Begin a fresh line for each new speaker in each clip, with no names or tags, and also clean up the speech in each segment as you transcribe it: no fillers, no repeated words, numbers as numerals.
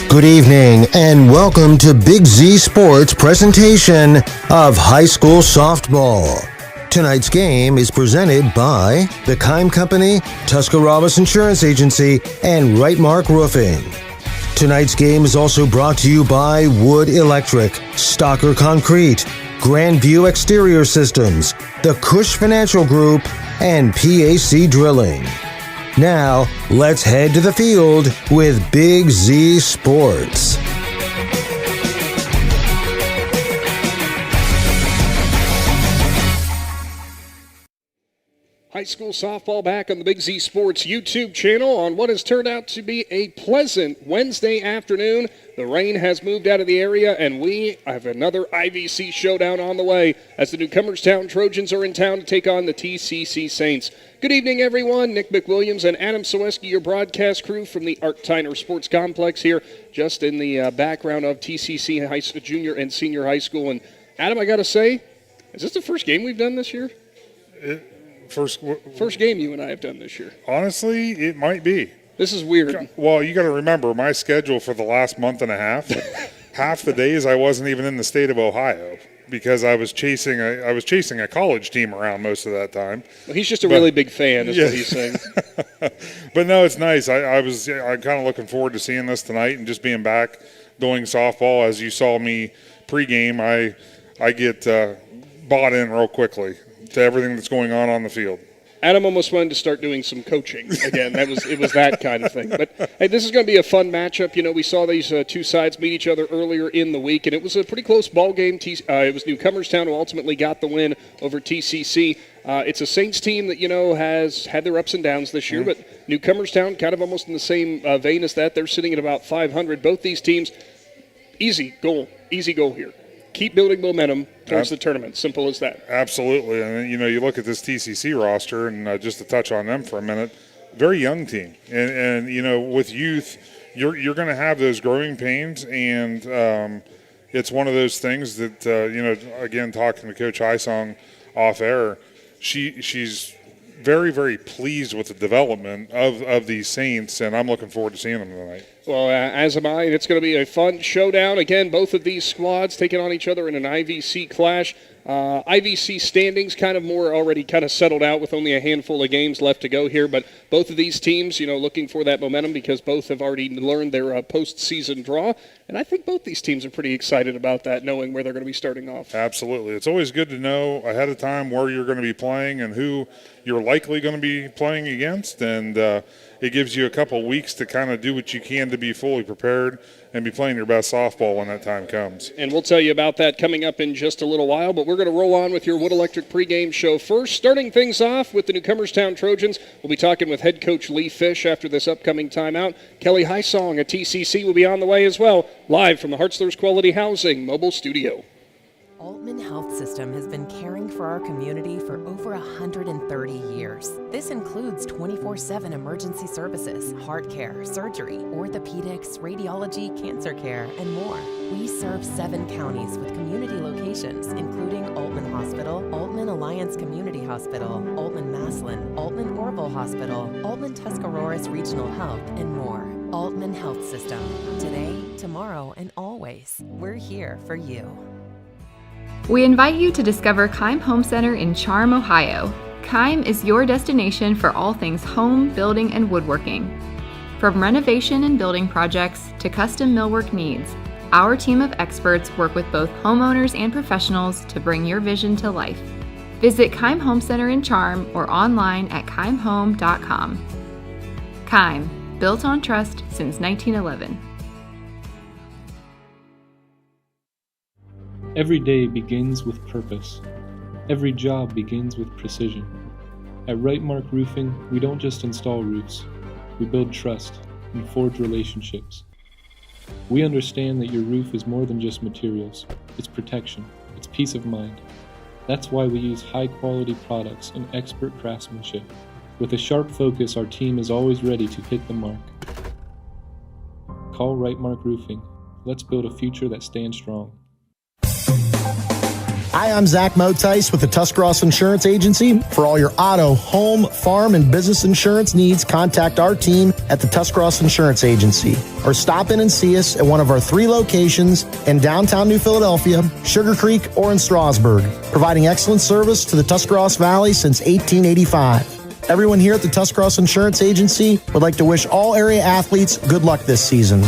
Good evening and welcome to Big Z Sports presentation of high school softball. Tonight's game is presented by the Keim Company, Tuscarawas Insurance Agency, and Rightmark Roofing. Tonight's game is also brought to you by Wood Electric, Stocker Concrete, Grandview Exterior Systems, the Cush Financial Group, and PAC Drilling. Now, let's head to the field with Big Z Sports.
High school softball back on the Big Z Sports YouTube channel on what has turned out to be a pleasant Wednesday afternoon. The rain has moved out of the area, and we have another IVC showdown on the way as the Newcomerstown Trojans are in town to take on the TCC Saints. Good evening, everyone. Nick McWilliams and Adam Soweski, your broadcast crew from the Art Tyner Sports Complex here, just in the background of TCC High School, Junior and Senior High School. And Adam, I got to say, is this the first game we've done this year? First game you and I have done this year.
Honestly, it might be.
This is weird.
Well, you got to remember my schedule for the last month and a half. Half the days I wasn't even in the state of Ohio because I was chasing a college team around most of that time.
Well, he's just a really big fan, is what he's saying.
But no, it's nice. I'm kind of looking forward to seeing this tonight and just being back doing softball. As you saw me pregame, I get bought in real quickly to everything that's going on the field.
Adam almost wanted to start doing some coaching again. It was that kind of thing. But hey, this is going to be a fun matchup. You know, we saw these two sides meet each other earlier in the week, and it was a pretty close ball game. It was Newcomerstown who ultimately got the win over TCC. It's a Saints team that, you know, has had their ups and downs this year, but Newcomerstown kind of almost in the same vein as that. They're sitting at about 500. Both these teams, easy goal here. Keep building momentum towards the tournament. Simple as that.
Absolutely. And, you know, you look at this TCC roster, and just to touch on them for a minute, very young team. And you know, with youth, you're going to have those growing pains, and it's one of those things that, you know, again, talking to Coach Hysong off air, she's very, very pleased with the development of these Saints, and I'm looking forward to seeing them tonight.
Well, as am I. It's going to be a fun showdown. Again, both of these squads taking on each other in an IVC clash. IVC standings already settled out with only a handful of games left to go here, but both of these teams, you know, looking for that momentum because both have already learned their postseason draw, and I think both these teams are pretty excited about that, knowing where they're going to be starting off.
Absolutely. It's always good to know ahead of time where you're going to be playing and who you're likely going to be playing against, and it gives you a couple weeks to kind of do what you can to be fully prepared and be playing your best softball when that time comes.
And we'll tell you about that coming up in just a little while, but we're going to roll on with your Wood Electric pregame show first. Starting things off with the Newcomerstown Trojans, we'll be talking with head coach Lee Fish after this upcoming timeout. Kelly Hysong at TCC will be on the way as well, live from the Hartzler's Quality Housing mobile studio.
Altman Health System has been caring for our community for over 130 years. This includes 24/7 emergency services, heart care, surgery, orthopedics, radiology, cancer care, and more. We serve 7 counties with community locations, including Altman Hospital, Altman Alliance Community Hospital, Altman Maslin, Altman Orville Hospital, Altman Tuscarawas Regional Health, and more. Altman Health System. Today, tomorrow, and always. We're here for you.
We invite you to discover Keim Home Center in Charm, Ohio. Keim is your destination for all things home, building, and woodworking. From renovation and building projects to custom millwork needs, our team of experts work with both homeowners and professionals to bring your vision to life. Visit Keim Home Center in Charm or online at keimhome.com. Keim, built on trust since 1911.
Every day begins with purpose. Every job begins with precision. At Rightmark Roofing, we don't just install roofs. We build trust and forge relationships. We understand that your roof is more than just materials. It's protection. It's peace of mind. That's why we use high-quality products and expert craftsmanship. With a sharp focus, our team is always ready to hit the mark. Call Rightmark Roofing. Let's build a future that stands strong.
Hi, I'm Zach Motice with the Tuscarawas Insurance Agency. For all your auto, home, farm, and business insurance needs, contact our team at the Tuscarawas Insurance Agency or stop in and see us at one of our 3 locations in downtown New Philadelphia, Sugar Creek, or in Strasburg, providing excellent service to the Tuscarawas Valley since 1885. Everyone here at the Tuscarawas Insurance Agency would like to wish all area athletes good luck this season.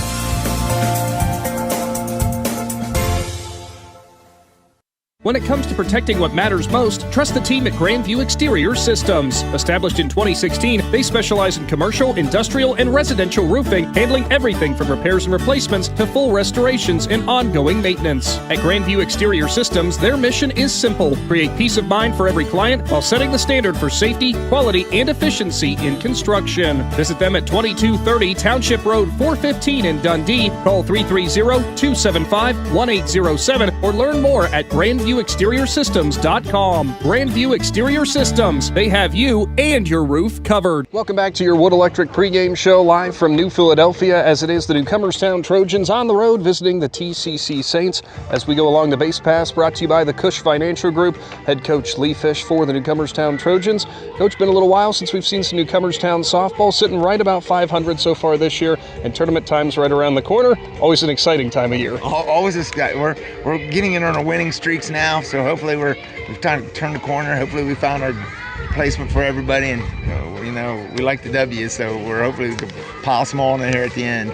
When it comes to protecting what matters most, trust the team at Grandview Exterior Systems. Established in 2016, they specialize in commercial, industrial, and residential roofing, handling everything from repairs and replacements to full restorations and ongoing maintenance. At Grandview Exterior Systems, their mission is simple: create peace of mind for every client while setting the standard for safety, quality, and efficiency in construction. Visit them at 2230 Township Road 415 in Dundee. Call 330-275-1807 or learn more at GrandviewExteriorSystems.com. Grandview Exterior Systems. They have you and your roof covered. Welcome back to your Wood Electric pregame show live from New Philadelphia, as it is the Newcomerstown Trojans on the road visiting the TCC Saints as we go along the base pass, brought to you by the Cush Financial Group. Head coach Lee Fish for the Newcomerstown Trojans. Coach, been a little while since we've seen some Newcomerstown softball, sitting right about 500 so far this year, and tournament time's right around the corner. Always an exciting time of year.
Always this guy. We're getting in on our winning streaks now, so hopefully we've turned the corner. Hopefully we found our placement for everybody, and we like the W's, so we're hopefully we can pile some all in here at the end.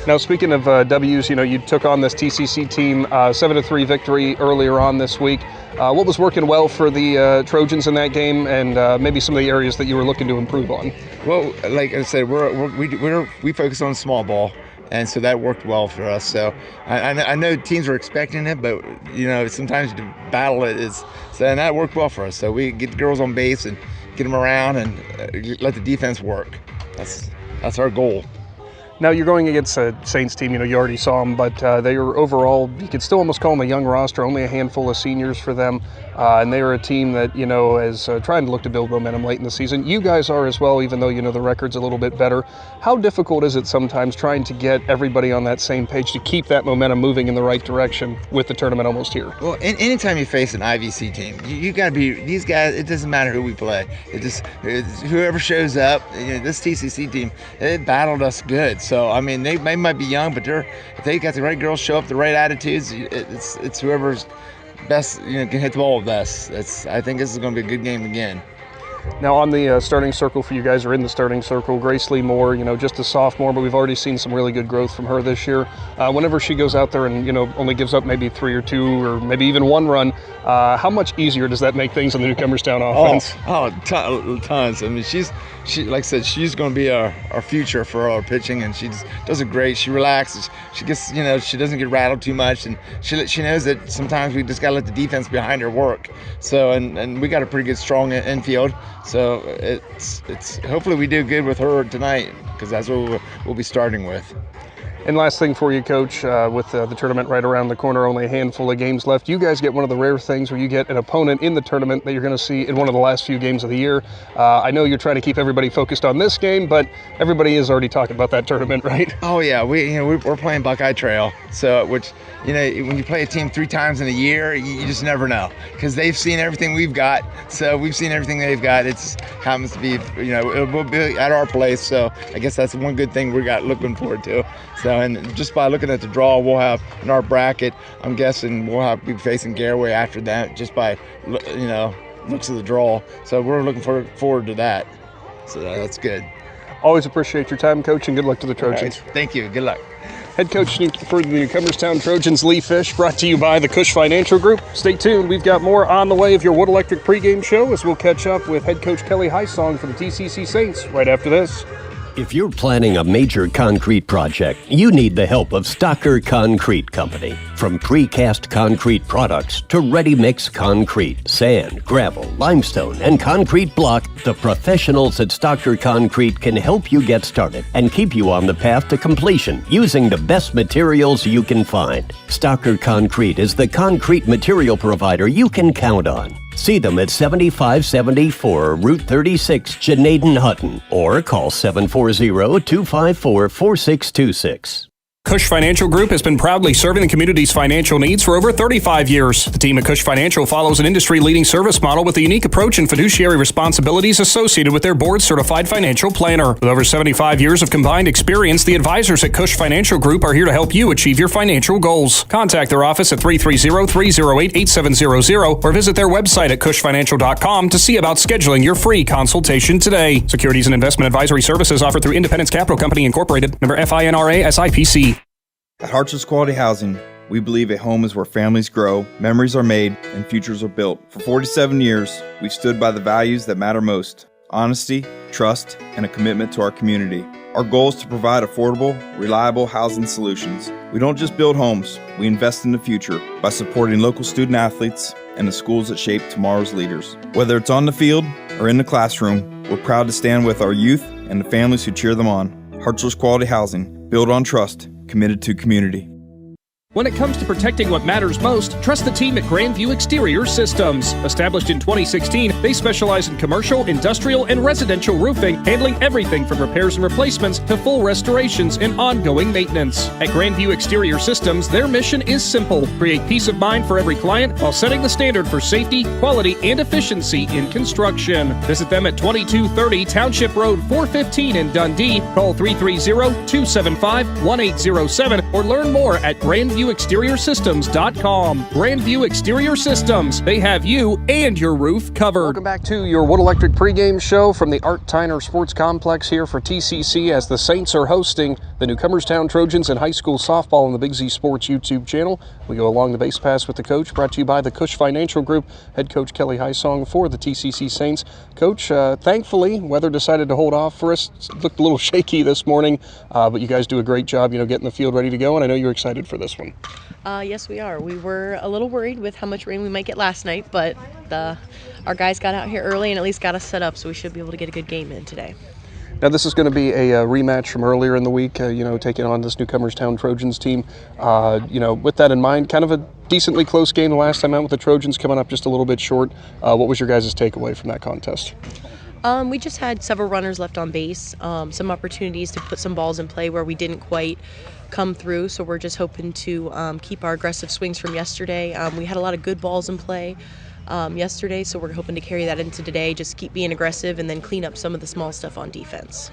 Now, speaking of W's, you took on this TCC team, 7-3 victory earlier on this week. What was working well for the Trojans in that game, and maybe some of the areas that you were looking to improve on?
Well, like I said, we focus on small ball, and so that worked well for us. So I know teams were expecting it, but sometimes to battle it is, and that worked well for us. So we get the girls on base and get them around and let the defense work. That's our goal.
Now, you're going against a Saints team, you already saw them, but they are overall, you could still almost call them a young roster, only a handful of seniors for them. And they are a team that, is trying to look to build momentum late in the season. You guys are as well, even though, the record's a little bit better. How difficult is it sometimes trying to get everybody on that same page to keep that momentum moving in the right direction with the tournament almost here?
Well, anytime you face an IVC team, you got to be, these guys, it doesn't matter who we play. It's whoever shows up. This TCC team, it battled us good. So, I mean, they might be young, but if they got the right girls show up, the right attitudes, it's whoever's best, can hit the ball best. I think this is going to be a good game again.
Now, on the starting circle for you guys, or in the starting circle, Grace Lee Moore, just a sophomore, but we've already seen some really good growth from her this year. Whenever she goes out there and, only gives up maybe 3 or 2 or maybe even 1 run, how much easier does that make things on the Newcomerstown offense?
Tons. I mean, she like I said, she's going to be our future for our pitching, and she does it great. She relaxes. She gets, she doesn't get rattled too much, and she knows that sometimes we just got to let the defense behind her work. So, and we got a pretty good, strong infield. So it's hopefully we do good with her tonight, because that's what we'll be starting with.
And last thing for you, Coach, with the tournament right around the corner, only a handful of games left, you guys get one of the rare things where you get an opponent in the tournament that you're going to see in one of the last few games of the year. I know you're trying to keep everybody focused on this game, but everybody is already talking about that tournament, right?
Oh yeah, we're playing Buckeye Trail, so which when you play a team 3 times in a year, you just never know, because they've seen everything we've got, so we've seen everything they've got. It happens to be we'll be at our place, so I guess that's one good thing we got looking forward to. So, and just by looking at the draw, we'll have in our bracket, I'm guessing we'll be facing Garaway after that, just by looks of the draw. So we're looking forward to that. So that's good.
Always appreciate your time, Coach, and good luck to the Trojans.
Right. Thank you. Good luck.
Head coach for the Newcomerstown Trojans, Lee Fish, brought to you by the Cush Financial Group. Stay tuned. We've got more on the way of your Wood Electric pregame show, as we'll catch up with head coach Kelly Heisong for the TCC Saints right after this.
If you're planning a major concrete project, you need the help of Stocker Concrete Company. From precast concrete products to ready-mix concrete, sand, gravel, limestone, and concrete block, the professionals at Stocker Concrete can help you get started and keep you on the path to completion using the best materials you can find. Stocker Concrete is the concrete material provider you can count on. See them at 7574 Route 36, Janaden, Hutton, or call 740-254-4626.
Cush Financial Group has been proudly serving the community's financial needs for over 35 years. The team at Cush Financial follows an industry-leading service model with a unique approach and fiduciary responsibilities associated with their board-certified financial planner. With over 75 years of combined experience, the advisors at Cush Financial Group are here to help you achieve your financial goals. Contact their office at 330-308-8700 or visit their website at cushfinancial.com to see about scheduling your free consultation today. Securities and investment advisory services offered through Independence Capital Company Incorporated, member FINRA SIPC.
At Hartshire's Quality Housing, we believe a home is where families grow, memories are made, and futures are built. For 47 years, we've stood by the values that matter most: honesty, trust, and a commitment to our community. Our goal is to provide affordable, reliable housing solutions. We don't just build homes, we invest in the future by supporting local student athletes and the schools that shape tomorrow's leaders. Whether it's on the field or in the classroom, we're proud to stand with our youth and the families who cheer them on. Hartshire's Quality Housing, built on trust, committed to community.
When it comes to protecting what matters most, trust the team at Grandview Exterior Systems. Established in 2016, they specialize in commercial, industrial, and residential roofing, handling everything from repairs and replacements to full restorations and ongoing maintenance. At Grandview Exterior Systems, their mission is simple: create peace of mind for every client while setting the standard for safety, quality, and efficiency in construction. Visit them at 2230 Township Road 415 in Dundee. Call 330-275-1807 or learn more at GrandviewExteriorSystems.com. Grandview Exterior Systems. They have you and your roof covered. Welcome back to your Wood Electric pregame show from the Art Tyner Sports Complex here for TCC as the Saints are hosting the Newcomerstown Trojans in high school softball on the Big Z Sports YouTube channel. We go along the base pass with the coach, brought to you by the Cush Financial Group. Head coach Kelly Hysong for the TCC Saints. Coach, thankfully, weather decided to hold off for us. It looked a little shaky this morning, but you guys do a great job, getting the field ready to go, and I know you're excited for this one.
Yes, we are. We were a little worried with how much rain we might get last night, but our guys got out here early and at least got us set up, so we should be able to get a good game in today.
Now, this is going to be a rematch from earlier in the week, taking on this Newcomerstown Trojans team. With that in mind, kind of a decently close game the last time out with the Trojans, coming up just a little bit short. What was your guys' takeaway from that contest?
We just had several runners left on base, some opportunities to put some balls in play where we didn't quite come through, so we're just hoping to keep our aggressive swings from yesterday. We had a lot of good balls in play yesterday, so we're hoping to carry that into today, just keep being aggressive and then clean up some of the small stuff on defense.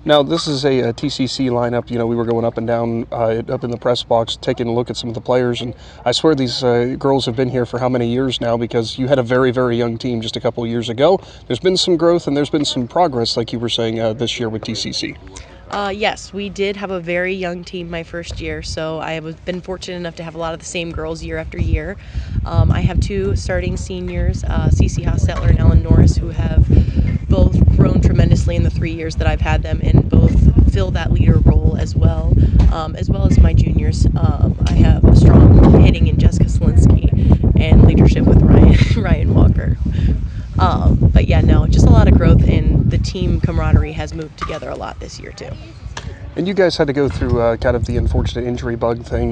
Now, this is a TCC lineup. We were going up and down up in the press box, taking a look at some of the players, and I swear these girls have been here for how many years now, because you had a very, very young team just a couple of years ago. There's been some growth and there's been some progress, like you were saying, this year with TCC.
Yes, we did have a very young team my first year, so I have been fortunate enough to have a lot of the same girls year after year. I have two starting seniors, Cece Hostetler and Ellen Norris, who have both grown tremendously in the 3 years that I've had them and both fill that leader role as well as my juniors. I have a strong hitting in Jessica Selinsky and leadership with Ryan Walker. But yeah, no, just a lot of growth, and the team camaraderie has moved together a lot this year too.
And you guys had to go through kind of the unfortunate injury bug thing,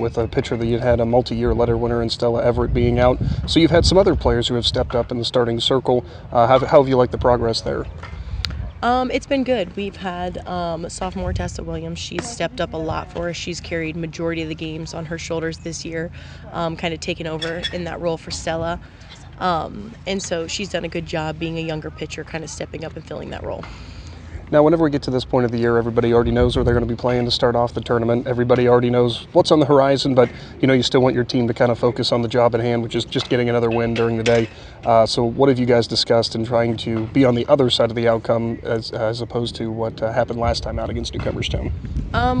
with a pitcher that you had a multi-year letter winner and Stella Everett being out. So you've had some other players who have stepped up in the starting circle. How have you liked the progress there?
It's been good. We've had sophomore Tessa Williams. She's stepped up a lot for us. She's carried majority of the games on her shoulders this year, kind of taken over in that role for Stella. And so she's done a good job being a younger pitcher, kind of stepping up and filling that role.
Now, whenever we get to this point of the year, everybody already knows where they're going to be playing to start off the tournament. Everybody already knows what's on the horizon, but, you still want your team to kind of focus on the job at hand, which is just getting another win during the day. So what have you guys discussed in trying to be on the other side of the outcome as opposed to what happened last time out against Newcomerstown?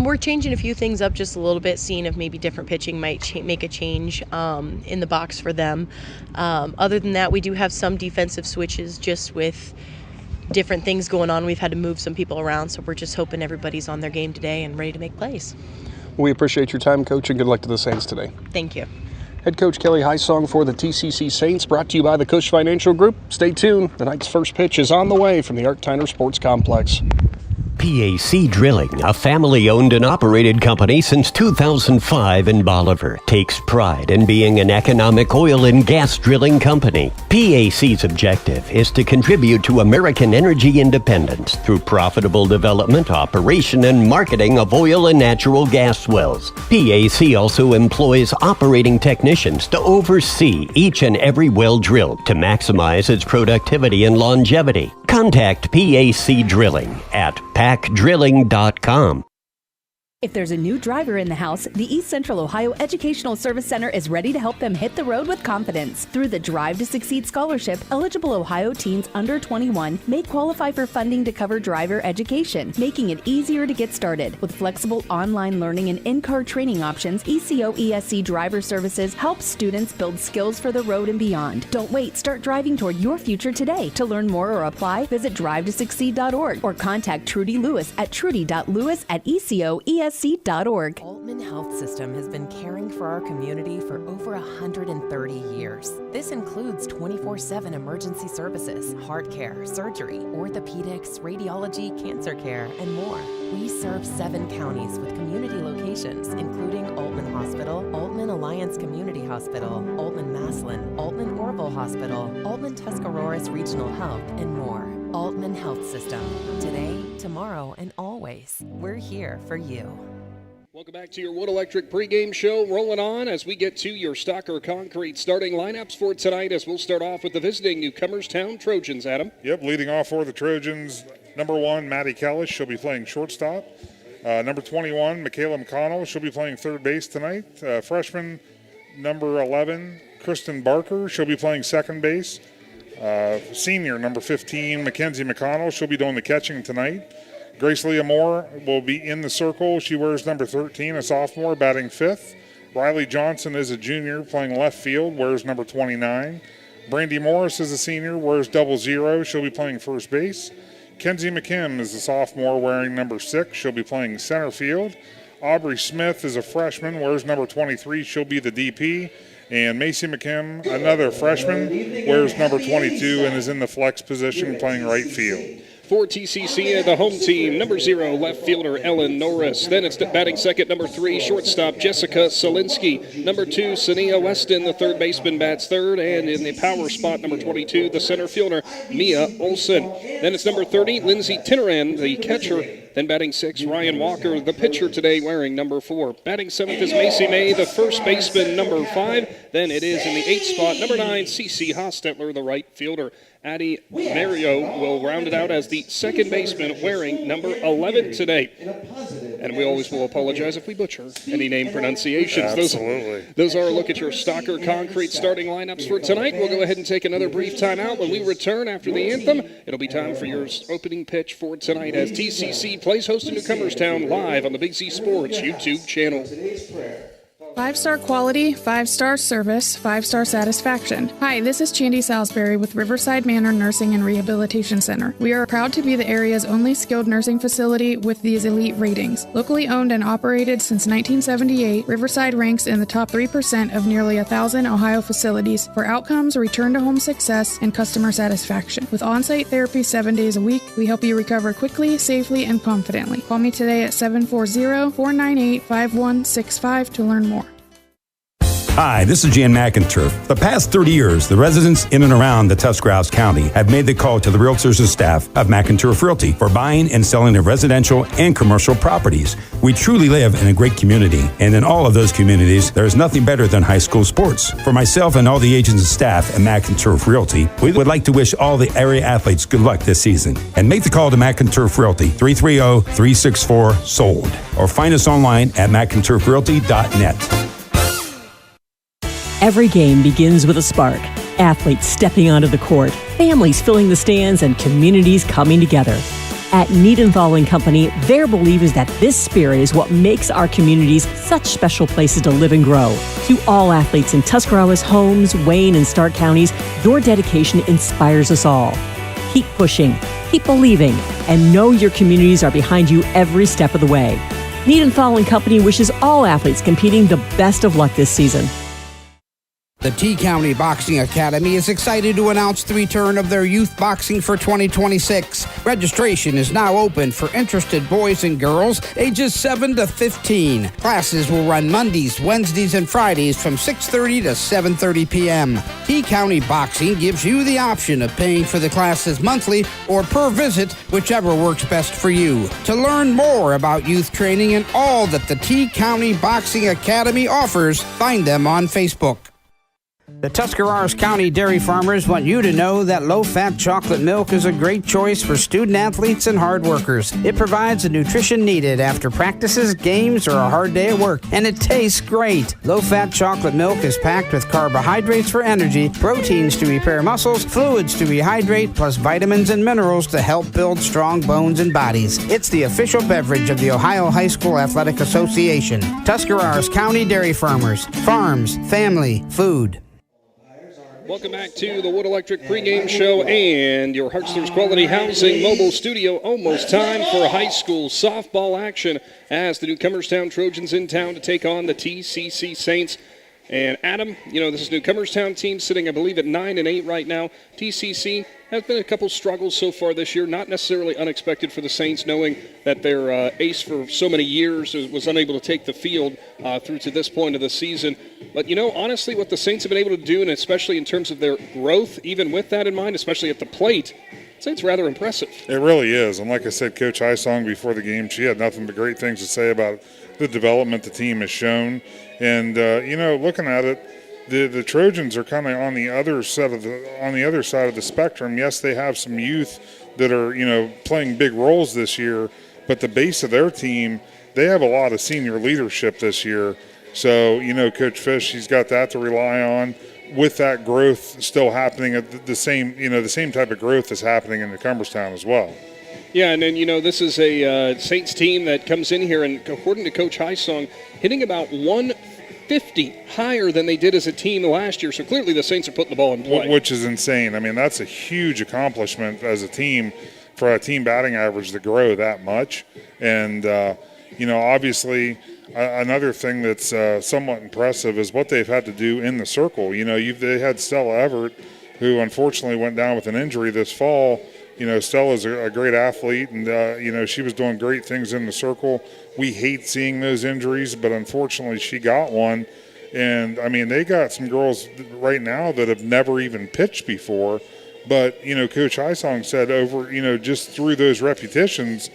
We're changing a few things up just a little bit, seeing if maybe different pitching might make a change in the box for them. Other than that, we do have some defensive switches just with different things going on. We've had to move some people around, so we're just hoping everybody's on their game today and ready to make plays.
We appreciate your time, Coach, and good luck to the Saints today.
Thank you.
Head Coach Kelly Hysong for the TCC Saints, brought to you by the Cush Financial Group. Stay tuned. The night's first pitch is on the way from the Art Tyner Sports Complex.
PAC Drilling, a family-owned and operated company since 2005 in Bolivar, takes pride in being an economic oil and gas drilling company. PAC's objective is to contribute to American energy independence through profitable development, operation, and marketing of oil and natural gas wells. PAC also employs operating technicians to oversee each and every well drilled to maximize its productivity and longevity. Contact PAC Drilling at pacdrilling.com.
If there's a new driver in the house, the East Central Ohio Educational Service Center is ready to help them hit the road with confidence. Through the Drive to Succeed Scholarship, eligible Ohio teens under 21 may qualify for funding to cover driver education, making it easier to get started. With flexible online learning and in-car training options, ECO ESC Driver Services helps students build skills for the road and beyond. Don't wait, start driving toward your future today. To learn more or apply, visit drivetosucceed.org or contact Trudy Lewis at trudy.lewis@ecoesc.org.
Altman Health System has been caring for our community for over 130 years. This includes 24/7 emergency services, heart care, surgery, orthopedics, radiology, cancer care, and more. We serve 7 counties with community locations, including Altman Hospital, Altman Alliance Community Hospital, Altman Maslin, Altman Orville Hospital, Altman Tuscarawas Regional Health, and more. Altman Health System. Today, tomorrow, and always. We're here for you.
Welcome back to your Wood Electric pregame show. Rolling on as we get to your Stocker Concrete starting lineups for tonight, as we'll start off with the visiting Newcomerstown Trojans, Adam.
Yep, leading off for the Trojans, number 1, Maddie Kellish. She'll be playing shortstop. Number 21, Michaela McConnell. She'll be playing third base tonight. Freshman, number 11, Kristen Barker. She'll be playing second base. Senior, number 15, Mackenzie McConnell. She'll be doing the catching tonight. Grace Leah Moore will be in the circle. She wears number 13, a sophomore, batting fifth. Riley Johnson is a junior, playing left field, wears number 29. Brandy Morris is a senior, wears 00. She'll be playing first base. Kenzie McKim is a sophomore, wearing number 6. She'll be playing center field. Aubrey Smith is a freshman, wears number 23. She'll be the DP. And Macy McKim, another freshman, wears number 22 and is in the flex position, playing right field.
For TCC, the home team, number 0, left fielder Ellen Norris. Then it's batting second, number 3, shortstop Jessica Solinsky. Number 2, Sania Weston, the third baseman, bats third. And in the power spot, number 22, the center fielder Mia Olson. Then it's number 30, Lindsay Tinneran, the catcher. Then batting 6, Ryan Walker, the pitcher today, wearing number 4. Batting 7th is Macy May, the first baseman, number 5. Then it is in the 8th spot, number 9, Cece Hostetler, the right fielder. Addie Mario will round it out as the second baseman, wearing number 11 today. And we always will apologize if we butcher any name pronunciations.
Absolutely.
Those are a look at your Stocker Concrete starting lineups for tonight. We'll go ahead and take another brief timeout. When we return after the anthem, it'll be time for your opening pitch for tonight as TCC plays host to Newcomerstown live on the Big Z Sports YouTube channel.
5-star quality, 5-star service, 5-star satisfaction. Hi, this is Chandy Salisbury with Riverside Manor Nursing and Rehabilitation Center. We are proud to be the area's only skilled nursing facility with these elite ratings. Locally owned and operated since 1978, Riverside ranks in the top 3% of nearly 1,000 Ohio facilities for outcomes, return-to-home success, and customer satisfaction. With on-site therapy 7 days a week, we help you recover quickly, safely, and confidently. Call me today at 740-498-5165 to learn more.
Hi, this is Jan McInturf. The past 30 years, the residents in and around the Tuscarawas County have made the call to the realtors and staff of McInturf Realty for buying and selling of residential and commercial properties. We truly live in a great community, and in all of those communities, there is nothing better than high school sports. For myself and all the agents and staff at McInturf Realty, we would like to wish all the area athletes good luck this season. And make the call to McInturf Realty, 330-364-SOLD, or find us online at McInturfRealty.net.
Every game begins with a spark. Athletes stepping onto the court, families filling the stands, and communities coming together. At Needenthal & Company, their belief is that this spirit is what makes our communities such special places to live and grow. To all athletes in Tuscarawas, Holmes, Wayne, and Stark counties, your dedication inspires us all. Keep pushing, keep believing, and know your communities are behind you every step of the way. Needenthal & Company wishes all athletes competing the best of luck this season.
The T-County Boxing Academy is excited to announce the return of their youth boxing for 2026. Registration is now open for interested boys and girls ages 7 to 15. Classes will run Mondays, Wednesdays, and Fridays from 6:30 to 7:30 p.m. T-County Boxing gives you the option of paying for the classes monthly or per visit, whichever works best for you. To learn more about youth training and all that the T-County Boxing Academy offers, find them on Facebook. The Tuscarawas County dairy farmers want you to know that low-fat chocolate milk is a great choice for student athletes and hard workers. It provides the nutrition needed after practices, games, or a hard day at work, and it tastes great. Low-fat chocolate milk is packed with carbohydrates for energy, proteins to repair muscles, fluids to rehydrate, plus vitamins and minerals to help build strong bones and bodies. It's the official beverage of the Ohio High School Athletic Association. Tuscarawas County Dairy Farmers. Farms, family, food.
Welcome back to the Wood Electric pregame show and your Hartzler's Quality Housing mobile studio. Almost time for high school softball action as the Newcomerstown Trojans in town to take on the TCC Saints. And Adam, this is Newcomerstown team sitting, I believe, at 9-8 right now. TCC has been a couple struggles so far this year, not necessarily unexpected for the Saints, knowing that their ace for so many years was unable to take the field through to this point of the season. But, honestly, what the Saints have been able to do, and especially in terms of their growth, even with that in mind, especially at the plate, I'd say it's rather impressive.
It really is. And like I said, Coach Hysong before the game, she had nothing but great things to say about the development the team has shown. And, looking at it, the Trojans are kind of on the other side of the spectrum. Yes, they have some youth that are, playing big roles this year, but the base of their team, they have a lot of senior leadership this year. So, Coach Fish, he's got that to rely on. With that growth still happening at the same type of growth that's happening in Newcomerstown as well.
Yeah, and then, this is a Saints team that comes in here, and according to Coach Hysong, hitting about 150 higher than they did as a team last year. So clearly the Saints are putting the ball in play.
Which is insane. I mean, that's a huge accomplishment as a team for a team batting average to grow that much. And, obviously another thing that's somewhat impressive is what they've had to do in the circle. They had Stella Everett, who unfortunately went down with an injury this fall. Stella's a great athlete, and, she was doing great things in the circle. We hate seeing those injuries, but unfortunately she got one. And, they got some girls right now that have never even pitched before. But, Coach Hysong said over, just through those repetitions,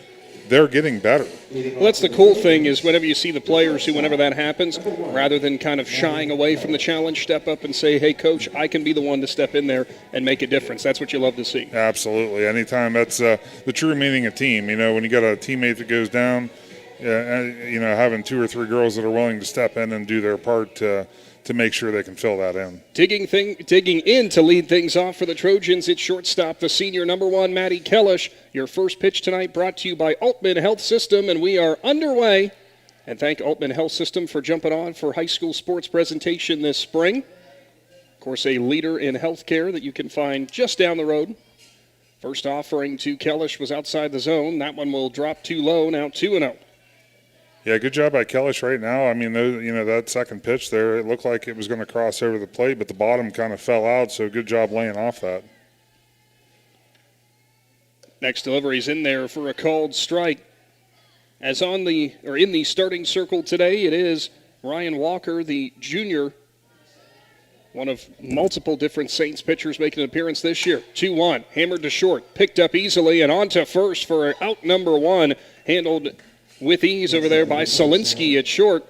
they're getting better.
Well, that's the cool thing is whenever you see the players who, whenever that happens, rather than kind of shying away from the challenge, step up and say, hey, Coach, I can be the one to step in there and make a difference. That's what you love to see.
Absolutely. Anytime. That's the true meaning of team. When you got a teammate that goes down, having 2 or 3 girls that are willing to step in and do their part to make sure they can fill that in.
Digging in to lead things off for the Trojans, it's shortstop, the senior number 1, Maddie Kellish. Your first pitch tonight brought to you by Altman Health System, and we are underway. And thank Altman Health System for jumping on for high school sports presentation this spring. Of course, a leader in healthcare that you can find just down the road. First offering to Kellish was outside the zone. That one will drop too low, now 2-0.
Yeah, good job by Kellish right now. That second pitch there, it looked like it was going to cross over the plate, but the bottom kind of fell out, so good job laying off that.
Next delivery's in there for a called strike. As in the starting circle today, it is Ryan Walker, the junior, one of multiple different Saints pitchers making an appearance this year. 2-1, hammered to short, picked up easily, and on to first for out number 1, handled with ease over there by Solinsky at short.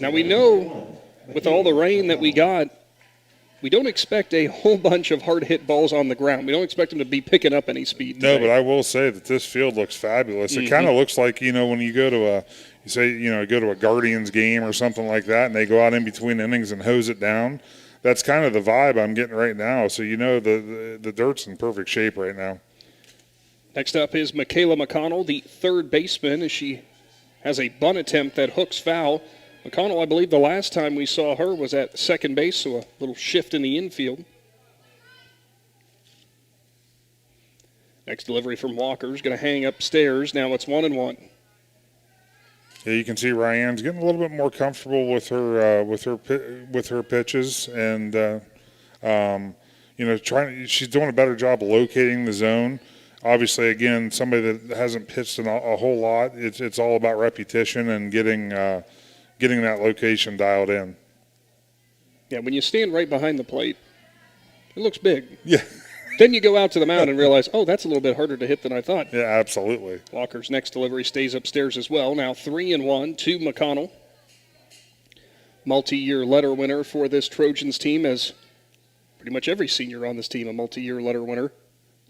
Now we know with all the rain that we got, we don't expect a whole bunch of hard hit balls on the ground. We don't expect them to be picking up any speed today.
No, but I will say that this field looks fabulous. It kind of looks like, when you go to a Guardians game or something like that, and they go out in between innings and hose it down. That's kind of the vibe I'm getting right now. So the dirt's in perfect shape right now.
Next up is Michaela McConnell, the third baseman, as she has a bunt attempt that hooks foul. McConnell, I believe the last time we saw her was at second base, so a little shift in the infield. Next delivery from Walker's going to hang upstairs. Now it's 1-1.
Yeah, you can see Ryan's getting a little bit more comfortable with her pitches, and she's doing a better job of locating the zone. Obviously, again, somebody that hasn't pitched a whole lot, it's all about repetition and getting that location dialed in.
Yeah, when you stand right behind the plate, it looks big.
Yeah.
Then you go out to the mound and realize, oh, that's a little bit harder to hit than I thought.
Yeah, absolutely.
Walker's next delivery stays upstairs as well. Now 3-1 to McConnell. Multi-year letter winner for this Trojans team, as pretty much every senior on this team a multi-year letter winner.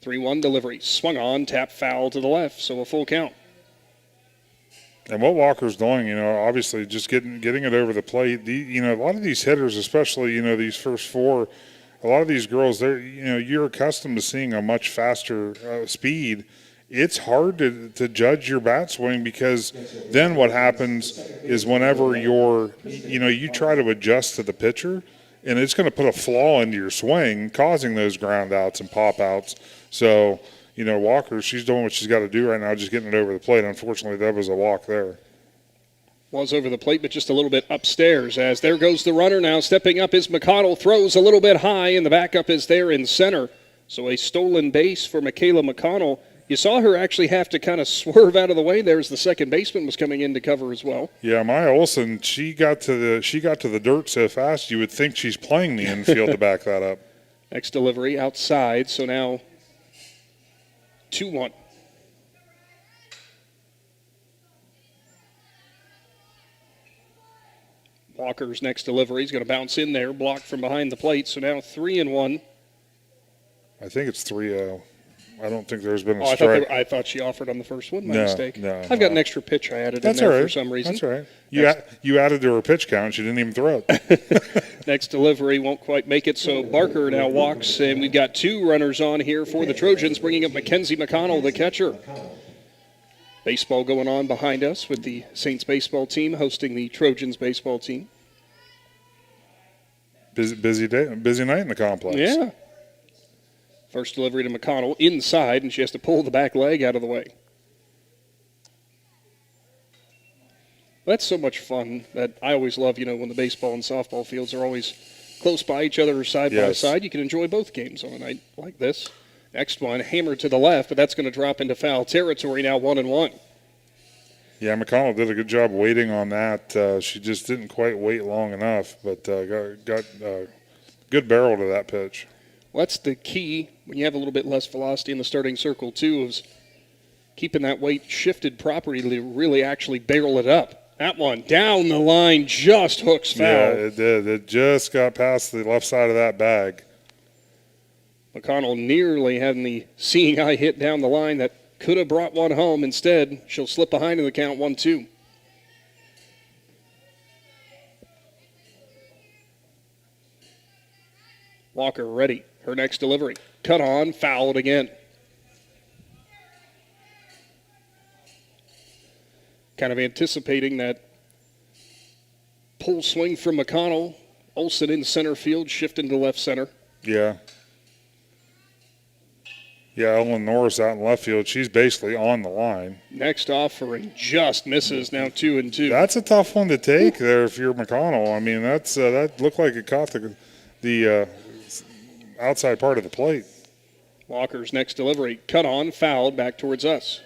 3-1 delivery. Swung on, tap foul to the left, so a full count.
And what Walker's doing, obviously just getting it over the plate. A lot of these hitters, especially, these first four, a lot of these girls, you're accustomed to seeing a much faster speed. It's hard to judge your bat swing, because then what happens is whenever you try to adjust to the pitcher, and it's going to put a flaw into your swing, causing those ground outs and pop outs. So, Walker, she's doing what she's got to do right now, just getting it over the plate. Unfortunately, that was a walk there.
Was over the plate, but just a little bit upstairs, as there goes the runner now. Stepping up is McConnell, throws a little bit high, and the backup is there in center. So a stolen base for Michaela McConnell. You saw her actually have to kind of swerve out of the way there as the second baseman was coming in to cover as well.
Yeah, Maya Olson, she got to the dirt so fast you would think she's playing the infield to back that up.
Next delivery outside, so now 2-1. Walker's next delivery is going to bounce in there, blocked from behind the plate. So now 3-1.
I think it's 3-0. I don't think there's been a strike.
I thought she offered on the first one. My
No,
mistake.
no,
I've got an extra pitch I added
That's
in there
all right.
for some reason.
That's all right. You added to her pitch count. She didn't even throw it.
Next delivery won't quite make it, so Barker now walks, and we've got two runners on here for the Trojans, bringing up Mackenzie McConnell, the catcher. Baseball going on behind us with the Saints baseball team hosting the Trojans baseball team.
Busy day, busy night in the complex.
Yeah. First delivery to McConnell inside, and she has to pull the back leg out of the way. That's so much fun that I always love, when the baseball and softball fields are always close by each other or side by side. You can enjoy both games on a night like this. Next one, hammered to the left, but that's going to drop into foul territory now, 1-1.
Yeah, McConnell did a good job waiting on that. She just didn't quite wait long enough, but got good barrel to that pitch.
Well, that's the key when you have a little bit less velocity in the starting circle, too, is keeping that weight shifted properly to really actually barrel it up. That one down the line just hooks foul.
Yeah, it did. It just got past the left side of that bag.
McConnell nearly having the seeing eye hit down the line that could have brought one home. Instead, she'll slip behind in the count, 1-2. Walker ready. Her next delivery. Cut on, fouled again. Kind of anticipating that pull swing from McConnell. Olsen in center field, shifting to left center.
Yeah. Yeah, Ellen Norris out in left field. She's basically on the line.
Next offering just misses, now 2-2.
That's a tough one to take there if you're McConnell. I mean, that looked like it caught the outside part of the plate.
Walker's next delivery, cut on, fouled, back towards us.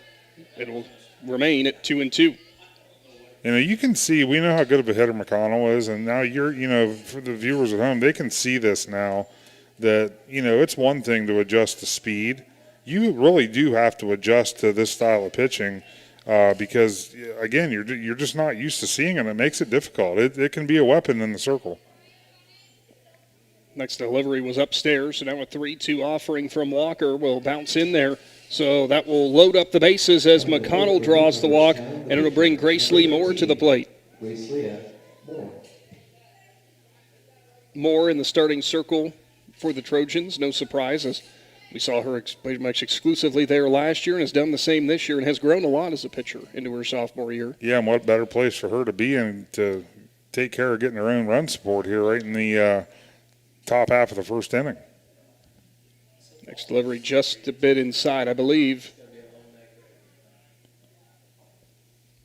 It'll remain at 2-2.
You can see, we know how good of a hitter McConnell is, and now for the viewers at home, they can see this now that, it's one thing to adjust to speed. You really do have to adjust to this style of pitching because, again, you're just not used to seeing it. It makes it difficult. It can be a weapon in the circle.
Next delivery was upstairs, so now a 3-2 offering from Walker will bounce in there. So that will load up the bases as McConnell draws the walk, and it'll bring Grace Lee Moore to the plate. Moore in the starting circle for the Trojans, no surprise, as we saw her pretty much exclusively there last year and has done the same this year and has grown a lot as a pitcher into her sophomore year.
Yeah, and what better place for her to be in to take care of getting her own run support here right in the top half of the first inning.
Next delivery just a bit inside, I believe.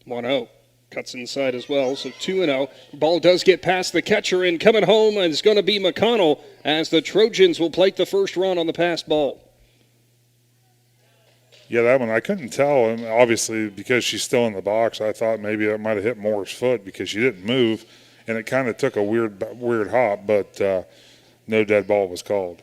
1-0. Cuts inside as well, so 2-0. Ball does get past the catcher, and coming home is going to be McConnell as the Trojans will plate the first run on the passed ball.
Yeah, that one I couldn't tell, and obviously because she's still in the box, I thought maybe it might have hit Moore's foot because she didn't move, and it kind of took a weird hop, but no dead ball was called.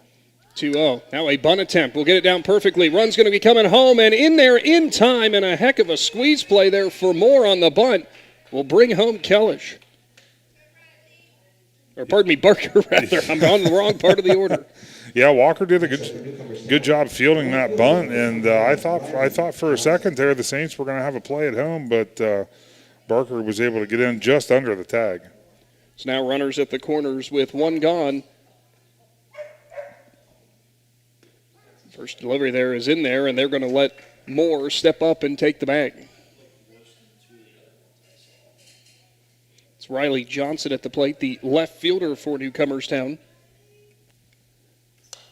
2-0. Now a bunt attempt. We'll get it down perfectly. Run's going to be coming home, and in there in time, and a heck of a squeeze play there for Moore on the bunt. Will bring home Kellish. Or pardon me, Barker, rather. I'm on the wrong part of the order.
Yeah, Walker did a good job fielding that bunt, and I thought for a second there the Saints were going to have a play at home, but Barker was able to get in just under the tag.
So now runners at the corners with one gone. First delivery there is in there, and they're going to let Moore step up and take the bag. It's Riley Johnson at the plate, the left fielder for Newcomerstown.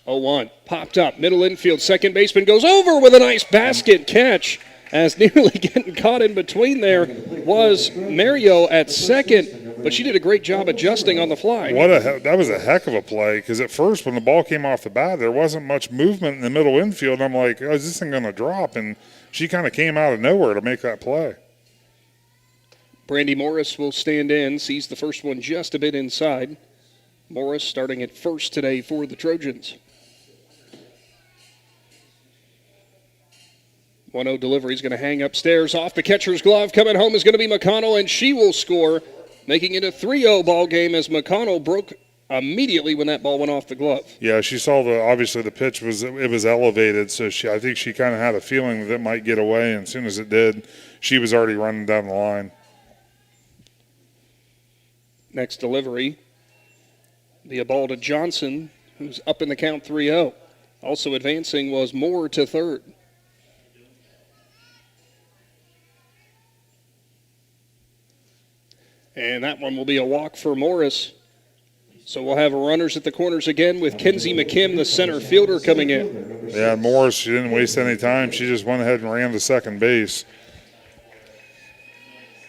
0-1. Popped up, middle infield, second baseman goes over with a nice basket catch. As nearly getting caught in between there was Mario at second, but she did a great job adjusting on the fly.
That was a heck of a play, because at first when the ball came off the bat, there wasn't much movement in the middle infield. I'm like, oh, is this thing going to drop? And she kind of came out of nowhere to make that play.
Brandy Morris will stand in, sees the first one just a bit inside. Morris starting at first today for the Trojans. 1-0 delivery is going to hang upstairs off the catcher's glove. Coming home is going to be McConnell, and she will score, making it a 3-0 ball game as McConnell broke immediately when that ball went off the glove.
Yeah, she saw obviously the pitch was elevated, so I think she kind of had a feeling that it might get away, and as soon as it did, she was already running down the line.
Next delivery, the ball to Johnson, who's up in the count 3-0. Also advancing was Moore to third. And that one will be a walk for Morris. So we'll have runners at the corners again with Kenzie McKim, the center fielder, coming in.
Yeah, Morris, she didn't waste any time. She just went ahead and ran to second base.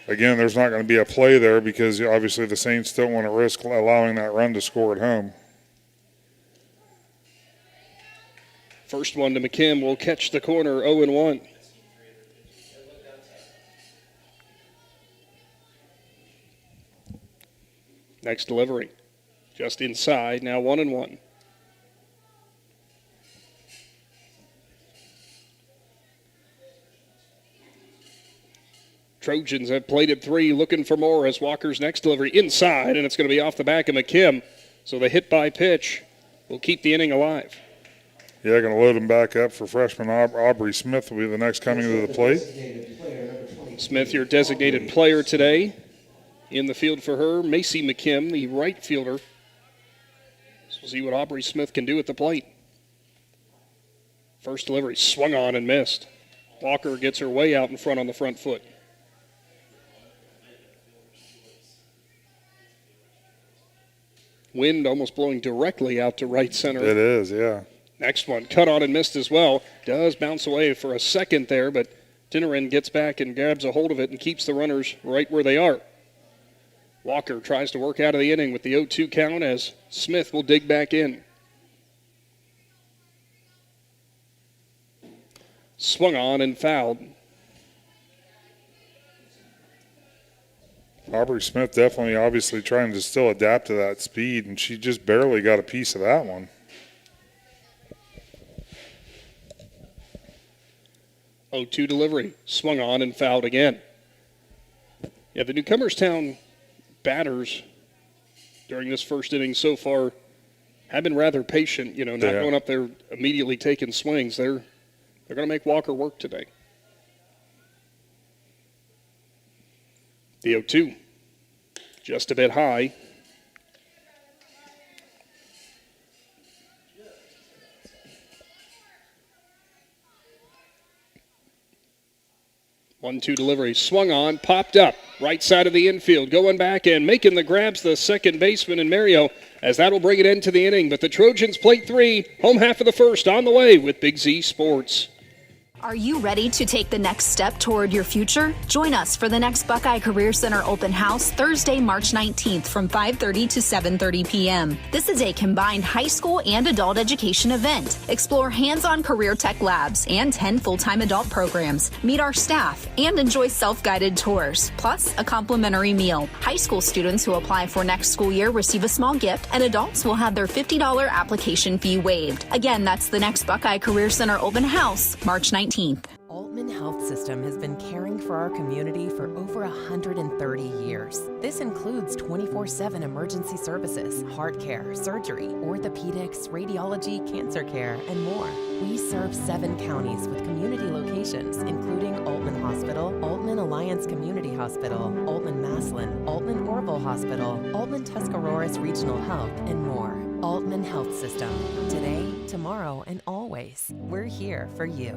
Again, there's not going to be a play there because obviously the Saints don't want to risk allowing that run to score at home.
First one to McKim will catch the corner, 0-1. Next delivery, just inside, now 1-1. Trojans have played at 3, looking for more as Walker's next delivery inside, and it's going to be off the back of McKim. So the hit by pitch will keep the inning alive.
Yeah, going to load him back up for freshman Aubrey Smith will be the next coming to the plate.
Smith, your designated player today. In the field for her, Macy McKim, the right fielder. So we'll see what Aubrey Smith can do at the plate. First delivery swung on and missed. Walker gets her way out in front on the front foot. Wind almost blowing directly out to right center.
It is, yeah.
Next one, cut on and missed as well. Does bounce away for a second there, but Tinnerin gets back and grabs a hold of it and keeps the runners right where they are. Walker tries to work out of the inning with the 0-2 count as Smith will dig back in. Swung on and fouled.
Aubrey Smith definitely obviously trying to still adapt to that speed, and she just barely got a piece of that one.
0-2 delivery. Swung on and fouled again. Yeah, the Newcomerstown batters during this first inning so far have been rather patient, not going up there immediately taking swings. They're going to make Walker work today. The 0-2, just a bit high. One-two delivery, swung on, popped up, right side of the infield, going back and making the grabs, the second baseman and Mario, as that'll bring it into the inning. But the Trojans plate 3, home half of the first on the way with Big Z Sports.
Are you ready to take the next step toward your future? Join us for the next Buckeye Career Center Open House Thursday, March 19th from 5:30 to 7:30 p.m. This is a combined high school and adult education event. Explore hands-on career tech labs and 10 full-time adult programs. Meet our staff and enjoy self-guided tours, plus a complimentary meal. High school students who apply for next school year receive a small gift, and adults will have their $50 application fee waived. Again, that's the next Buckeye Career Center Open House, March 19th.
Altman Health System has been caring for our community for over 130 years. This includes 24/7 emergency services, heart care, surgery, orthopedics, radiology, cancer care, and more. We serve 7 counties with community locations, including Altman Hospital, Altman Alliance Community Hospital, Altman Maslin, Altman Orville Hospital, Altman Tuscarawas Regional Health, and more. Altman Health System. Today, tomorrow, and always. We're here for you.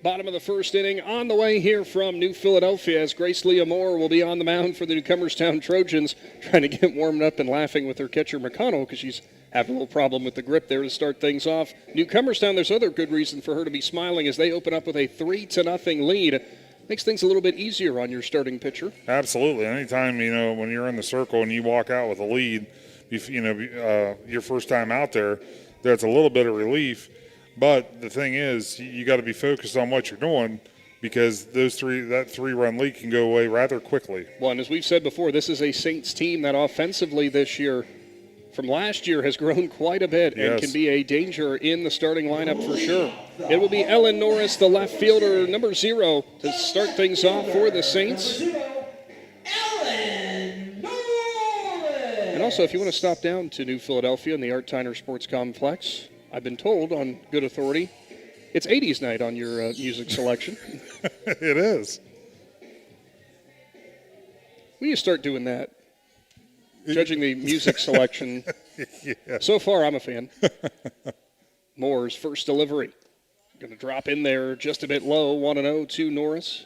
Bottom of the first inning on the way here from New Philadelphia as Grace Leah Moore will be on the mound for the Newcomerstown Trojans, trying to get warmed up and laughing with her catcher McConnell because she's having a little problem with the grip there to start things off. Newcomerstown, there's other good reason for her to be smiling as they open up with a 3-0 lead. Makes things a little bit easier on your starting pitcher.
Absolutely. Anytime, when you're in the circle and you walk out with a lead, your first time out there, that's a little bit of relief. But the thing is, you got to be focused on what you're doing because that 3-run lead can go away rather quickly.
Well, and as we've said before, this is a Saints team that offensively this year, from last year, has grown quite a bit and can be a danger in the starting lineup for sure. It will be Ellen Norris, the left fielder, number 0, to start things off for the Saints. And also, if you want to stop down to New Philadelphia in the Art Tyner Sports Complex, I've been told on good authority, it's 80s night on your music selection.
It is.
We need to start doing that. Judging the music selection.
Yeah.
So far, I'm a fan. Moore's first delivery. Going to drop in there just a bit low, 1-0 to Norris.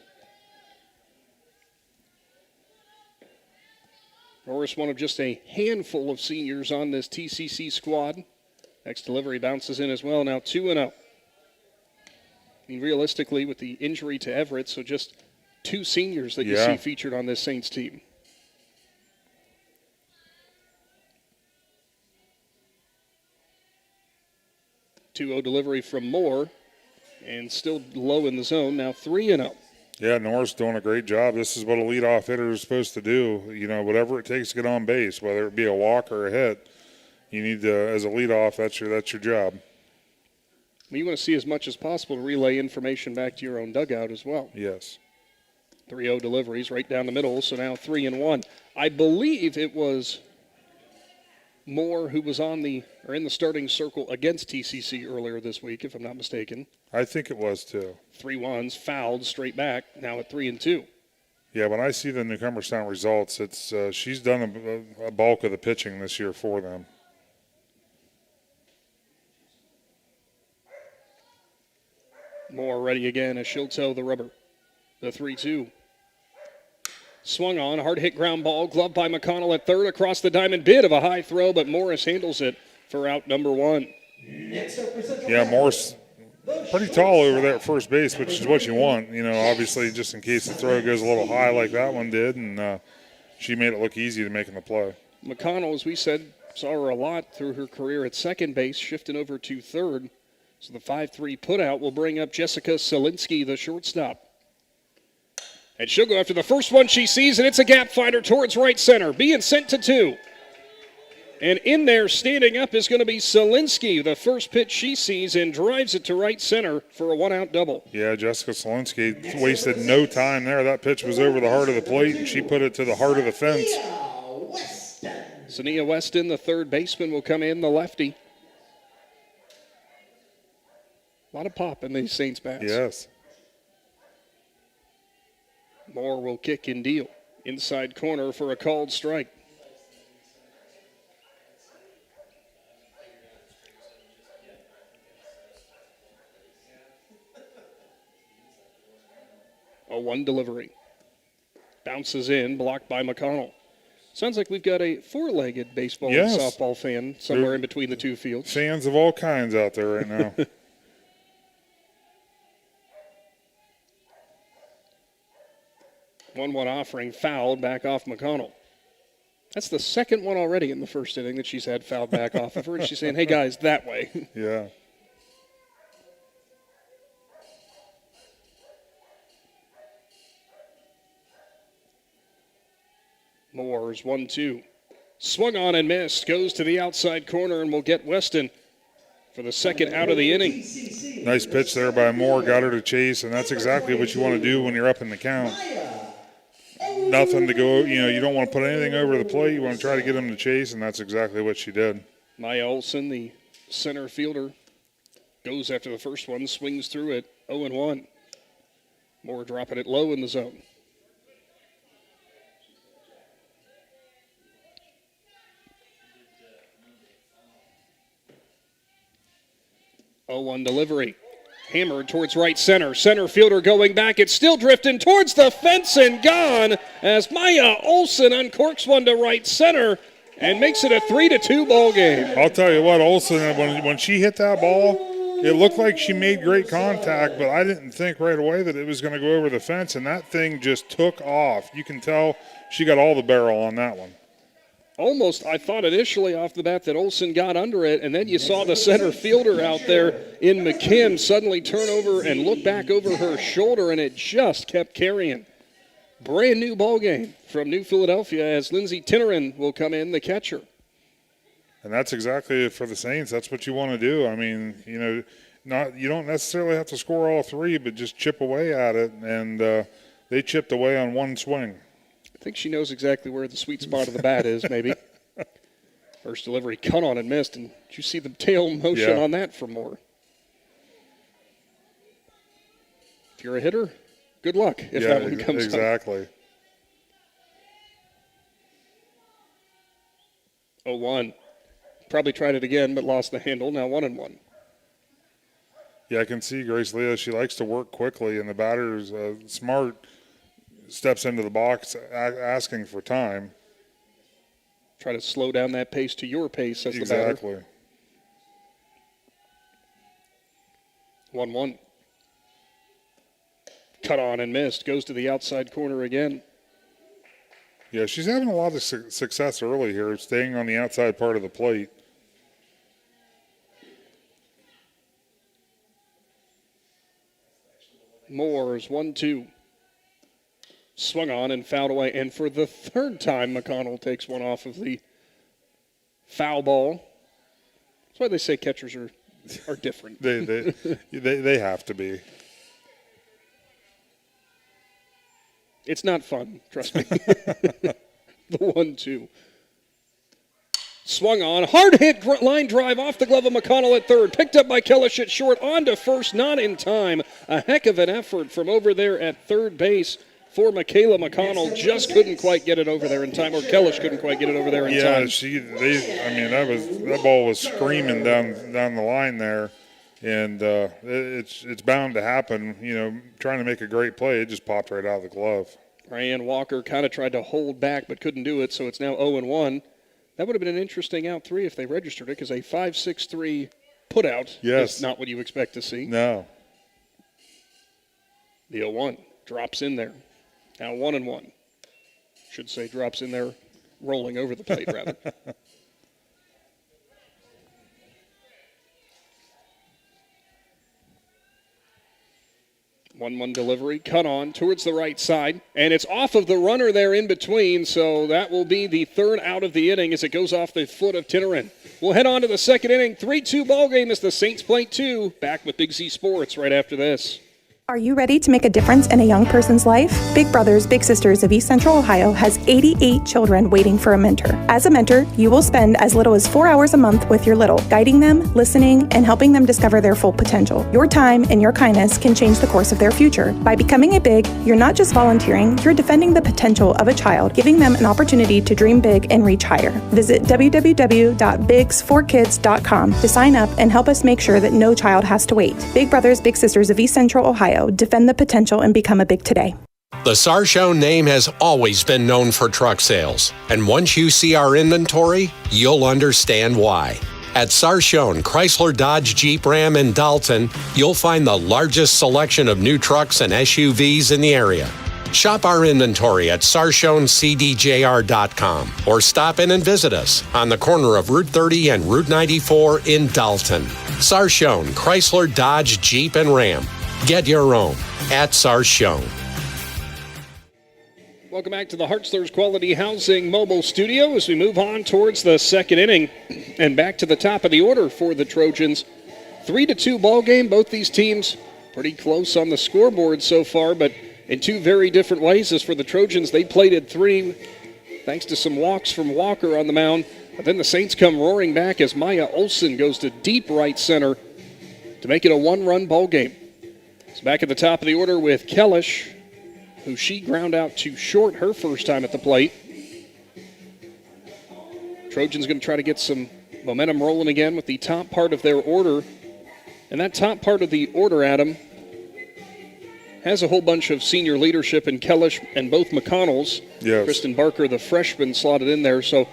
Norris, one of just a handful of seniors on this TCC squad. Next delivery bounces in as well, now 2-0. I mean, realistically, with the injury to Everett, so just 2 seniors that you see featured on this Saints team. .2-0 delivery from Moore, and still low in the zone, now 3-0.
Yeah, Norris doing a great job. This is what a leadoff hitter is supposed to do. Whatever it takes to get on base, whether it be a walk or a hit. You need to, as a leadoff, that's your job.
Well, you want to see as much as possible to relay information back to your own dugout as well.
Yes.
3-0 deliveries right down the middle, so now 3-1. I believe it was Moore who was in the starting circle against TCC earlier this week, if I'm not mistaken.
I think it was too.
3-1s, fouled straight back, now at 3-2.
Yeah, when I see the Newcomerstown results, it's she's done a bulk of the pitching this year for them.
Moore ready again as she'll toe the rubber. The 3-2. Swung on, hard hit ground ball, gloved by McConnell at third across the diamond. Bit of a high throw, but Morris handles it for out number 1.
Yeah, Morris pretty tall over there at first base, which is what you want. Obviously just in case the throw goes a little high like that one did, and she made it look easy to making the play.
McConnell, as we said, saw her a lot through her career at second base, shifting over to third. So the 5-3 putout will bring up Jessica Selinsky, the shortstop. And she'll go after the first one she sees, and it's a gap finder towards right center, being sent to 2. And in there, standing up, is going to be Selinsky, the first pitch she sees, and drives it to right center for a 1-out double.
Yeah, Jessica Selinsky wasted no time there. That pitch was over the heart of the plate, and she put it to the heart of the fence.
Sania Weston, the third baseman, will come in, the lefty. A lot of pop in these Saints bats.
Yes.
Moore will kick and deal. Inside corner for a called strike. A 1 delivery. Bounces in, blocked by McConnell. Sounds like we've got a 4-legged baseball and softball fan somewhere in between the two fields.
Fans of all kinds out there right now.
1-1 offering fouled back off McConnell. That's the second one already in the first inning that she's had fouled back off of her. And she's saying, hey, guys, that way.
Yeah.
Moore's 1-2. Swung on and missed. Goes to the outside corner and will get Weston for the second out of the inning.
Nice pitch there by Moore. Got her to chase, and that's exactly what you want to do when you're up in the count. Nothing to go, you don't want to put anything over the plate. You want to try to get them to chase, and that's exactly what she did.
Maya Olson, the center fielder, goes after the first one, swings through it, 0-1. Moore dropping it low in the zone. Delivery. Hammered towards right center. Center fielder going back. It's still drifting towards the fence and gone as Maya Olson uncorks one to right center and makes it a 3-2 ball game.
I'll tell you what, Olson, when she hit that ball, it looked like she made great contact, but I didn't think right away that it was going to go over the fence, and that thing just took off. You can tell she got all the barrel on that one.
Almost, I thought initially off the bat that Olson got under it, and then you saw the center fielder out there in McKim suddenly turn over and look back over her shoulder, and it just kept carrying. Brand new ball game from New Philadelphia as Lindsay Tinnerin will come in, the catcher.
And that's exactly for the Saints. That's what you want to do. I mean, you don't necessarily have to score all three, but just chip away at it, and they chipped away on one swing.
I think she knows exactly where the sweet spot of the bat is, maybe. First delivery cut on and missed, and did you see the tail motion on that for Moore? If you're a hitter, good luck if that one comes
exactly.
up. 0-1. Probably tried it again, but lost the handle. Now 1-1.
Yeah, I can see Grace Leah. She likes to work quickly, and the batter's smart. Steps into the box asking for time.
Try to slow down that pace to your pace as the batter.
Exactly.
1-1. Cut on and missed. Goes to the outside corner again.
Yeah, she's having a lot of success early here, staying on the outside part of the plate.
Moore's 1-2. Swung on and fouled away. And for the third time, McConnell takes one off of the foul ball. That's why they say catchers are different.
they have to be.
It's not fun, trust me. The 1-2. Swung on. Hard hit line drive off the glove of McConnell at third. Picked up by Kellish at short. On to first, not in time. A heck of an effort from over there at third base. For Michaela McConnell, just couldn't quite get it over there in time, or Kellish couldn't quite get it over there in time.
Yeah, that ball was screaming down the line there, and it's bound to happen. Trying to make a great play, it just popped right out of the glove.
Ryan Walker kind of tried to hold back, but couldn't do it, so it's now 0-1. That would have been an interesting out three if they registered it, because a 5-6-3 putout is not what you expect to see.
No.
The 0-1 drops in there. Now 1-1. Should say drops in there, rolling over the plate, rather. One delivery, cut on towards the right side, and it's off of the runner there in between, so that will be the third out of the inning as it goes off the foot of Tinnerin. We'll head on to the second inning. 3-2 ball game as the Saints play 2. Back with Big Z Sports right after this.
Are you ready to make a difference in a young person's life? Big Brothers Big Sisters of East Central Ohio has 88 children waiting for a mentor. As a mentor, you will spend as little as 4 hours a month with your little, guiding them, listening, and helping them discover their full potential. Your time and your kindness can change the course of their future. By becoming a Big, you're not just volunteering, you're defending the potential of a child, giving them an opportunity to dream big and reach higher. Visit www.bigs4kids.com to sign up and help us make sure that no child has to wait. Big Brothers Big Sisters of East Central Ohio. Defend the potential and become a Big today.
The Sarchone name has always been known for truck sales, and once you see our inventory, you'll understand why. At Sarchone, Chrysler, Dodge, Jeep, Ram, and Dalton, you'll find the largest selection of new trucks and SUVs in the area. Shop our inventory at sarshoncdjr.com or stop in and visit us on the corner of Route 30 and Route 94 in Dalton. Sarshone, Chrysler, Dodge, Jeep, and Ram. Get your own at Sarshone.
Welcome back to the Hartzler's Quality Housing Mobile Studio as we move on towards the second inning and back to the top of the order for the Trojans. 3-2 ball game. Both these teams pretty close on the scoreboard so far, but in two very different ways. As for the Trojans, they played at 3 thanks to some walks from Walker on the mound. But then the Saints come roaring back as Maya Olsen goes to deep right center to make it a one-run ball game. So back at the top of the order with Kellish, who she ground out to short her first time at the plate. Trojans going to try to get some momentum rolling again with the top part of their order. And that top part of the order, Adam, has a whole bunch of senior leadership in Kellish and both McConnells.
Yes.
Kristen Barker, the freshman, slotted in there. So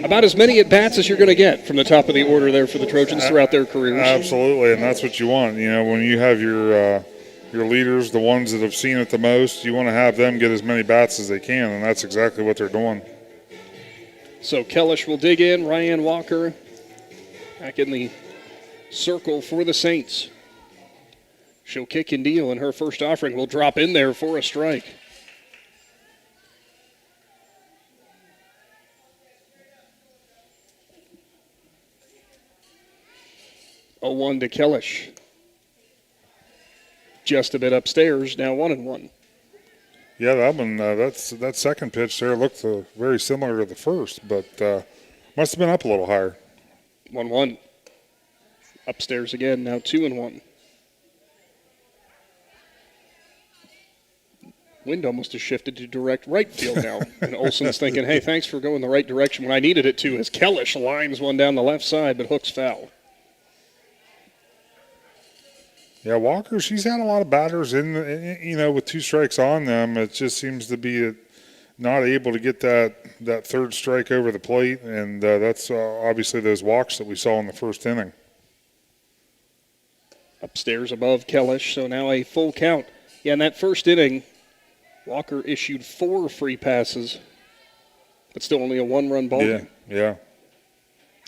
about as many at-bats as you're going to get from the top of the order there for the Trojans throughout their careers.
Absolutely, and that's what you want. You know, when you have your leaders, the ones that have seen it the most, you want to have them get as many bats as they can, and that's exactly what they're doing.
So Kellish will dig in. Ryan Walker back in the circle for the Saints. She'll kick and deal, and her first offering will drop in there for a strike. Oh, 1 to Kellish. Just a bit upstairs, now 1-1.
Yeah, that one, that second pitch there looked very similar to the first, but must have been up a little higher.
1-1. Upstairs again, now 2-1. Wind almost has shifted to direct right field now. And Olsen's thinking, hey, thanks for going the right direction when I needed it to, as Kellish lines one down the left side, but hooks foul.
Yeah, Walker, she's had a lot of batters with 2 strikes on them. It just seems to be not able to get that third strike over the plate, and that's obviously those walks that we saw in the first inning.
Upstairs above Kellish, so now a full count. Yeah, in that first inning, Walker issued 4 free passes, but still only a 1-run ball game.
Yeah.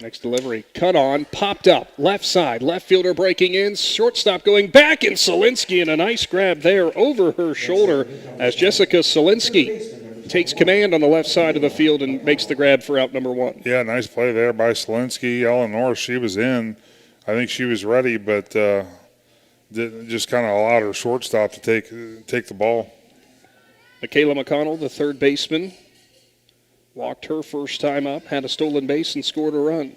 Next delivery, cut on, popped up, left side, left fielder breaking in, shortstop going back, and Solinsky, and a nice grab there over her shoulder as Jessica Solinsky takes command on the left side of the field and makes the grab for out number 1.
Yeah, nice play there by Solinsky. Ellen Norris, she was in. I think she was ready, but just kind of allowed her shortstop to take the ball.
Michaela McConnell, the third baseman, walked her first time up, had a stolen base, and scored a run.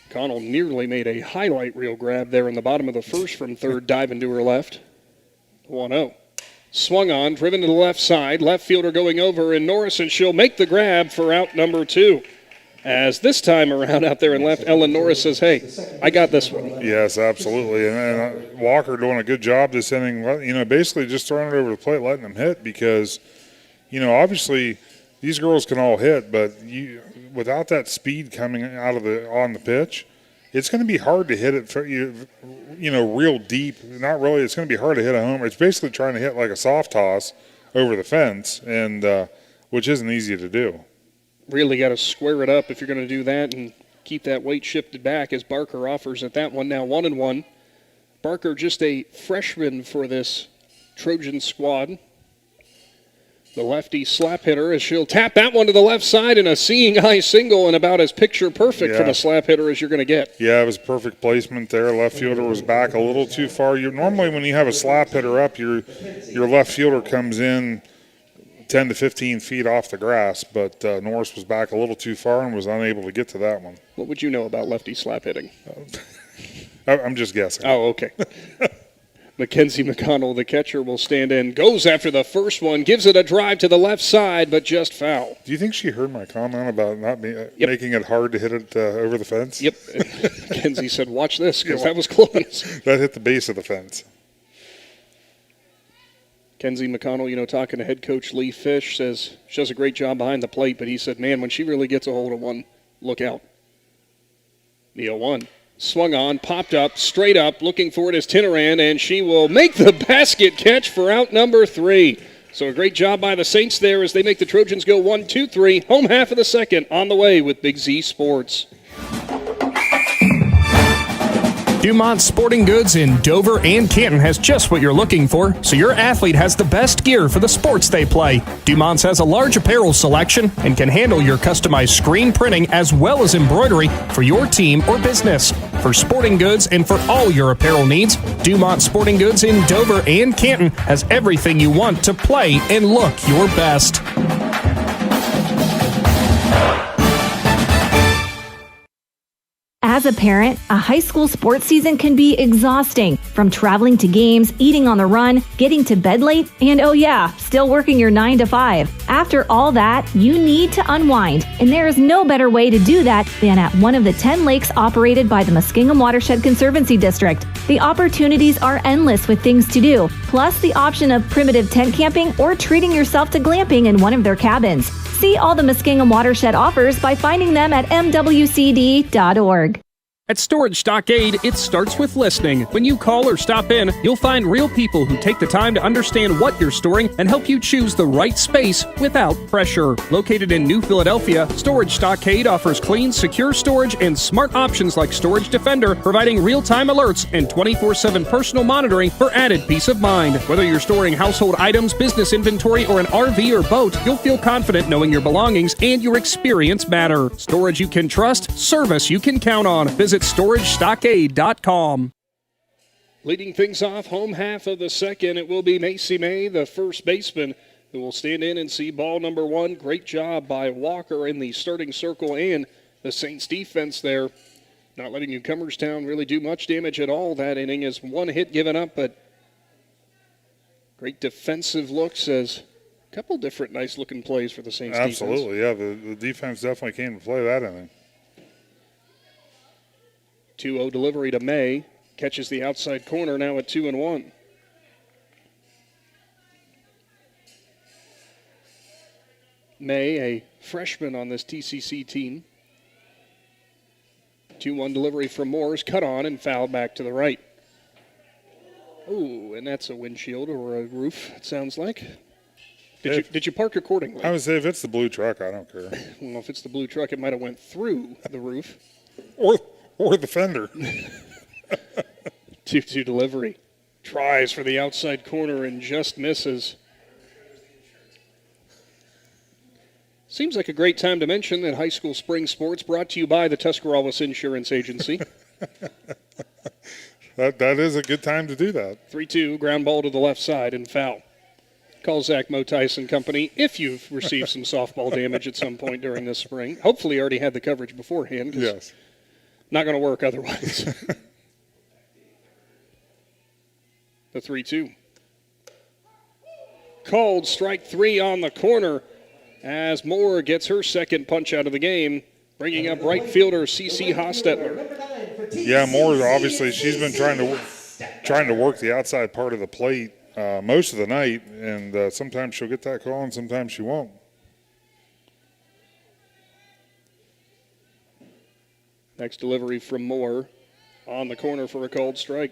McConnell nearly made a highlight reel grab there in the bottom of the first from third, diving to her left. 1-0. Swung on, driven to the left side, left fielder going over, and Norris, and she'll make the grab for out number 2. As this time around out there in left, Ellen Norris says, hey, I got this one.
Yes, absolutely. And Walker doing a good job this inning, basically just throwing it over the plate, letting them hit because, obviously these girls can all hit, but without that speed coming out on the pitch, it's going to be hard to hit it, real deep. Not really. It's going to be hard to hit a homer. It's basically trying to hit like a soft toss over the fence, and which isn't easy to do.
Really got to square it up if you're going to do that and keep that weight shifted back as Barker offers at that one. Now 1-1. Barker just a freshman for this Trojan squad. The lefty slap hitter as she'll tap that one to the left side and a seeing eye single and about as picture perfect from a slap hitter as you're going to get.
Yeah, it was perfect placement there. Left fielder was back a little too far. Normally when you have a slap hitter up, your left fielder comes in 10 to 15 feet off the grass, but Norris was back a little too far and was unable to get to that one.
What would you know about lefty slap hitting?
I'm just guessing.
Oh, okay. Mackenzie McConnell, the catcher, will stand in, goes after the first one, gives it a drive to the left side, but just foul.
Do you think she heard my comment about not making it hard to hit it over the fence?
Yep. Mackenzie said, watch this, because that was close.
That hit the base of the fence.
Kenzie McConnell, talking to head coach Lee Fish, says she does a great job behind the plate, but he said, man, when she really gets a hold of one, look out. The 0-1. Swung on, popped up, straight up, looking for it as Tinneran, and she will make the basket catch for out number 3. So a great job by the Saints there as they make the Trojans go 1-2-3. Home half of the second on the way with Big Z Sports.
Dumont Sporting Goods in Dover and Canton has just what you're looking for, so your athlete has the best gear for the sports they play. Dumont's has a large apparel selection and can handle your customized screen printing as well as embroidery for your team or business. For sporting goods and for all your apparel needs, Dumont Sporting Goods in Dover and Canton has everything you want to play and look your best.
As a parent, a high school sports season can be exhausting. From traveling to games, eating on the run, getting to bed late, and oh yeah, still working your 9 to 5. After all that, you need to unwind, and there is no better way to do that than at one of the 10 lakes operated by the Muskingum Watershed Conservancy District. The opportunities are endless with things to do, plus the option of primitive tent camping or treating yourself to glamping in one of their cabins. See all the Muskingum Watershed offers by finding them at mwcd.org.
At Storage Stockade, it starts with listening. When you call or stop in, you'll find real people who take the time to understand what you're storing and help you choose the right space without pressure. Located in New Philadelphia, Storage Stockade offers clean, secure storage and smart options like Storage Defender, providing real-time alerts and 24/7 personal monitoring for added peace of mind. Whether you're storing household items, business inventory, or an RV or boat, you'll feel confident knowing your belongings and your experience matter. Storage you can trust, service you can count on. Visit StorageStockade.com.
Leading things off, home half of the second, it will be Macy May, the first baseman, who will stand in and see ball number 1. Great job by Walker in the starting circle and the Saints defense there. Not letting Newcomerstown really do much damage at all that inning as 1 hit given up, but great defensive looks as a couple different nice-looking plays for the Saints defense.
Absolutely, yeah. The defense definitely came to play that inning.
2-0 delivery to May. Catches the outside corner now at 2-1. May, a freshman on this TCC team. 2-1 delivery from Moores. Cut on and fouled back to the right. Ooh, and that's a windshield or a roof, it sounds like. Did you park accordingly?
I would say if it's the blue truck, I don't care.
Well, if it's the blue truck, it might have went through the roof.
Or the fender.
2-2 delivery. Tries for the outside corner and just misses. Seems like a great time to mention that high school spring sports brought to you by the Tuscarawas Insurance Agency.
That is a good time to do that.
3-2, ground ball to the left side and foul. Call Zach Mo Tyson Company if you've received some softball damage at some point during this spring. Hopefully you already had the coverage beforehand.
Yes.
Not going to work otherwise. The 3-2. Called strike 3 on the corner as Moore gets her second punch out of the game, bringing up right fielder C.C. Hostetler.
Yeah, Moore, obviously, she's been trying to work the outside part of the plate most of the night, and sometimes she'll get that call and sometimes she won't.
Next delivery from Moore on the corner for a called strike.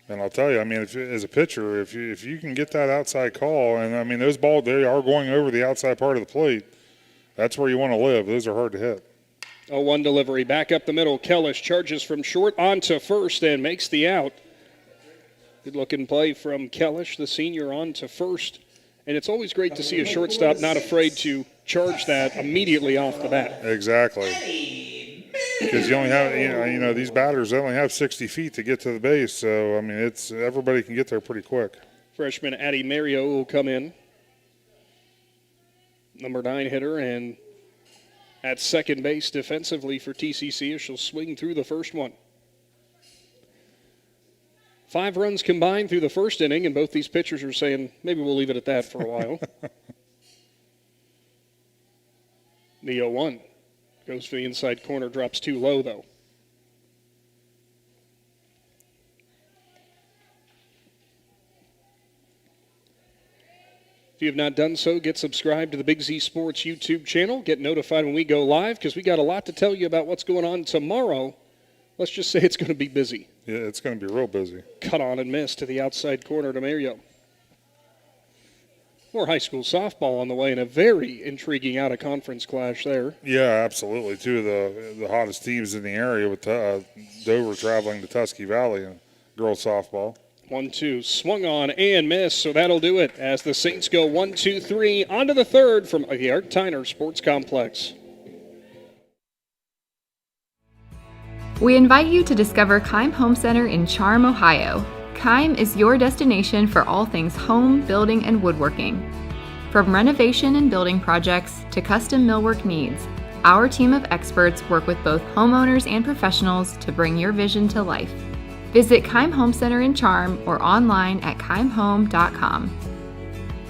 And I'll tell you, I mean, as a pitcher, if you can get that outside call, and I mean those balls, they are going over the outside part of the plate. That's where you want to live. Those are hard to hit.
0-1 delivery back up the middle. Kellish charges from short onto first and makes the out. Good looking play from Kellish, the senior, on to first. And it's always great to see a shortstop not afraid to charge that immediately off the bat.
Exactly. Because you only have, you know, these batters, they only have 60 feet to get to the base. So, I mean, everybody can get there pretty quick.
Freshman Addie Mario will come in. Number 9 hitter, and at second base defensively for TCC as she'll swing through the first one. 5 runs combined through the first inning, and both these pitchers are saying, maybe we'll leave it at that for a while. The 0-1 goes for the inside corner, drops too low, though. If you have not done so, get subscribed to the Big Z Sports YouTube channel. Get notified when we go live because we got a lot to tell you about what's going on tomorrow. let's just say it's going to be busy.
Yeah, it's going to be real busy.
Cut on and miss to the outside corner to Mario. More high school softball on the way, and a very intriguing out-of-conference clash there.
Yeah, absolutely. Two of the hottest teams in the area, with Dover traveling to Tusky Valley in girls softball.
1-2, swung on and missed, so that'll do it as the Saints go 1-2-3 on to the third from the Art Tyner Sports Complex.
We invite you to discover Keim Home Center in Charm, Ohio. Keim is your destination for all things home, building, and woodworking. From renovation and building projects to custom millwork needs, our team of experts work with both homeowners and professionals to bring your vision to life. Visit Keim Home Center in Charm or online at keimhome.com.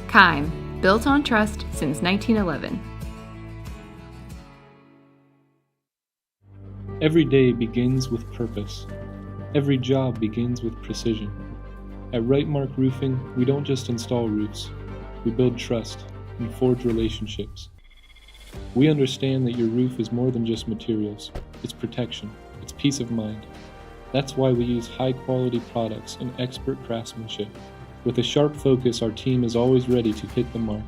Keim, built on trust since 1911.
Every day begins with purpose. Every job begins with precision. At Right Mark Roofing, we don't just install roofs. We build trust and forge relationships. We understand that your roof is more than just materials. It's protection. It's peace of mind. That's why we use high-quality products and expert craftsmanship. With a sharp focus, our team is always ready to hit the mark.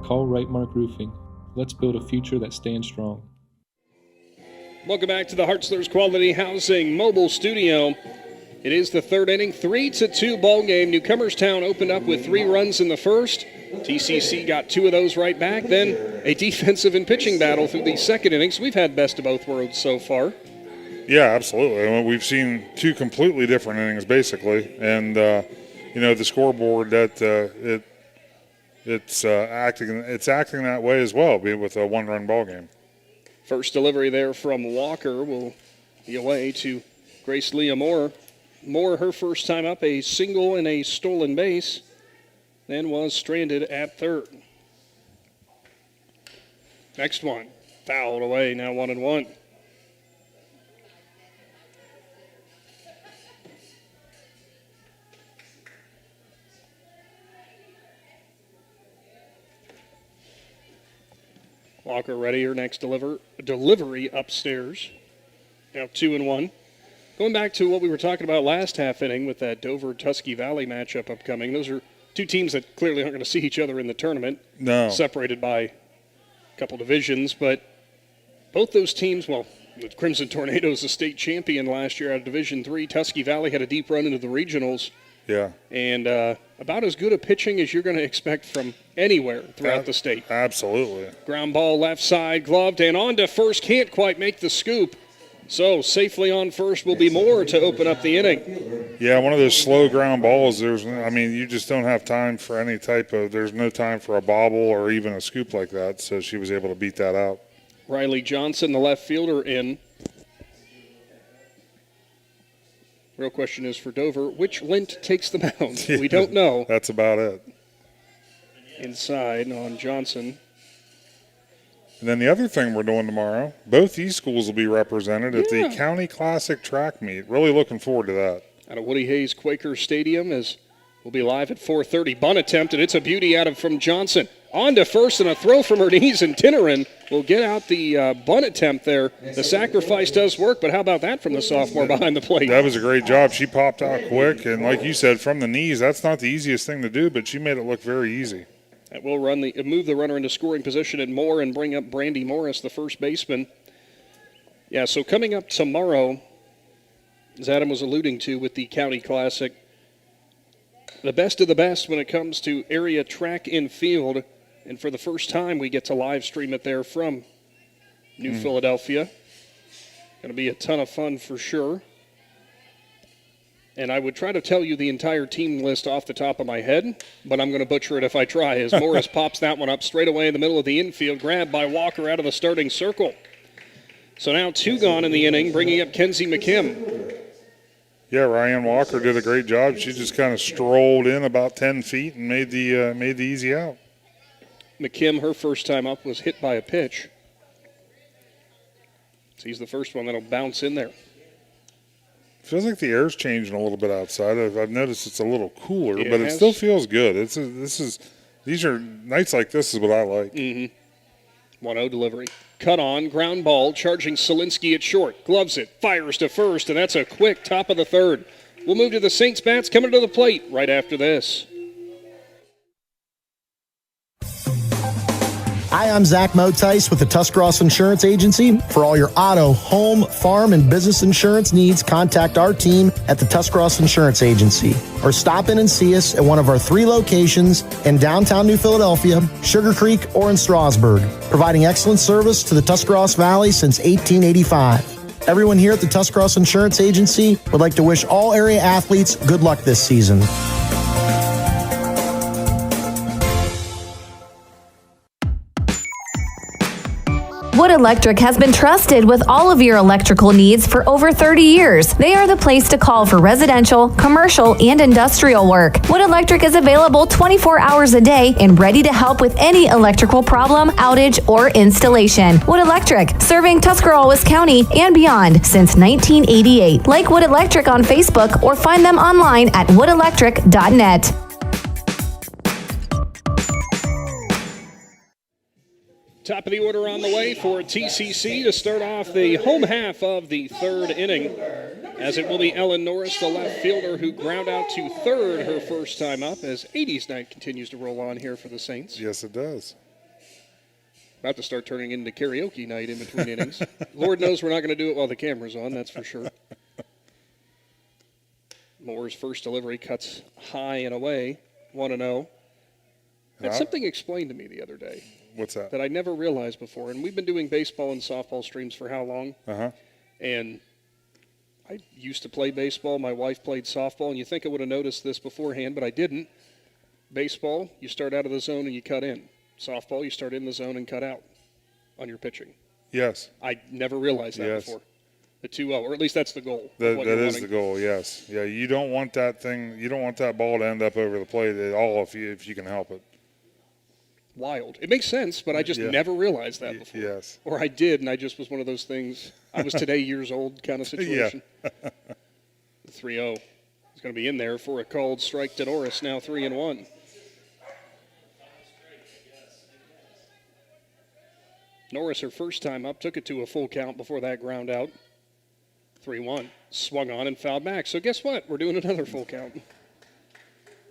Call Right Mark Roofing. Let's build a future that stands strong.
Welcome back to the Hartzler's Quality Housing Mobile Studio. It is the third inning, 3-2 ball game. Newcomerstown opened up with 3 runs in the first. TCC got 2 of those right back. Then a defensive and pitching battle through the second innings. We've had best of both worlds so far.
Yeah, absolutely. We've seen 2 completely different innings, basically. And, the scoreboard, that it's acting that way as well, being with a 1-run ball game.
First delivery there from Walker will be away to Grace Leah Moore. Moore, her first time up, a single and a stolen base, then was stranded at third. Next one, fouled away, now 1-1. Walker ready, her next delivery upstairs. Now 2-1. Going back to what we were talking about last half inning with that Dover-Tusky Valley matchup upcoming, those are 2 teams that clearly aren't going to see each other in the tournament.
No.
Separated by a couple divisions, but both those teams, well, the Crimson Tornadoes, the state champion last year out of Division III. Tusky Valley had a deep run into the regionals.
Yeah.
And about as good a pitching as you're going to expect from anywhere throughout the state.
Absolutely.
Ground ball left side, gloved, and on to first. Can't quite make the scoop. So safely on first will be Moore to open up the inning.
Yeah, one of those slow ground balls, you just don't have time for any there's no time for a bobble or even a scoop like that. So she was able to beat that out.
Riley Johnson, the left fielder, in. Real question is for Dover, which lint takes the mound? We don't know.
That's about it.
Inside on Johnson.
And then the other thing we're doing tomorrow, both these schools will be represented at the County Classic track meet. Really looking forward to that.
Out of Woody Hayes Quaker Stadium, as we'll be live at 4:30. Bunt attempt, and it's a beauty out of from Johnson. On to first, and a throw from her knees, and Tinnerin will get out the bunt attempt there. The sacrifice does work, but how about that from the sophomore behind the plate?
That was a great job. She popped out quick, and like you said, from the knees, that's not the easiest thing to do, but she made it look very easy.
That will move the runner into scoring position and more and bring up Brandy Morris, the first baseman. Yeah, so coming up tomorrow, as Adam was alluding to with the County Classic, the best of the best when it comes to area track and field. And for the first time, we get to live stream it there from New Philadelphia. Going to be a ton of fun for sure. And I would try to tell you the entire team list off the top of my head, but I'm going to butcher it if I try, as Morris pops that one up straight away in the middle of the infield, grabbed by Walker out of the starting circle. So now 2 gone in the inning, bringing up Kenzie McKim.
Yeah, Ryan Walker did a great job. She just kind of strolled in about 10 feet and made the easy out.
McKim, her first time up, was hit by a pitch. So he's the first one that'll bounce in there.
Feels like the air's changing a little bit outside. I've noticed it's a little cooler, but it still feels good. These are nights like this is what I like.
1-0 delivery. Cut on, ground ball, charging Solinsky at short. Gloves it, fires to first, and that's a quick top of the third. We'll move to the Saints bats coming to the plate right after this.
Hi, I'm Zach Motice with the Tuscarawas Insurance Agency. For all your auto, home, farm, and business insurance needs, contact our team at the Tuscarawas Insurance Agency or stop in and see us at one of our 3 locations in downtown New Philadelphia, Sugar Creek, or in Strasburg, providing excellent service to the Tuscarawas Valley since 1885. Everyone here at the Tuscarawas Insurance Agency would like to wish all area athletes good luck this season.
Wood Electric has been trusted with all of your electrical needs for over 30 years. They are the place to call for residential, commercial, and industrial work. Wood Electric is available 24 hours a day and ready to help with any electrical problem, outage, or installation. Wood Electric, serving Tuscarawas County and beyond since 1988. Like Wood Electric on Facebook or find them online at woodelectric.net.
Top of the order on the way for TCC to start off the home half of the third inning, as it will be Ellen Norris, the left fielder, who ground out to third her first time up, as 80s night continues to roll on here for the Saints.
Yes, it does.
About to start turning into karaoke night in between innings. Lord knows we're not going to do it while the camera's on, that's for sure. Moore's first delivery cuts high and away, 1-0. Had something explained to me the other day.
What's that?
That I never realized before. And we've been doing baseball and softball streams for how long? And I used to play baseball. My wife played softball. And you think I would have noticed this beforehand, but I didn't. Baseball, you start out of the zone and you cut in. Softball, you start in the zone and cut out on your pitching.
Yes.
I never realized that before. The 2-0, or at least that's the goal.
That is the goal, yes. Yeah, you don't want that thing, you don't want that ball to end up over the plate at all if you can help it.
Wild. It makes sense, but I just never realized that before.
Yes.
Or I did, and I just was one of those things, I was today years old kind of situation. The 3-0 is going to be in there for a called strike to Norris, now 3-1. Norris, her first time up, took it to a full count before that ground out. 3-1. Swung on and fouled back. So guess what? We're doing another full count.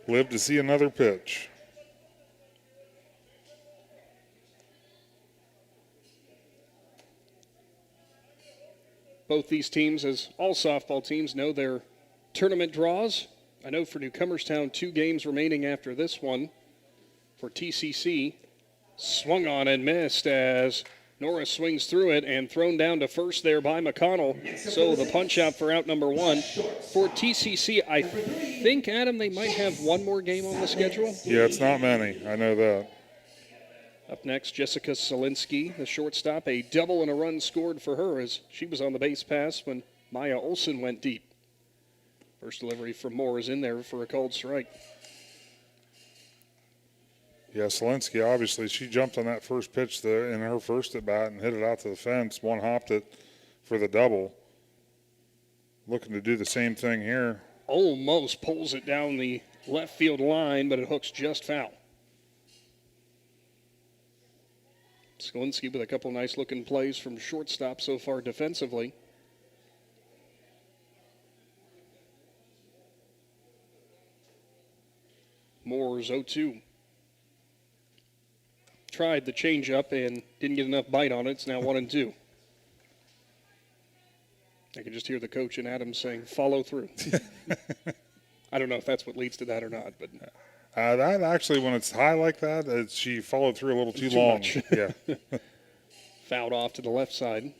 Live to see another pitch.
Both these teams, as all softball teams, know their tournament draws. I know for Newcomerstown, 2 games remaining after this one. For TCC, swung on and missed as Norris swings through it and thrown down to first there by McConnell. So the punch out for out number 1. For TCC, I think, Adam, they might have one more game on the schedule.
Yeah, it's not many. I know that.
Up next, Jessica Solinsky, the shortstop. A double and a run scored for her as she was on the base pass when Maya Olson went deep. First delivery from Moore is in there for a called strike.
Yeah, Solinsky, obviously, she jumped on that first pitch in her first at bat and hit it out to the fence. One hopped it for the double. Looking to do the same thing here.
Almost pulls it down the left field line, but it hooks just foul. Solinsky with a couple nice looking plays from shortstop so far defensively. Moore's 0-2. Tried the changeup and didn't get enough bite on it. It's now 1-2. I can just hear the coach and Adams saying, follow through. I don't know if that's what leads to that or not, but
that actually, when it's high like that, she followed through a little too long.
Much.
Yeah.
Fouled off to the left side.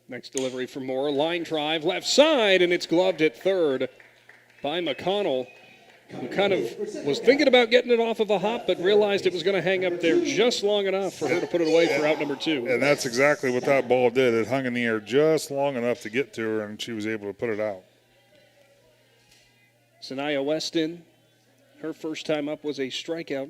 Next delivery from Moore. Line drive, left side, and it's gloved at third by McConnell, who kind of was thinking about getting it off of a hop, but realized it was going to hang up there just long enough for her to put it away for out number 2.
And that's exactly what that ball did. It hung in the air just long enough to get to her, and she was able to put it out.
Sanaya Weston, her first time up was a strikeout.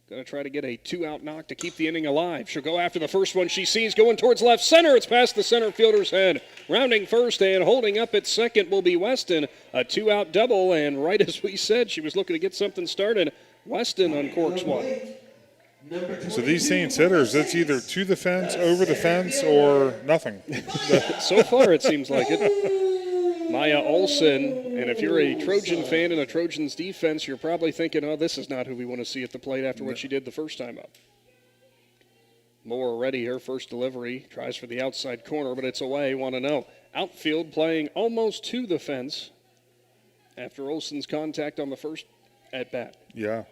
Going to try to get a 2-out knock to keep the inning alive. She'll go after the first one she sees going towards left center. It's past the center fielder's head. Rounding first and holding up at second will be Weston. A 2-out double, and right as we said, she was looking to get something started. Weston uncorks one.
So these Saints hitters, it's either to the fence, over the fence, or nothing.
So far, it seems like it. Maya Olson, and if you're a Trojan fan in a Trojans defense, you're probably thinking, oh, this is not who we want to see at the plate after what she did the first time up. Moore ready, her first delivery, tries for the outside corner, but it's away, 1-0. Outfield playing almost to the fence after Olson's contact on the first at-bat.
Yeah.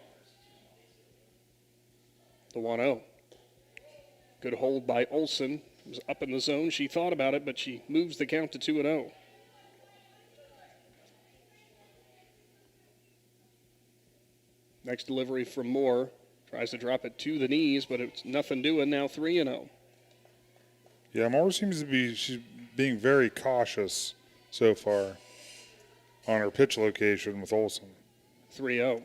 The 1-0. Good hold by Olson. It was up in the zone. She thought about it, but she moves the count to 2-0. Next delivery from Moore. Tries to drop it to the knees, but it's nothing doing. Now 3-0.
Yeah, Moore seems to be she's being very cautious so far on her pitch location with Olson.
3-0.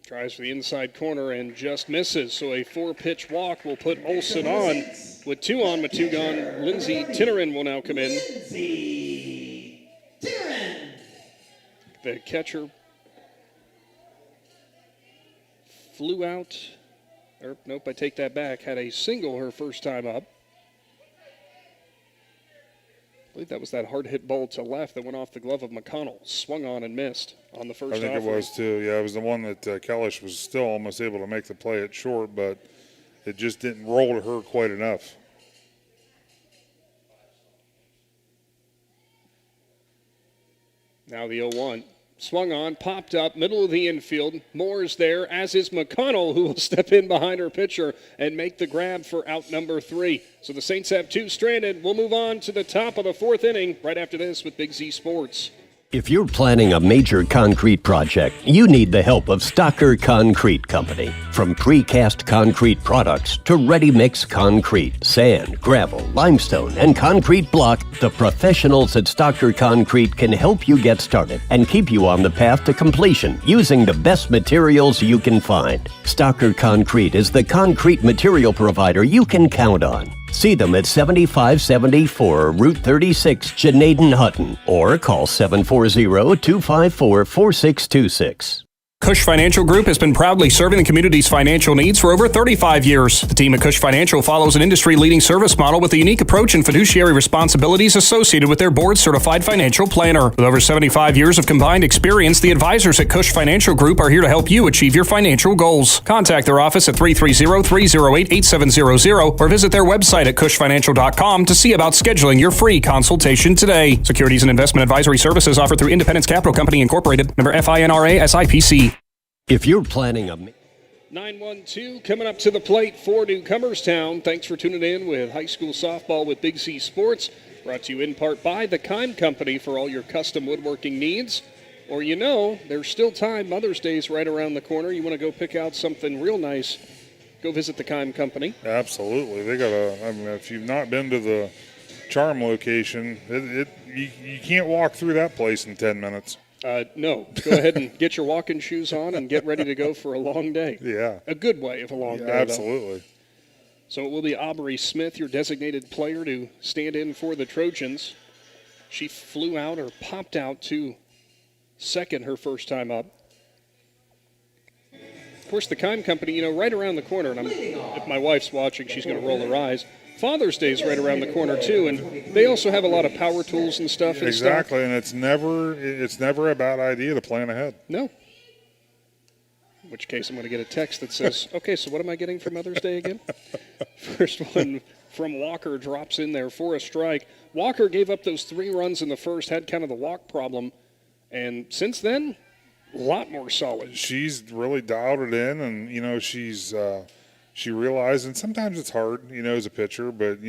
Tries for the inside corner and just misses. So a 4-pitch walk will put Olson on. With 2 on, with 2 gone, Lindsay Tinnerin will now come in. The catcher flew out. Nope, I take that back. Had a single her first time up. I believe that was that hard hit ball to left that went off the glove of McConnell. Swung on and missed on the first
I think
offering.
it was too. Yeah, it was the one that Kellish was still almost able to make the play at short, but it just didn't roll to her quite enough.
Now the 0-1. Swung on, popped up, middle of the infield. Moore's there, as is McConnell, who will step in behind her pitcher and make the grab for out number 3. So the Saints have 2 stranded. We'll move on to the top of the 4th inning right after this with Big Z Sports.
If you're planning a major concrete project, you need the help of Stocker Concrete Company. From precast concrete products to ready-mix concrete, sand, gravel, limestone, and concrete block, the professionals at Stocker Concrete can help you get started and keep you on the path to completion using the best materials you can find. Stocker Concrete is the concrete material provider you can count on. See them at 7574 Route 36, Janaden-Hutton, or call 740-254-4626.
Cush Financial Group has been proudly serving the community's financial needs for over 35 years. The team at Cush Financial follows an industry-leading service model with a unique approach and fiduciary responsibilities associated with their board-certified financial planner. With over 75 years of combined experience, the advisors at Cush Financial Group are here to help you achieve your financial goals. Contact their office at 330-308-8700 or visit their website at cushfinancial.com to see about scheduling your free consultation today. Securities and investment advisory services offered through Independence Capital Company Incorporated, member FINRA SIPC.
If you're planning a
9-1-2 coming up to the plate for Newcomerstown. Thanks for tuning in with high school softball with Big Z Sports. Brought to you in part by the Kime Company for all your custom woodworking needs. Or there's still time. Mother's Day's right around the corner. You want to go pick out something real nice, go visit the Kime Company.
Absolutely. They got if you've not been to the Charm location, you can't walk through that place in 10 minutes.
No. Go ahead and get your walking shoes on and get ready to go for a long day.
Yeah.
A good way of a long day.
Absolutely.
Though. So it will be Aubrey Smith, your designated player, to stand in for the Trojans. She flew out or popped out to second her first time up. Of course, the Kime Company, right around the corner, and if my wife's watching, she's going to roll her eyes. Father's Day is right around the corner too, and they also have a lot of power tools and stuff in stock.
Exactly, and it's never a bad idea to plan ahead.
No. In which case, I'm going to get a text that says, "Okay, so what am I getting for Mother's Day again?" First one from Walker drops in there for a strike. Walker gave up those 3 runs in the first, had kind of the walk problem, and since then, a lot more solid.
She's really dialed it in, and she realized, and sometimes it's hard, as a pitcher, but,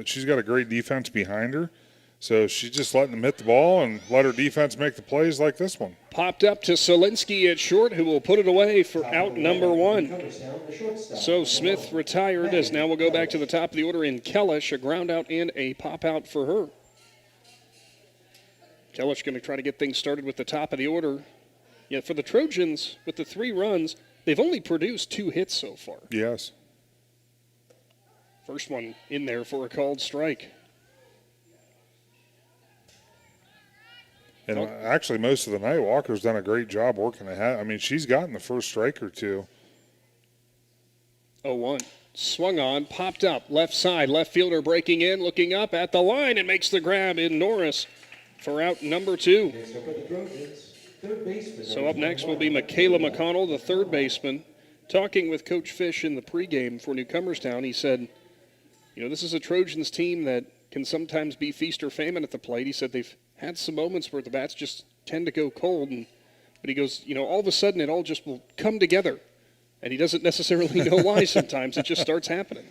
she's got a great defense behind her. So she's just letting them hit the ball and let her defense make the plays like this one.
Popped up to Solinsky at short, who will put it away for out number 1. So Smith retired, as now we'll go back to the top of the order in Kellish, a ground out and a pop out for her. Kellish going to try to get things started with the top of the order. Yeah, for the Trojans, with the 3 runs, They've only produced 2 hits so far.
Yes.
First one in there for a called strike.
And actually, most of the night, Walker's done a great job working ahead. I mean, she's gotten the first strike or two.
0-1. Swung on, popped up, left side, left fielder breaking in, looking up at the line, and makes the grab in Norris for out number 2. So up next will be Michaela McConnell, the third baseman. Talking with Coach Fish in the pregame for Newcomerstown, he said, this is a Trojans team that can sometimes be feast or famine at the plate. He said they've had some moments where the bats just tend to go cold, but he goes, all of a sudden it all just will come together. And he doesn't necessarily know why sometimes. It just starts happening.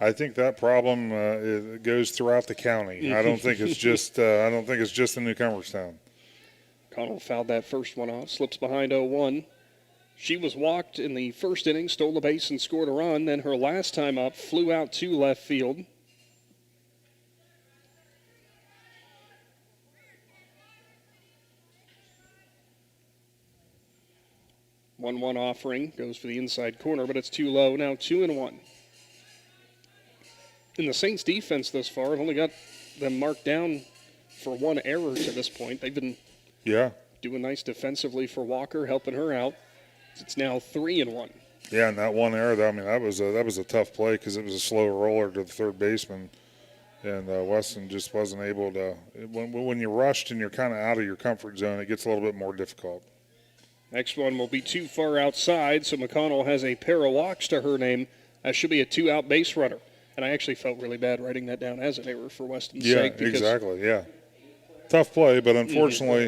I think that problem it goes throughout the county. I don't think it's just in Newcomerstown.
Connell fouled that first one off, slips behind 0-1. She was walked in the first inning, stole a base and scored a run. Then her last time up, flew out to left field. One offering goes for the inside corner, but it's too low. Now 2-1. In the Saints defense thus far, I've only got them marked down for 1 error to this point. They've been doing nice defensively for Walker, helping her out. It's now 3-1.
Yeah, and that 1 error, that was a tough play because it was a slow roller to the third baseman, and Weston just wasn't able to. When you're rushed and you're kind of out of your comfort zone, it gets a little bit more difficult.
Next one will be too far outside, so McConnell has a pair of walks to her name. That should be a 2-out base runner. And I actually felt really bad writing that down as an error for Weston's sake.
Yeah, exactly, yeah. Tough play, but unfortunately,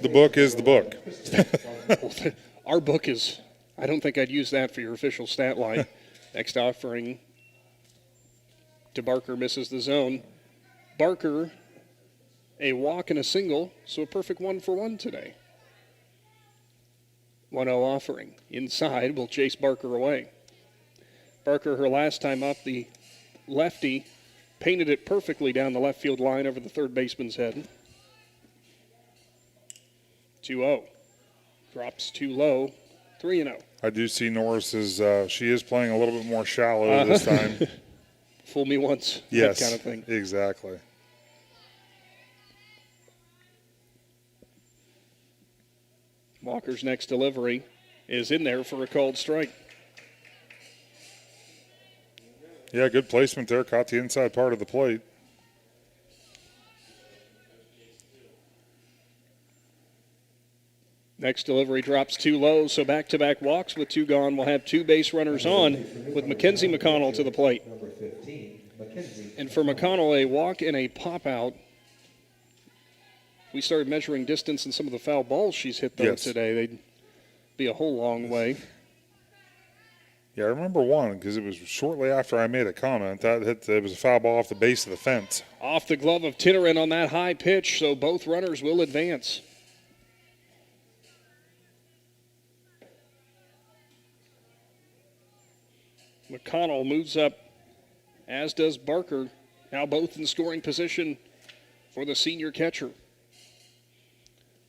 the book is the book.
Our book is, I don't think I'd use that for your official stat line. Next offering to Barker, misses the zone. Barker, a walk and a single, so a perfect 1-for-1 today. 1-0 offering. Inside will chase Barker away. Barker, her last time up, the lefty, painted it perfectly down the left field line over the third baseman's head. 2-0. Drops too low. 3-0.
I do see Norris's, she is playing a little bit more shallow this time.
Fool me once.
Yes,
that kind of thing.
Exactly.
Walker's next delivery is in there for a called strike.
Yeah, good placement there. Caught the inside part of the plate.
Next delivery drops too low, so back-to-back walks with 2 gone. We'll have 2 base runners on with Mackenzie McConnell to the plate. And for McConnell, a walk and a pop-out. We started measuring distance in some of the foul balls she's hit, though, today. They'd be a whole long way.
Yeah, I remember one because it was shortly after I made a comment. That it was a foul ball off the base of the fence.
Off the glove of Tinnerin on that high pitch, so both runners will advance. McConnell moves up, as does Barker. Now both in scoring position for the senior catcher.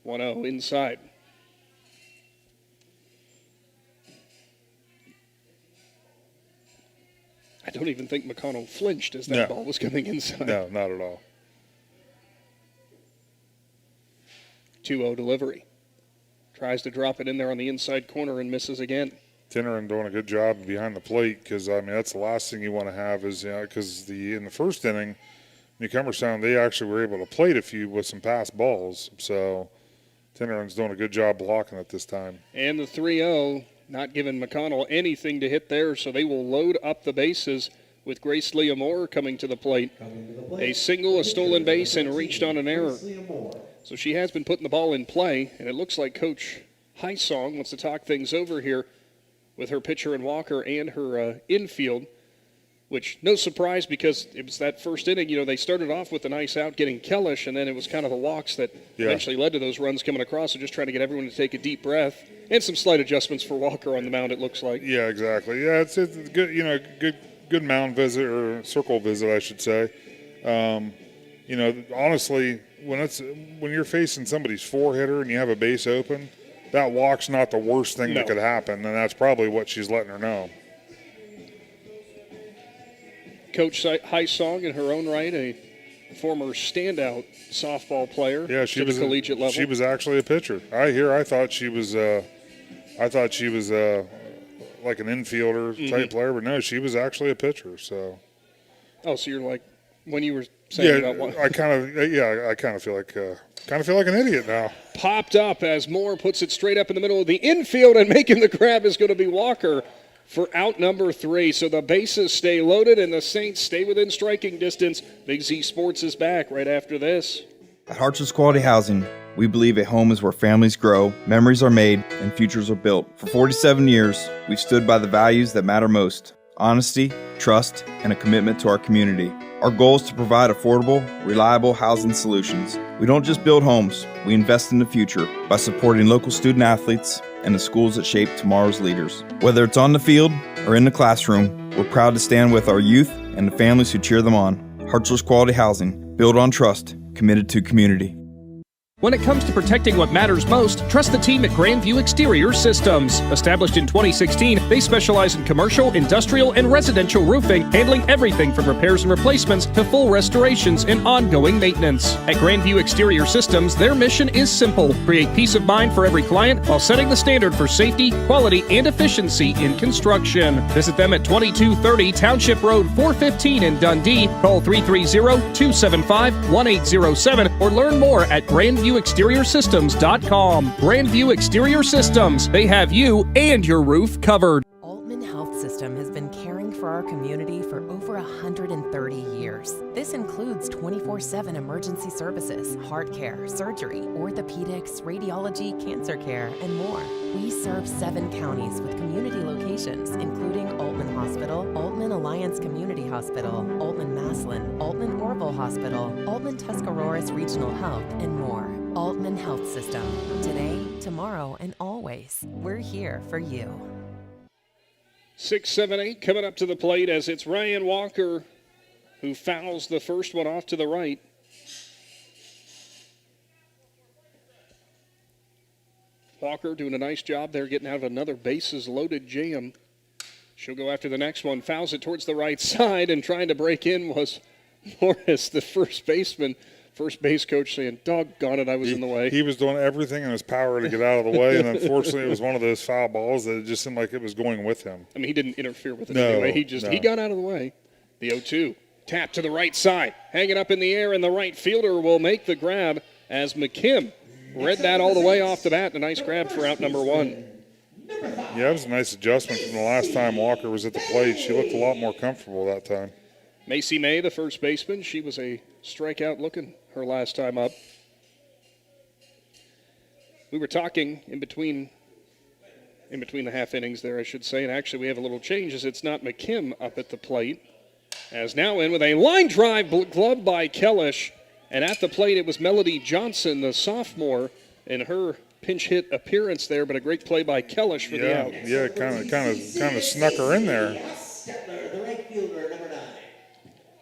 1-0 inside. I don't even think McConnell flinched as that ball was coming inside.
No, not at all.
2-0 delivery. Tries to drop it in there on the inside corner and misses again.
Tinnerin doing a good job behind the plate because, I mean, that's the last thing you want to have is, because in the first inning, Newcomerstown, they actually were able to plate a few with some pass balls. So Tinnerin's doing a good job blocking it this time.
And the 3-0, not giving McConnell anything to hit there, so they will load up the bases with Grace Leah Moore coming to the plate. A single, a stolen base, and reached on an error. So she has been putting the ball in play, and it looks like Coach Highsong wants to talk things over here with her pitcher and Walker and her infield, which no surprise because it was that first inning. They started off with a nice out getting Kellish, and then it was kind of the walks that eventually led to those runs coming across. So just trying to get everyone to take a deep breath and some slight adjustments for Walker on the mound, it looks like.
Yeah, exactly. Yeah, it's good, good mound visit or circle visit, I should say. Honestly, when you're facing somebody's 4-hitter and you have a base open, that walk's not the worst thing that could happen, and that's probably what she's letting her know.
Coach Hains, in her own right, a former standout softball player.
Yeah, she
to
was
the collegiate level.
She was actually a pitcher. I thought she was like an infielder type player, but no, she was actually a pitcher. So.
Oh, so you're like when you were saying about one.
I kind of feel like an idiot now.
Popped up as Moore puts it straight up in the middle of the infield, and making the grab is going to be Walker for out number 3. So the bases stay loaded and the Saints stay within striking distance. Big Z Sports is back right after this.
At Harts's Quality Housing, we believe a home is where families grow, memories are made, and futures are built. For 47 years, we've stood by the values that matter most: honesty, trust, and a commitment to our community. Our goal is to provide affordable, reliable housing solutions. We don't just build homes, we invest in the future by supporting local student athletes and the schools that shape tomorrow's leaders. Whether it's on the field or in the classroom, we're proud to stand with our youth and the families who cheer them on. Harts's Quality Housing, built on trust, committed to community.
When it comes to protecting what matters most, trust the team at Grandview Exterior Systems. Established in 2016, they specialize in commercial, industrial, and residential roofing, handling everything from repairs and replacements to full restorations and ongoing maintenance. At Grandview Exterior Systems, their mission is simple: create peace of mind for every client while setting the standard for safety, quality, and efficiency in construction. Visit them at 2230 Township Road 415 in Dundee. Call 330-275-1807 or learn more at GrandviewExteriorSystems.com. Grandview Exterior Systems. They have you and your roof covered.
Altman Health System has been caring for our community for over 130 years. This includes 24/7 emergency services, heart care, surgery, orthopedics, radiology, cancer care, and more. We serve 7 counties with community locations, including Altman Hospital, Altman Alliance Community Hospital, Altman Maslin, Altman Orville Hospital, Altman Tuscarawas Regional Health, and more. Altman Health System. Today, tomorrow, and always. We're here for you.
6-7-8 coming up to the plate as it's Ryan Walker who fouls the first one off to the right. Walker doing a nice job there, getting out of another bases-loaded jam. She'll go after the next one, fouls it towards the right side, and trying to break in was Morris, the first baseman. First base coach saying, doggone it, I was in the way.
He was doing everything in his power to get out of the way, and unfortunately it was one of those foul balls that it just seemed like it was going with him.
I mean, he didn't interfere with it anyway. He got out of the way. The 0-2. Tap to the right side. Hanging up in the air, and the right fielder will make the grab as McKim read that all the way off the bat. A nice grab for out number 1.
Yeah, it was a nice adjustment from the last time Walker was at the plate. She looked a lot more comfortable that time.
Macy May, the first baseman, she was a strikeout looking her last time up. We were talking in between the half innings there, I should say, and actually we have a little change as it's not McKim up at the plate. As now in with a line drive glove by Kellish, and at the plate it was Melody Johnson, the sophomore, in her pinch hit appearance there, but a great play by Kellish for the out.
Yeah, kind of snuck her in there.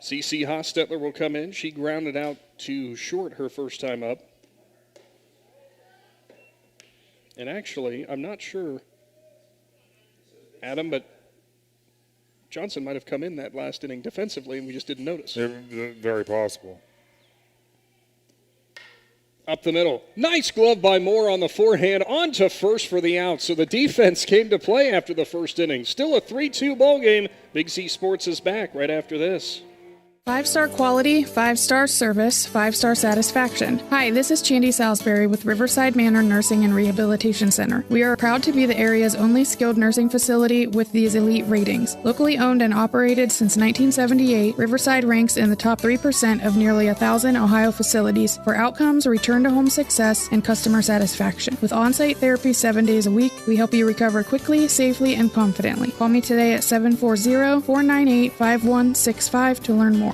CC Hostetler will come in. She grounded out to short her first time up. And actually, I'm not sure, Adam, but Johnson might have come in that last inning defensively and we just didn't notice.
Very possible.
Up the middle. Nice glove by Moore on the forehand. On to first for the out. So the defense came to play after the first inning. Still a 3-2 ball game. Big Z Sports is back right after this.
5-star quality, 5-star service, 5-star satisfaction. Hi, this is Chandy Salisbury with Riverside Manor Nursing and Rehabilitation Center. We are proud to be the area's only skilled nursing facility with these elite ratings. Locally owned and operated since 1978, Riverside ranks in the top 3% of nearly 1,000 Ohio facilities for outcomes, return-to-home success, and customer satisfaction. With on-site therapy 7 days a week, we help you recover quickly, safely, and confidently. Call me today at 740-498-5165 to learn more.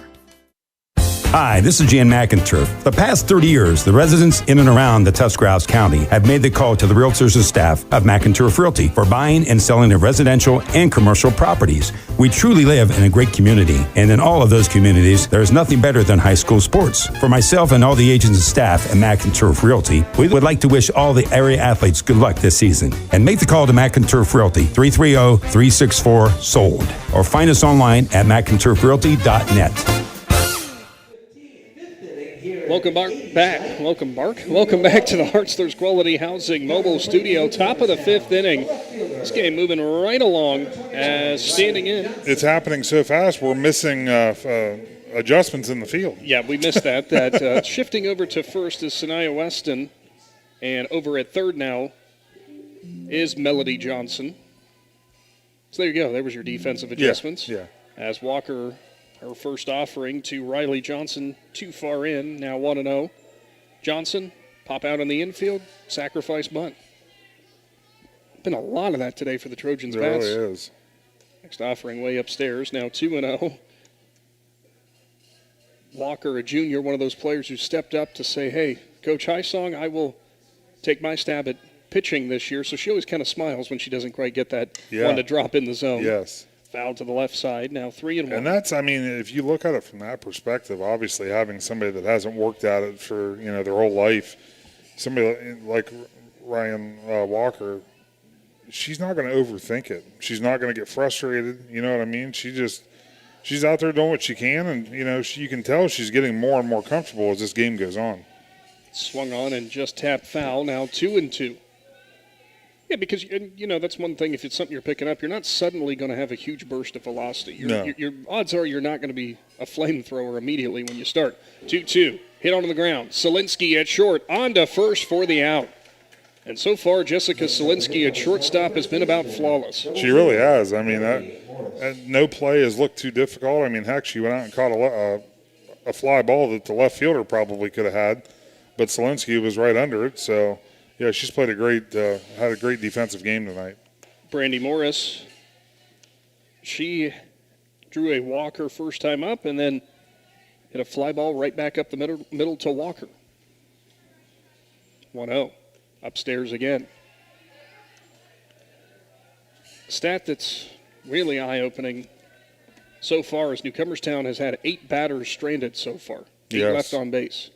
Hi, this is Jan McInturf. The past 30 years, the residents in and around the Tuscarawas County have made the call to the realtors and staff of McInturf Realty for buying and selling of residential and commercial properties. We truly live in a great community, and in all of those communities, there is nothing better than high school sports. For myself and all the agents and staff at McInturf Realty, we would like to wish all the area athletes good luck this season. And make the call to McInturf Realty, 330-364-SOLD, or find us online at McInturfRealty.net.
Welcome back to the Hartzler's Quality Housing mobile studio. Top of the fifth inning. This game moving right along as standing in.
It's happening so fast, we're missing adjustments in the field.
Yeah, we missed that. Shifting over to first is Sanaya Weston, and over at third now is Melody Johnson. So there you go. There was your defensive adjustments.
Yeah.
As Walker, her first offering to Riley Johnson, too far in, now 1-0. Johnson, pop out on the infield, sacrifice bunt. Been a lot of that today for the Trojans bats.
It really is.
Next offering way upstairs, now 2-0. Walker, a junior, one of those players who stepped up to say, hey, Coach Hysong, I will take my stab at pitching this year. So she always kind of smiles when she doesn't quite get that one to drop in the zone.
Yes.
Foul to the left side, now 3-1.
And that's, I mean, if you look at it from that perspective, obviously having somebody that hasn't worked at it for, their whole life, somebody like Ryan Walker, she's not going to overthink it. She's not going to get frustrated. You know what I mean? She's out there doing what she can, and, you can tell she's getting more and more comfortable as this game goes on.
Swung on and just tapped foul, now 2-2. Yeah, because, that's one thing. If it's something you're picking up, you're not suddenly going to have a huge burst of velocity. Your odds are you're not going to be a flamethrower immediately when you start. 2-2, hit onto the ground. Selinsky at short, on to first for the out. And so far, Jessica Selinsky at shortstop has been about flawless.
She really has. I mean, no play has looked too difficult. I mean, heck, she went out and caught a fly ball that the left fielder probably could have had, but Selinsky was right under it, so... Yeah, she's played had a great defensive game tonight.
Brandy Morris, she drew a walker first time up and then hit a fly ball right back up the middle to Walker. 1-0, upstairs again. Stat that's really eye-opening so far is Newcomerstown has had 8 batters stranded so far. 8 left on base.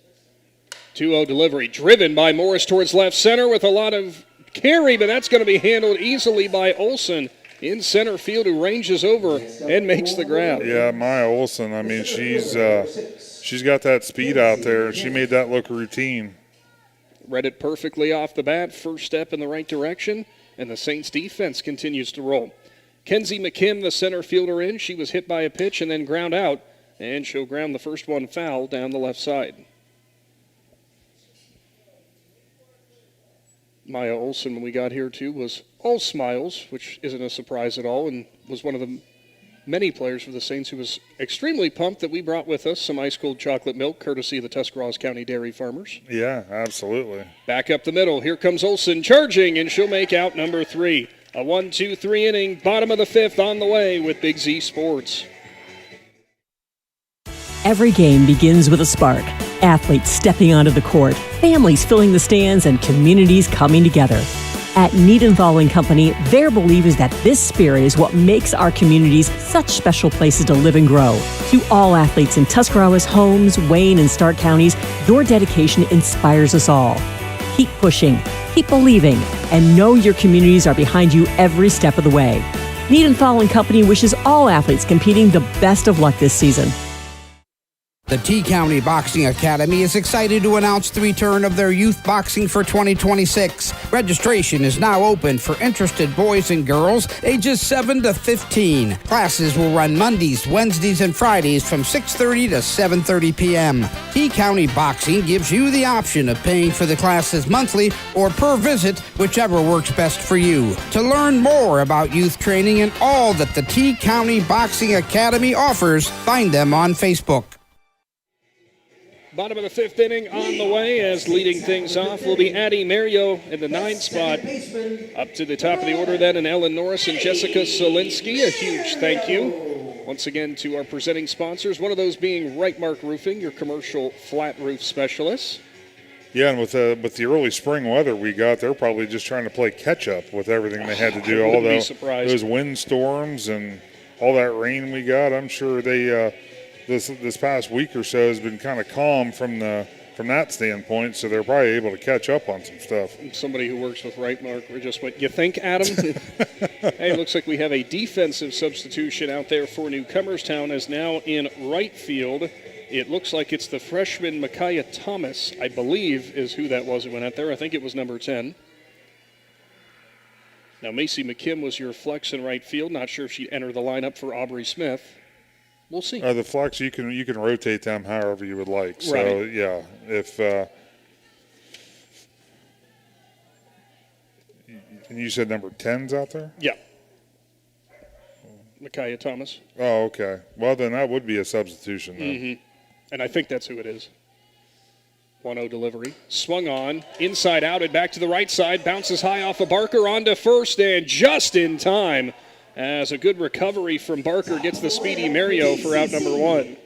2-0 delivery, driven by Morris towards left center with a lot of carry, but that's going to be handled easily by Olson in center field, who ranges over and makes the grab.
Yeah, Maya Olson, I mean, she's got that speed out there. She made that look routine.
Read it perfectly off the bat, first step in the right direction, and the Saints defense continues to roll. Kenzie McKim, the center fielder in, she was hit by a pitch and then ground out, and she'll ground the first one foul down the left side. Maya Olson, when we got here, too, was all smiles, which isn't a surprise at all, and was one of the many players for the Saints who was extremely pumped that we brought with us some ice-cold chocolate milk, courtesy of the Tuscarawas County Dairy Farmers.
Yeah, absolutely.
Back up the middle. Here comes Olson charging, and she'll make out number 3. A 1-2-3 inning, bottom of the 5th on the way with Big Z Sports.
Every game begins with a spark. Athletes stepping onto the court, families filling the stands, and communities coming together. At Newcomerstown Company, their belief is that this spirit is what makes our communities such special places to live and grow. To all athletes in Tuscarawas, Holmes, Wayne, and Stark counties, your dedication inspires us all. Keep pushing, keep believing, and know your communities are behind you every step of the way. Newcomerstown Company wishes all athletes competing the best of luck this season.
The T-County Boxing Academy is excited to announce the return of their youth boxing for 2026. Registration is now open for interested boys and girls ages 7 to 15. Classes will run Mondays, Wednesdays, and Fridays from 6:30 to 7:30 p.m. T-County Boxing gives you the option of paying for the classes monthly or per visit, whichever works best for you. To learn more about youth training and all that the T-County Boxing Academy offers, find them on Facebook.
Bottom of the 5th inning on the way, as leading things off will be Addie Mario in the 9 spot. Up to the top of the order then, and Ellen Norris and Jessica Selinsky. A huge thank you once again to our presenting sponsors, one of those being Right Mark Roofing, your commercial flat roof specialist.
Yeah, and with the early spring weather we got, they're probably just trying to play catch-up with everything they had to do. All those wind storms and all that rain we got, I'm sure they this past week or so has been kind of calm from that standpoint, so they're probably able to catch up on some stuff.
Somebody who works with Right Mark, we just went, you think, Adam? Hey, it looks like we have a defensive substitution out there for Newcomerstown, as now in right field. It looks like it's the freshman Micaiah Thomas, I believe, is who that was who went out there. I think it was number 10. Now, Macy McKim was your flex in right field. Not sure if she'd enter the lineup for Aubrey Smith. We'll see.
The flex, you can rotate them however you would like. So,
right.
Yeah, if and you said number 10's out there?
Yeah. Micaiah Thomas.
Oh, okay. Well, then that would be a substitution then.
Mm-hmm. And I think that's who it is. 1-0 delivery. Swung on. Inside out and back to the right side. Bounces high off of Barker onto first and just in time as a good recovery from Barker gets the speedy Mario for out number 1.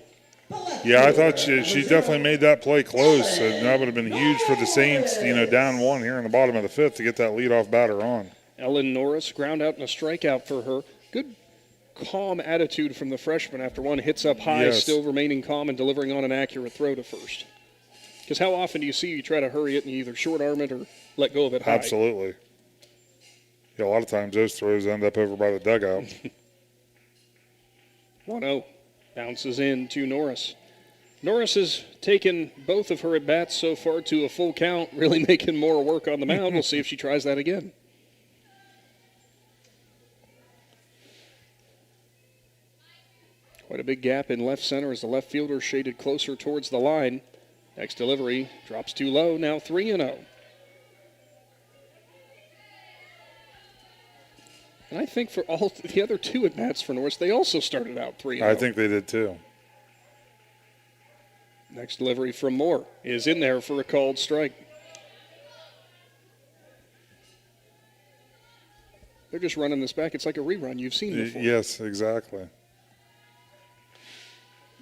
Yeah, I thought she definitely made that play close. And that would have been huge for the Saints, down 1 here in the bottom of the 5th to get that leadoff batter on.
Ellen Norris, ground out and a strikeout for her. Good calm attitude from the freshman after one hits up high,
yes.
Still remaining calm and delivering on an accurate throw to first. Because how often do you see you try to hurry it and you either short arm it or let go of it high?
Absolutely. Yeah, a lot of times those throws end up over by the dugout.
1-0. Bounces in to Norris. Norris has taken both of her at-bats so far to a full count, really making more work on the mound. We'll see if she tries that again. Quite a big gap in left center as the left fielder shaded closer towards the line. Next delivery drops too low, now 3-0. And I think for all the other 2 at-bats for Norris, they also started out 3-0.
I think they did too.
Next delivery from Moore is in there for a called strike. They're just running this back. It's like a rerun you've seen before.
Yes, exactly.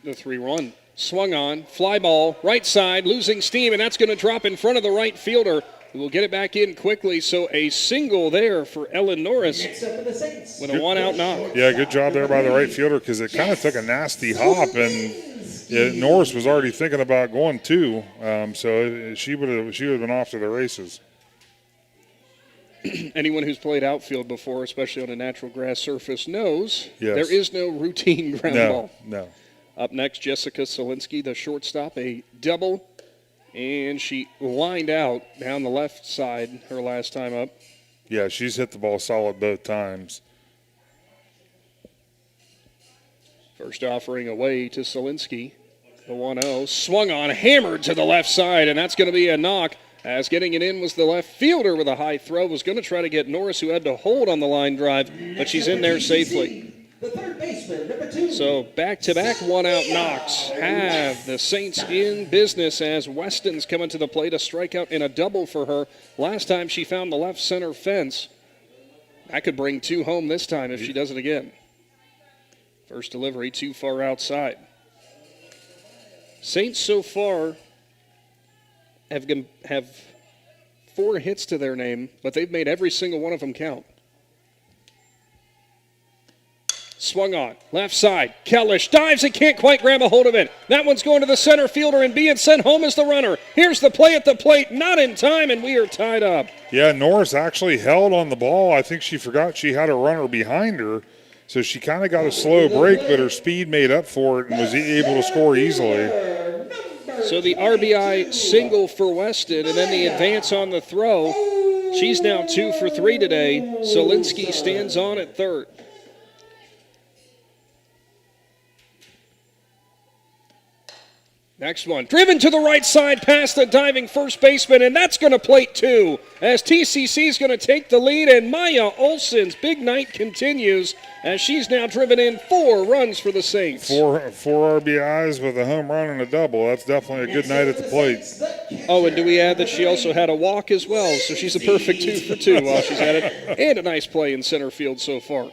The 3-1. Swung on, fly ball, right side, losing steam, and that's going to drop in front of the right fielder. We'll get it back in quickly, so a single there for Ellen Norris with a one-out knock.
Yeah, good job there by the right fielder because it kind of took a nasty hop, and Norris was already thinking about going 2, so she would have been off to the races.
Anyone who's played outfield before, especially on a natural grass surface, knows
yes.
There is no routine ground ball.
No.
Up next, Jessica Solinsky, the shortstop, a double, and she lined out down the left side her last time up.
Yeah, she's hit the ball solid both times.
First offering away to Solinsky. The 1-0, swung on, hammered to the left side, and that's going to be a knock. As getting it in was the left fielder with a high throw. Was going to try to get Norris, who had to hold on the line drive, but she's in there safely.
The third baseman, number 2.
So back-to-back one-out knocks have the Saints in business as Weston's coming to the plate. A strikeout and a double for her. Last time she found the left center fence. That could bring 2 home this time if she does it again. First delivery too far outside. Saints so far have 4 hits to their name, but they've made every single one of them count. Swung on, left side, Kellish dives and can't quite grab a hold of it. That one's going to the center fielder and being sent home as the runner. Here's the play at the plate, not in time, and we are tied up.
Yeah, Norris actually held on the ball. I think she forgot she had a runner behind her, so she kind of got a slow break, but her speed made up for it and was able to score easily.
So the RBI single for Weston, and then the advance on the throw. She's now 2 for 3 today. Solinsky stands on at third. Next one, driven to the right side past the diving first baseman, and that's going to plate 2 as TCC is going to take the lead, and Maya Olsen's big night continues as she's now driven in 4 runs for the Saints.
Four RBIs with a home run and a double. That's definitely a good night at the plate.
Oh, and do we add that she also had a walk as well, so she's a perfect 2 for 2 while she's at it, and a nice play in center field so far.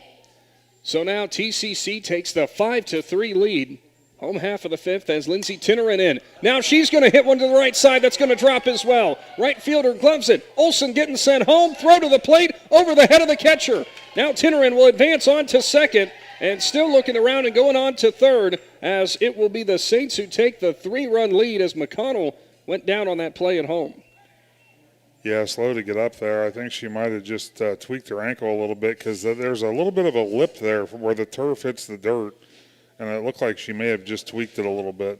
So now TCC takes the 5-3 lead. Home half of the fifth as Lindsey Tinnerin in. Now she's going to hit one to the right side. That's going to drop as well. Right fielder gloves it. Olsen getting sent home. Throw to the plate over the head of the catcher. Now Tinnerin will advance on to second and still looking around and going on to third as it will be the Saints who take the 3-run lead as McConnell went down on that play at home.
Yeah, slow to get up there. I think she might have just tweaked her ankle a little bit because there's a little bit of a lip there where the turf hits the dirt. And it looked like she may have just tweaked it a little bit.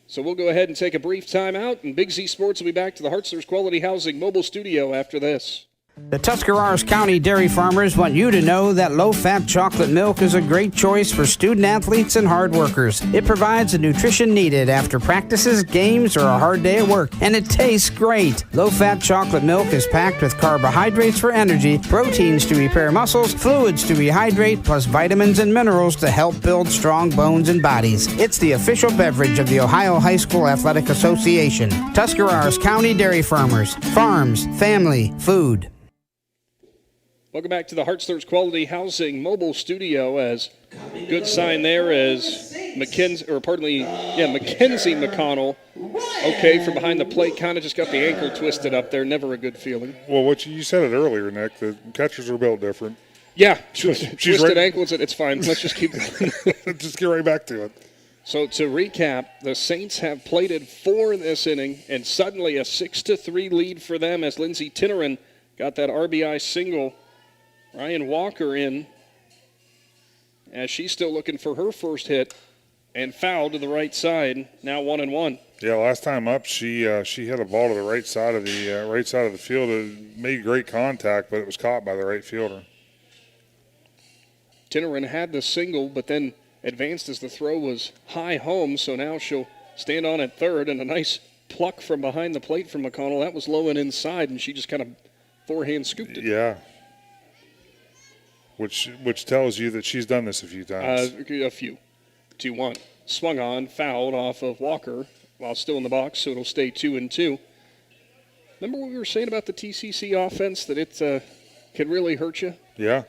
So we'll go ahead and take a brief timeout, and Big Z Sports will be back to the Hartzler's Quality Housing mobile studio after this.
The Tuscarawas County dairy farmers want you to know that low-fat chocolate milk is a great choice for student athletes and hard workers. It provides the nutrition needed after practices, games, or a hard day at work, and it tastes great. Low-fat chocolate milk is packed with carbohydrates for energy, proteins to repair muscles, fluids to rehydrate, plus vitamins and minerals to help build strong bones and bodies. It's the official beverage of the Ohio High School Athletic Association. Tuscarawas County Dairy Farmers. Farms, family, food.
Welcome back to the Hartzler's Quality Housing mobile studio. As good sign there as Mackenzie McConnell. Okay, from behind the plate, kind of just got the ankle twisted up there. Never a good feeling.
Well, what you said it earlier, Nick. The catchers are built different.
Yeah,
she's
twisted
right.
ankles. It's fine. Let's just keep going.
Just get right back to it.
So to recap, the Saints have plated 4 in this inning, and suddenly a 6-3 lead for them as Lindsey Tinnerin got that RBI single. Ryan Walker in as she's still looking for her first hit and fouled to the right side. Now 1-1.
Yeah, last time up she hit a ball to the right side of the field. It made great contact, but it was caught by the right fielder.
Tinnerin had the single, but then advanced as the throw was high home. So now she'll stand on at third, and a nice pluck from behind the plate from McConnell. That was low and inside, and she just kind of forehand scooped it.
Yeah. Which tells you that she's done this a few times.
A few. 2-1. Swung on, fouled off of Walker while still in the box, so it'll stay 2-2. Remember what we were saying about the TCC offense, that it could really hurt you?
Yeah.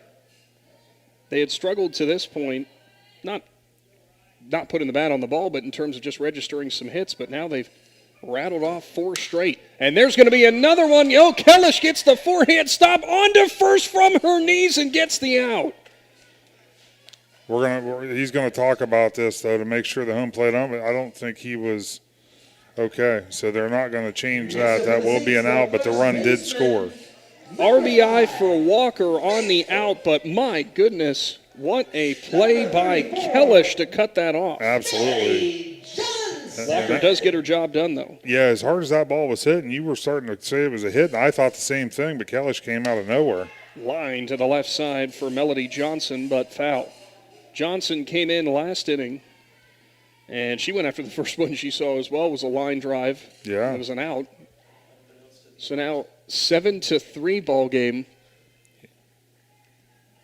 They had struggled to this point, not putting the bat on the ball, but in terms of just registering some hits, but now they've rattled off 4 straight. And there's going to be another one. Kellish gets the forehand stop onto first from her knees and gets the out.
He's going to talk about this, though, to make sure the home plate on, but I don't think he was okay. So they're not going to change that. That will be an out, but the run did score.
RBI for Walker on the out, but my goodness, what a play by Kellish to cut that off.
Absolutely.
Walker does get her job done, though.
Yeah, as hard as that ball was hit, and you were starting to say it was a hit, and I thought the same thing, but Kellish came out of nowhere.
Line to the left side for Melody Johnson, but foul. Johnson came in last inning, and she went after the first one she saw as well, was a line drive.
Yeah.
It was an out. So now 7-3 ball game.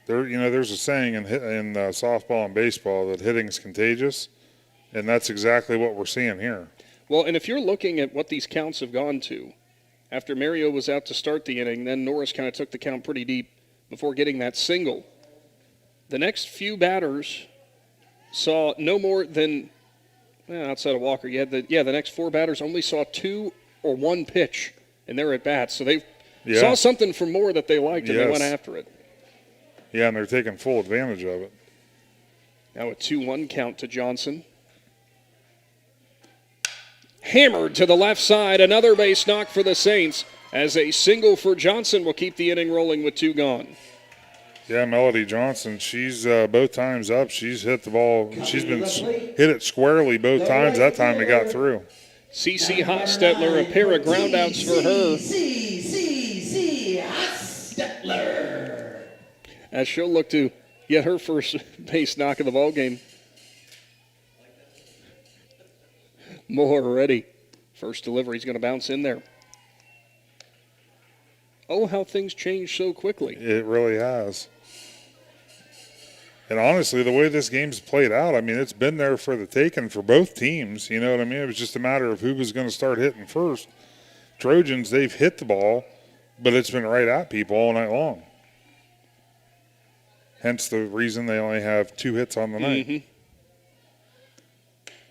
There's a saying in softball and baseball that hitting's contagious. And that's exactly what we're seeing here.
Well, and if you're looking at what these counts have gone to, after Mario was out to start the inning, then Norris kind of took the count pretty deep before getting that single. The next few batters saw no more than, outside of Walker, the next 4 batters only saw 2 or 1 pitch in their at-bats. So they saw something from more that they liked, and they went after it.
Yeah, and they're taking full advantage of it.
Now a 2-1 count to Johnson. Hammered to the left side, another base knock for the Saints as a single for Johnson will keep the inning rolling with 2 gone.
Yeah, Melody Johnson, she's both times up. She's hit the ball. She's been hit it squarely both times. That time it got through.
CC Hostetler, a pair of groundouts for her.
CC Hostetler.
As she'll look to get her first base knock of the ball game. Moore ready. First delivery is going to bounce in there. Oh, how things change so quickly.
It really has. And honestly, the way this game's played out, I mean, it's been there for the taking for both teams. You know what I mean? It was just a matter of who was going to start hitting first. Trojans, they've hit the ball, but it's been right at people all night long. Hence the reason they only have 2 hits on the night.
Mm-hmm.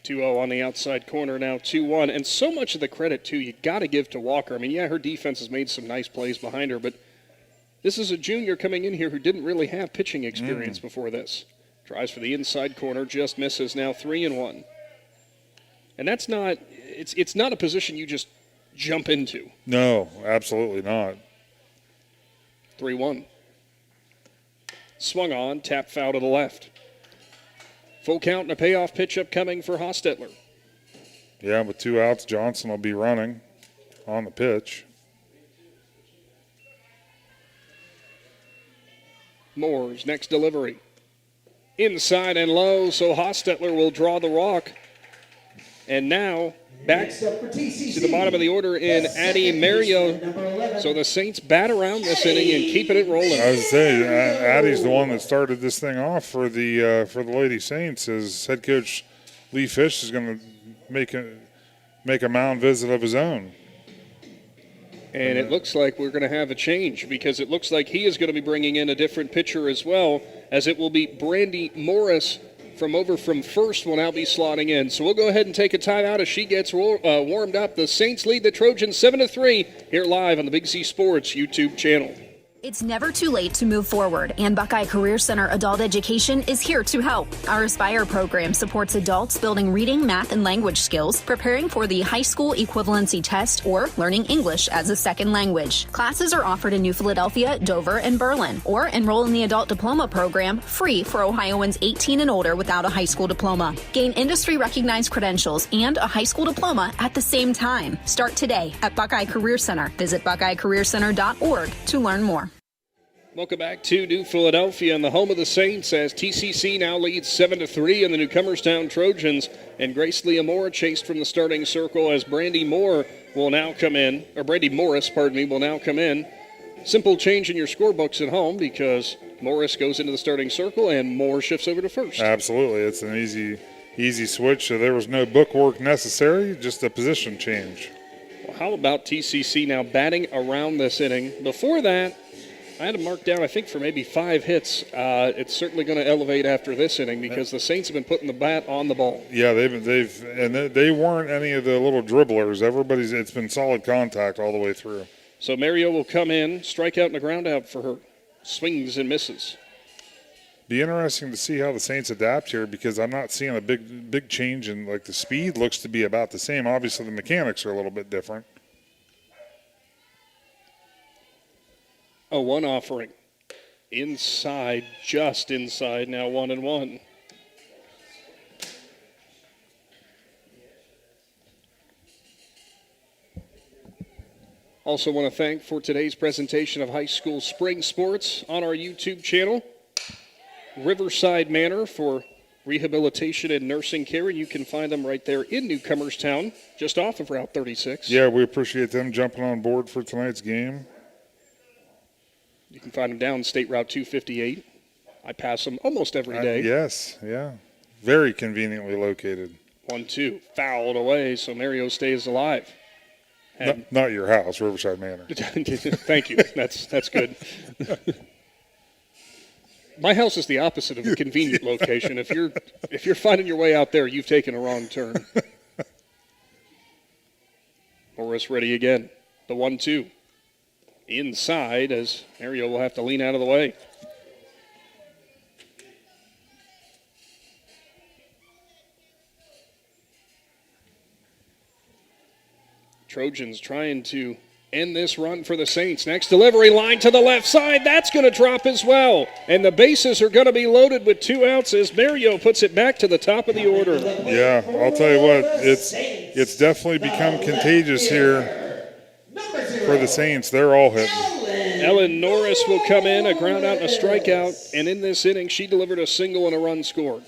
2-0 on the outside corner now, 2-1. And so much of the credit, too, you got to give to Walker. I mean, yeah, her defense has made some nice plays behind her, but this is a junior coming in here who didn't really have pitching experience before this. Tries for the inside corner, just misses, now 3-1. And that's not – it's not a position you just jump into.
No, absolutely not.
3-1. Swung on, tap foul to the left. Full count and a payoff pitch upcoming for Hostetler.
Yeah, with 2 outs, Johnson will be running on the pitch.
Moore's next delivery. Inside and low, so Hostetler will draw the walk. And now back to the bottom of the order in Addie Mario. So the Saints bat around this inning and keeping it rolling.
I was saying, Addie's the one that started this thing off for the Lady Saints. As head coach Lee Fish is going to make a mound visit of his own.
And it looks like we're going to have a change because it looks like he is going to be bringing in a different pitcher as well, as it will be Brandy Morris from first will now be slotting in. So we'll go ahead and take a timeout as she gets warmed up. The Saints lead the Trojans 7-3 here live on the Big Z Sports YouTube channel.
It's never too late to move forward, and Buckeye Career Center Adult Education is here to help. Our Aspire program supports adults building reading, math, and language skills, preparing for the high school equivalency test, or learning English as a second language. Classes are offered in New Philadelphia, Dover, and Berlin, or enroll in the Adult Diploma program, free for Ohioans 18 and older without a high school diploma. Gain industry-recognized credentials and a high school diploma at the same time. Start today at Buckeye Career Center. Visit buckeyecareercenter.org to learn more.
Welcome back to New Philadelphia and the home of the Saints as TCC now leads 7-3 in the Newcomerstown Trojans. And Grace Leah Moore chased from the starting circle as Brandy Morris, will now come in. Simple change in your scorebooks at home because Morris goes into the starting circle and Moore shifts over to first.
Absolutely. It's an easy switch. So there was no book work necessary, just a position change.
Well, how about TCC now batting around this inning? Before that, I had him marked down, I think, for maybe 5 hits. It's certainly going to elevate after this inning because the Saints have been putting the bat on the ball.
Yeah, they weren't any of the little dribblers. It's been solid contact all the way through.
So Mario will come in, strike out and a ground out for her. Swings and misses.
Be interesting to see how the Saints adapt here because I'm not seeing a big change in, like, the speed looks to be about the same. Obviously, the mechanics are a little bit different.
A 1 offering. Inside, just inside, now 1-1. Also want to thank for today's presentation of high school spring sports on our YouTube channel. Riverside Manor for rehabilitation and nursing care. You can find them right there in Newcomerstown, just off of Route 36.
Yeah, we appreciate them jumping on board for tonight's game.
You can find them down State Route 258. I pass them almost every day.
Yes, yeah. Very conveniently located.
1-2, fouled away, so Mario stays alive.
Not your house, Riverside Manor.
Thank you. That's good. My house is the opposite of a convenient location. If you're finding your way out there, you've taken a wrong turn. Morris ready again. The 1-2. Inside as Mario will have to lean out of the way. Trojans trying to end this run for the Saints. Next delivery line to the left side. That's going to drop as well. And the bases are going to be loaded with 2 outs as Mario puts it back to the top of the order.
Yeah, I'll tell you what, it's definitely become contagious here for the Saints. They're all hitting.
Ellen Norris will come in, a ground out and a strikeout. And in this inning, she delivered a single and a run scored.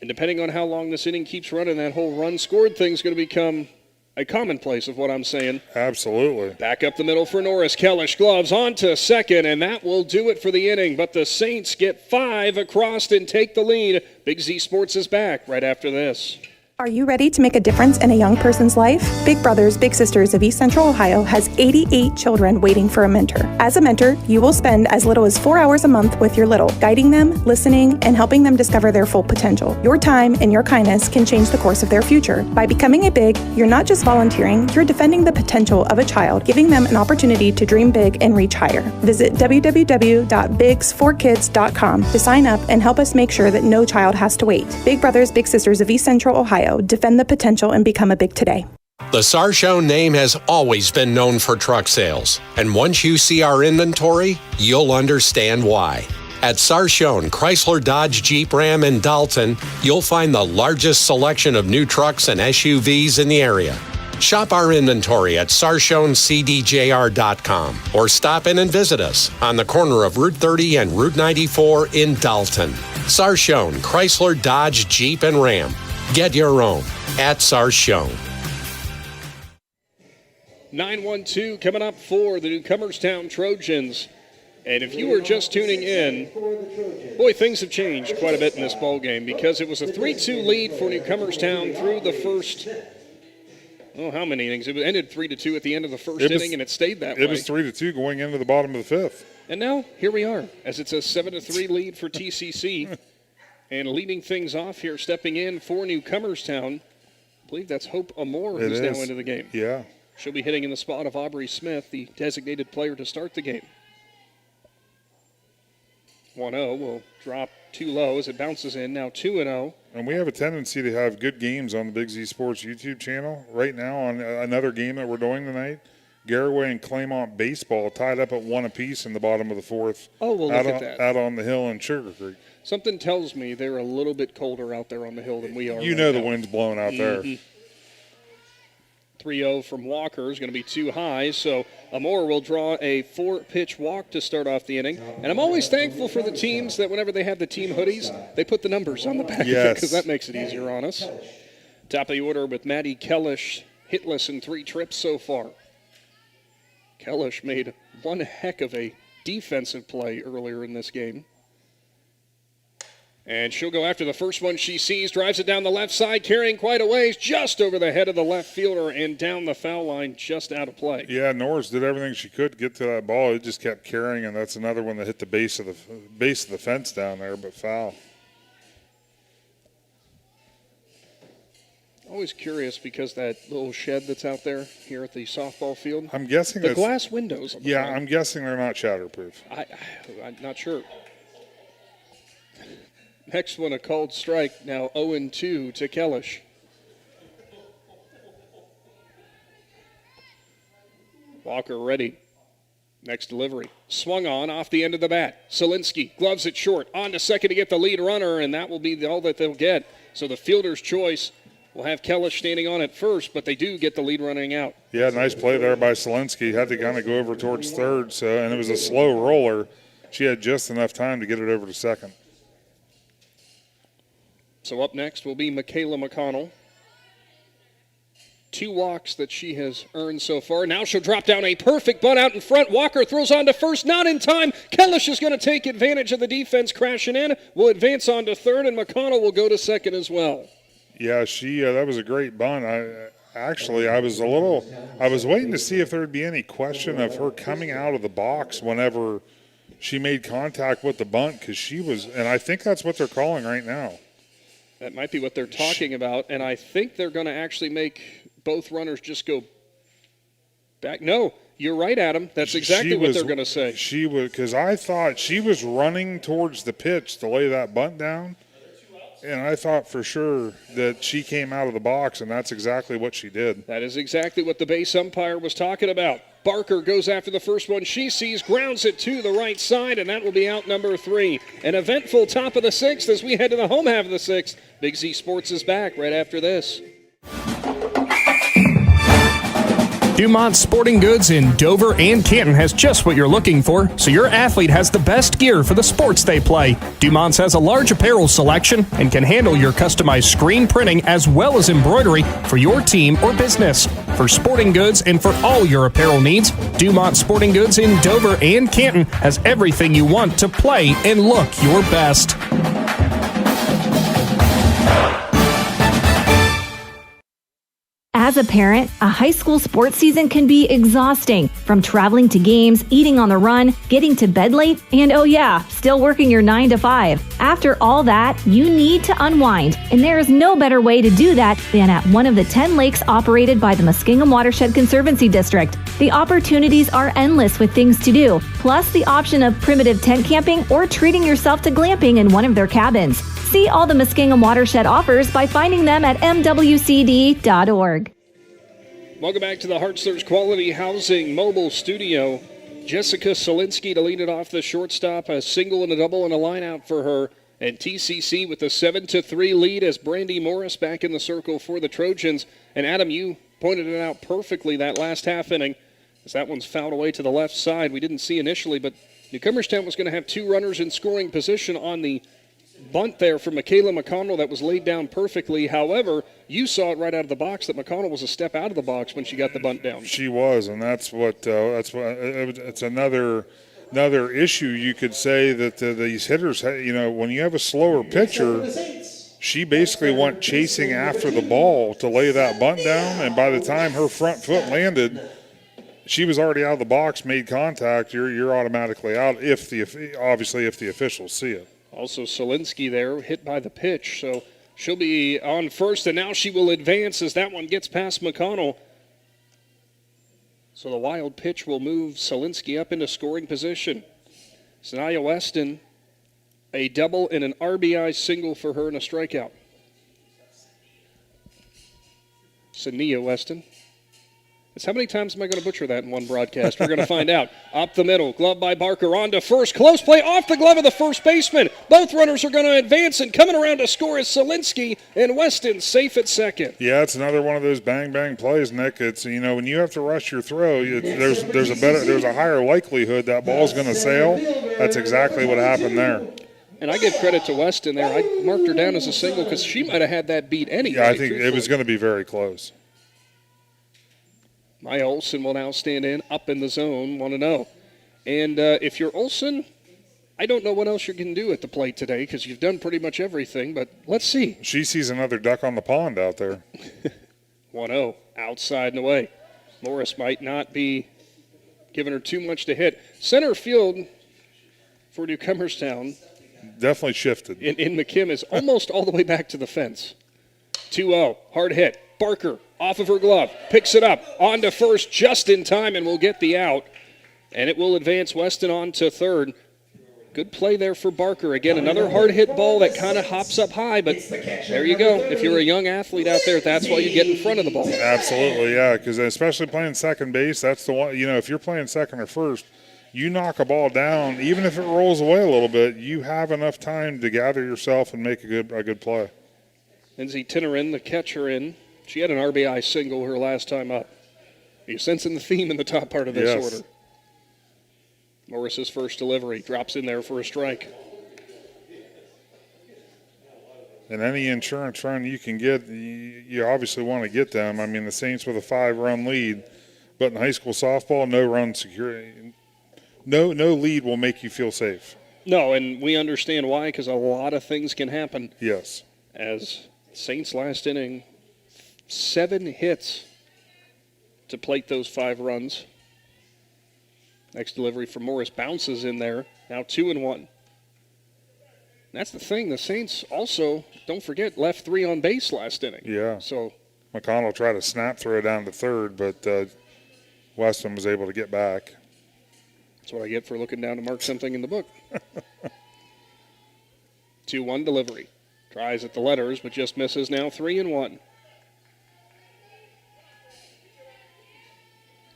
And depending on how long this inning keeps running, that whole run scored thing is going to become a commonplace of what I'm saying.
Absolutely.
Back up the middle for Norris. Kellish gloves on to second, and that will do it for the inning. But the Saints get 5 across and take the lead. Big Z Sports is back right after this.
Are you ready to make a difference in a young person's life? Big Brothers Big Sisters of East Central Ohio has 88 children waiting for a mentor. As a mentor, you will spend as little as 4 hours a month with your little, guiding them, listening, and helping them discover their full potential. Your time and your kindness can change the course of their future. By becoming a Big, you're not just volunteering, you're defending the potential of a child, giving them an opportunity to dream big and reach higher. Visit www.bigs4kids.com to sign up and help us make sure that no child has to wait. Big Brothers Big Sisters of East Central Ohio. Defend the potential and become a Big today.
The Sarchone name has always been known for truck sales, and once you see our inventory, you'll understand why. At Sarchone Chrysler Dodge Jeep Ram in Dalton, you'll find the largest selection of new trucks and SUVs in the area. Shop our inventory at sarchonecdjr.com or stop in and visit us on the corner of Route 30 and Route 94 in Dalton. Sarchone Chrysler Dodge Jeep and Ram. Get your own at Sarchone.
9-1-2 coming up for the Newcomerstown Trojans. And if you were just tuning in, boy, things have changed quite a bit in this ball game because it was a 3-2 lead for Newcomerstown through the first, how many innings? It ended 3-2 at the end of the first inning, and it stayed that way.
It was 3-2 going into the bottom of the fifth.
And now, here we are, as it's a 7-3 lead for TCC. And leading things off here, stepping in for Newcomerstown, I believe that's Hope Amore who's now into the game.
Yeah.
She'll be hitting in the spot of Aubrey Smith, the designated player to start the game. 1-0 will drop too low as it bounces in, now 2-0.
And we have a tendency to have good games on the Big Z Sports YouTube channel. Right now on another game that we're doing tonight, Garraway and Claymont baseball tied up at 1 apiece in the bottom of the fourth.
Oh, we'll look at that.
Out on the hill in Sugar Creek.
Something tells me they're a little bit colder out there on the hill than we are.
You know the wind's blowing out there.
3-0 from Walker is going to be too high, so Amore will draw a 4-pitch walk to start off the inning. And I'm always thankful for the teams that whenever they have the team hoodies, they put the numbers on the back of it because that makes it easier on us. Top of the order with Maddie Kellish, hitless in 3 trips so far. Kellish made one heck of a defensive play earlier in this game. And she'll go after the first one she sees, drives it down the left side, carrying quite a ways, just over the head of the left fielder and down the foul line, just out of play.
Yeah, Norris did everything she could to get to that ball. It just kept carrying, and that's another one that hit the base of the fence down there, but foul.
Always curious because that little shed that's out there here at the softball field.
I'm guessing
the glass windows.
Yeah, I'm guessing they're not shatterproof.
I'm not sure. Next one, a called strike, now 0-2 to Kellish. Walker ready. Next delivery. Swung on off the end of the bat. Solinsky gloves it short. On to second to get the lead runner, and that will be all that they'll get. So the fielder's choice will have Kellish standing on at first, but they do get the lead running out.
Yeah, nice play there by Solinsky. Had to kind of go over towards third, and it was a slow roller. She had just enough time to get it over to second.
So up next will be Michaela McConnell. 2 walks that she has earned so far. Now she'll drop down a perfect bunt out in front. Walker throws on to first, not in time. Kellish is going to take advantage of the defense crashing in. Will advance on to third, and McConnell will go to second as well.
Yeah, that was a great bunt. I was waiting to see if there would be any question of her coming out of the box whenever she made contact with the bunt, because she was, and I think that's what they're calling right now.
That might be what they're talking about, and I think they're going to actually make both runners just go back. No, you're right, Adam. That's exactly what they're going to say.
She was, because I thought she was running towards the pitch to lay that bunt down, and I thought for sure that she came out of the box, and that's exactly what she did.
That is exactly what the base umpire was talking about. Barker goes after the first one she sees, grounds it to the right side, and that will be out number 3. An eventful top of the 6th as we head to the home half of the 6th. Big Z Sports is back right after this.
Dumont Sporting Goods in Dover and Canton has just what you're looking for, so your athlete has the best gear for the sports they play. Dumont's has a large apparel selection and can handle your customized screen printing as well as embroidery for your team or business. For sporting goods and for all your apparel needs, Dumont Sporting Goods in Dover and Canton has everything you want to play and look your best.
As a parent, a high school sports season can be exhausting. From traveling to games, eating on the run, getting to bed late, and oh yeah, still working your 9 to 5. After all that, you need to unwind, and there is no better way to do that than at one of the 10 lakes operated by the Muskingum Watershed Conservancy District. The opportunities are endless with things to do, plus the option of primitive tent camping or treating yourself to glamping in one of their cabins. See all the Muskingum Watershed offers by finding them at mwcd.org.
Welcome back to the Hartzler's Quality Housing Mobile Studio. Jessica Solinsky to lead it off the shortstop, a single and a double and a line out for her. And TCC with a 7-3 lead as Brandy Morris back in the circle for the Trojans. And Adam, you pointed it out perfectly that last half inning, as that one's fouled away to the left side. We didn't see initially, but Newcomerstown was going to have two runners in scoring position on the bunt there from Michaela McConnell that was laid down perfectly. However, you saw it right out of the box that McConnell was a step out of the box when she got the bunt down.
She was, and that's what it's another issue. You could say that these hitters, when you have a slower pitcher, she basically went chasing after the ball to lay that bunt down, and by the time her front foot landed, she was already out of the box, made contact. You're automatically out if the officials see it.
Also, Solinsky there, hit by the pitch, so she'll be on first, and now she will advance as that one gets past McConnell. So the wild pitch will move Solinsky up into scoring position. Sanaya Weston, a double and an RBI single for her and a strikeout. Sanaya Weston. How many times am I going to butcher that in one broadcast? We're going to find out. Up the middle, glove by Barker, on to first. Close play off the glove of the first baseman. Both runners are going to advance, and coming around to score is Solinsky, and Weston safe at second.
Yeah, it's another one of those bang plays, Nick. It's when you have to rush your throw, there's a higher likelihood that ball's going to sail. That's exactly what happened there.
And I give credit to Weston there. I marked her down as a single because she might have had that beat anyway.
Yeah, I think it was going to be very close.
Maya Olson will now stand in, up in the zone, 1-0. And if you're Olson, I don't know what else you can do at the plate today because you've done pretty much everything, but let's see.
She sees another duck on the pond out there.
1-0, outside and away. Morris might not be giving her too much to hit. Center field for Newcomerstown.
Definitely shifted.
In McKim is almost all the way back to the fence. 2-0, hard hit. Barker off of her glove, picks it up, on to first just in time, and will get the out. And it will advance Weston on to third. Good play there for Barker. Again, another hard-hit ball that kind of hops up high, but there you go. If you're a young athlete out there, that's why you get in front of the ball.
Absolutely, yeah, because especially playing second base, that's the one, if you're playing second or first, you knock a ball down, even if it rolls away a little bit, you have enough time to gather yourself and make a good play.
Lindsay Tinnerin, the catcher, in. She had an RBI single her last time up. Are you sensing the theme in the top part of this order? Morris's first delivery drops in there for a strike.
And any insurance run you can get, you obviously want to get them. I mean, the Saints with a 5-run lead, but in high school softball, no run security, no lead will make you feel safe.
No, and we understand why, because a lot of things can happen.
Yes.
As Saints last inning, 7 hits to plate those 5 runs. Next delivery from Morris bounces in there. Now 2-1. That's the thing. The Saints also, don't forget, left 3 on base last inning.
Yeah.
So
McConnell tried to snap throw down to third, but Weston was able to get back.
That's what I get for looking down to mark something in the book. 2-1 delivery. Tries at the letters, but just misses. Now 3-1.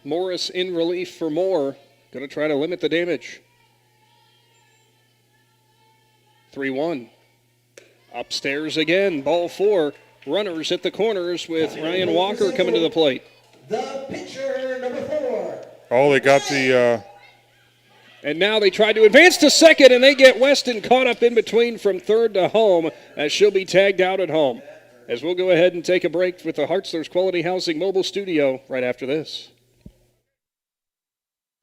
Morris in relief for Moore. Going to try to limit the damage. 3-1. Upstairs again. Ball 4. Runners at the corners with Ryan Walker coming to the plate.
The pitcher, number 4.
Oh, they got the...
And now they try to advance to second, and they get Weston caught up in between from third to home as she'll be tagged out at home. As we'll go ahead and take a break with the Hartzler's Quality Housing Mobile Studio right after this.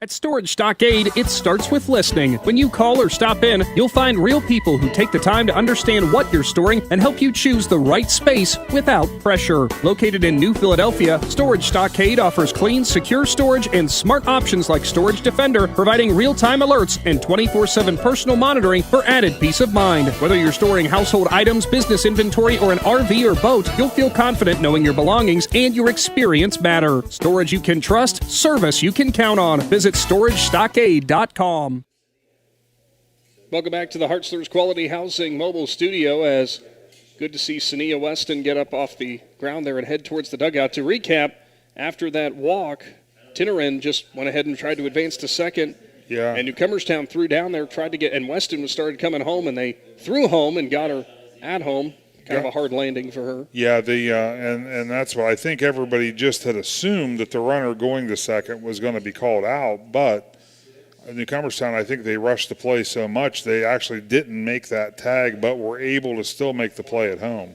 At Storage Stockade, it starts with listening. When you call or stop in, you'll find real people who take the time to understand what you're storing and help you choose the right space without pressure. Located in New Philadelphia, Storage Stockade offers clean, secure storage and smart options like Storage Defender, providing real-time alerts and 24/7 personal monitoring for added peace of mind. Whether you're storing household items, business inventory, or an RV or boat, you'll feel confident knowing your belongings and your experience matter. Storage you can trust, service you can count on. Visit StorageStockade.com.
Welcome back to the Hartzler's Quality Housing mobile studio. As good to see Sania Weston get up off the ground there and head towards the dugout. To recap, after that walk, Tinnerin just went ahead and tried to advance to second.
Yeah.
And Newcomerstown threw down there, tried to get, and Weston was started coming home, and they threw home and got her at home. Kind of a hard landing for her.
Yeah, and that's what I think everybody just had assumed, that the runner going to second was going to be called out, but Newcomerstown, I think they rushed the play so much they actually didn't make that tag, but were able to still make the play at home.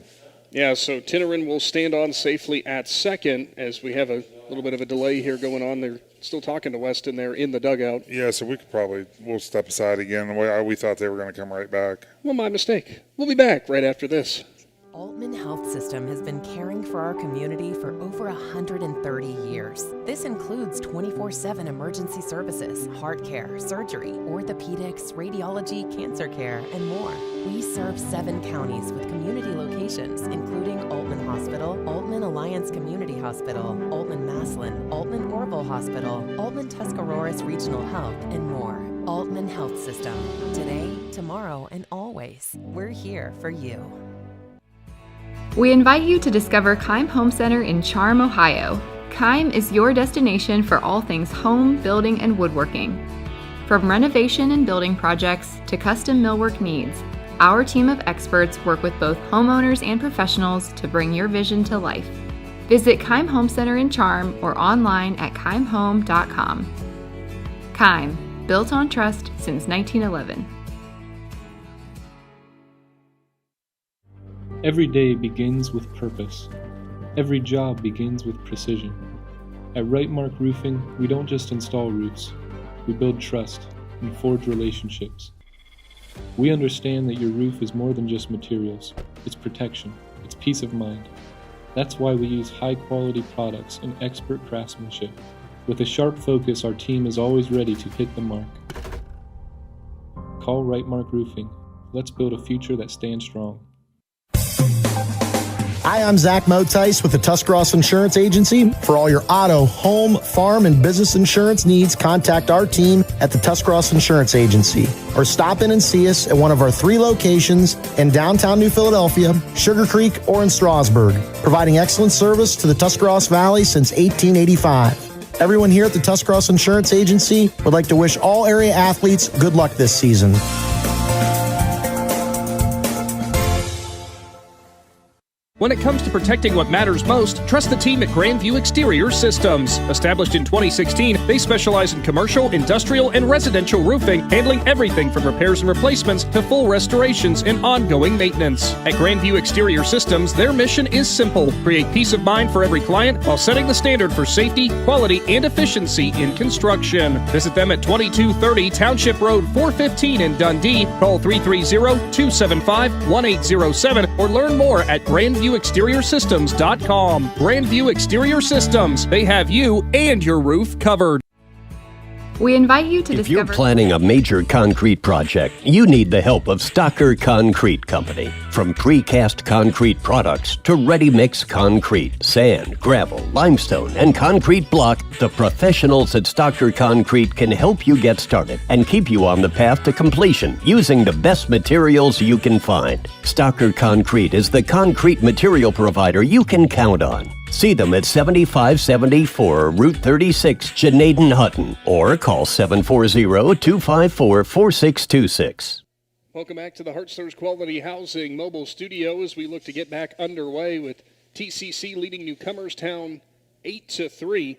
Yeah, so Tinnerin will stand on safely at second as we have a little bit of a delay here going on. They're still talking to Weston there in the dugout.
Yeah, so we'll step aside again. The way we thought they were going to come right back.
Well, my mistake. We'll be back right after this.
Altman Health System has been caring for our community for over 130 years. This includes 24/7 emergency services, heart care, surgery, orthopedics, radiology, cancer care, and more. We serve 7 counties with community locations, including Altman Hospital, Altman Alliance Community Hospital, Altman Maslin, Altman Orville Hospital, Altman Tuscarawas Regional Health, and more. Altman Health System. Today, tomorrow, and always. We're here for you.
We invite you to discover Keim Home Center in Charm, Ohio. Keim is your destination for all things home, building, and woodworking. From renovation and building projects to custom millwork needs, our team of experts work with both homeowners and professionals to bring your vision to life. Visit Keim Home Center in Charm or online at keimhome.com. Keim, built on trust since 1911.
Every day begins with purpose. Every job begins with precision. At Right Mark Roofing, we don't just install roofs. We build trust and forge relationships. We understand that your roof is more than just materials. It's protection. It's peace of mind. That's why we use high-quality products and expert craftsmanship. With a sharp focus, our team is always ready to hit the mark. Call Right Mark Roofing. Let's build a future that stands strong.
Hi, I'm Zach Motice with the Tuscarawas Insurance Agency. For all your auto, home, farm, and business insurance needs, contact our team at the Tuscarawas Insurance Agency or stop in and see us at one of our 3 locations in downtown New Philadelphia, Sugar Creek, or in Strasburg, providing excellent service to the Tuscarawas Valley since 1885. Everyone here at the Tuscarawas Insurance Agency would like to wish all area athletes good luck this season.
When it comes to protecting what matters most, trust the team at Grandview Exterior Systems. Established in 2016, they specialize in commercial, industrial, and residential roofing, handling everything from repairs and replacements to full restorations and ongoing maintenance. At Grandview Exterior Systems, their mission is simple: create peace of mind for every client while setting the standard for safety, quality, and efficiency in construction. Visit them at 2230 Township Road 415 in Dundee. Call 330-275-1807 or learn more at GrandviewExteriorSystems.com. Grandview Exterior Systems. They have you and your roof covered.
We invite you to
If
discover...
you're planning a major concrete project, you need the help of Stocker Concrete Company. From precast concrete products to ready-mix concrete, sand, gravel, limestone, and concrete block, the professionals at Stocker Concrete can help you get started and keep you on the path to completion using the best materials you can find. Stocker Concrete is the concrete material provider you can count on. See them at 7574 Route 36, Janaden-Hutton, or call 740-254-4626.
Welcome back to the Hartzler's Quality Housing mobile studio as we look to get back underway with TCC leading Newcomerstown 8-3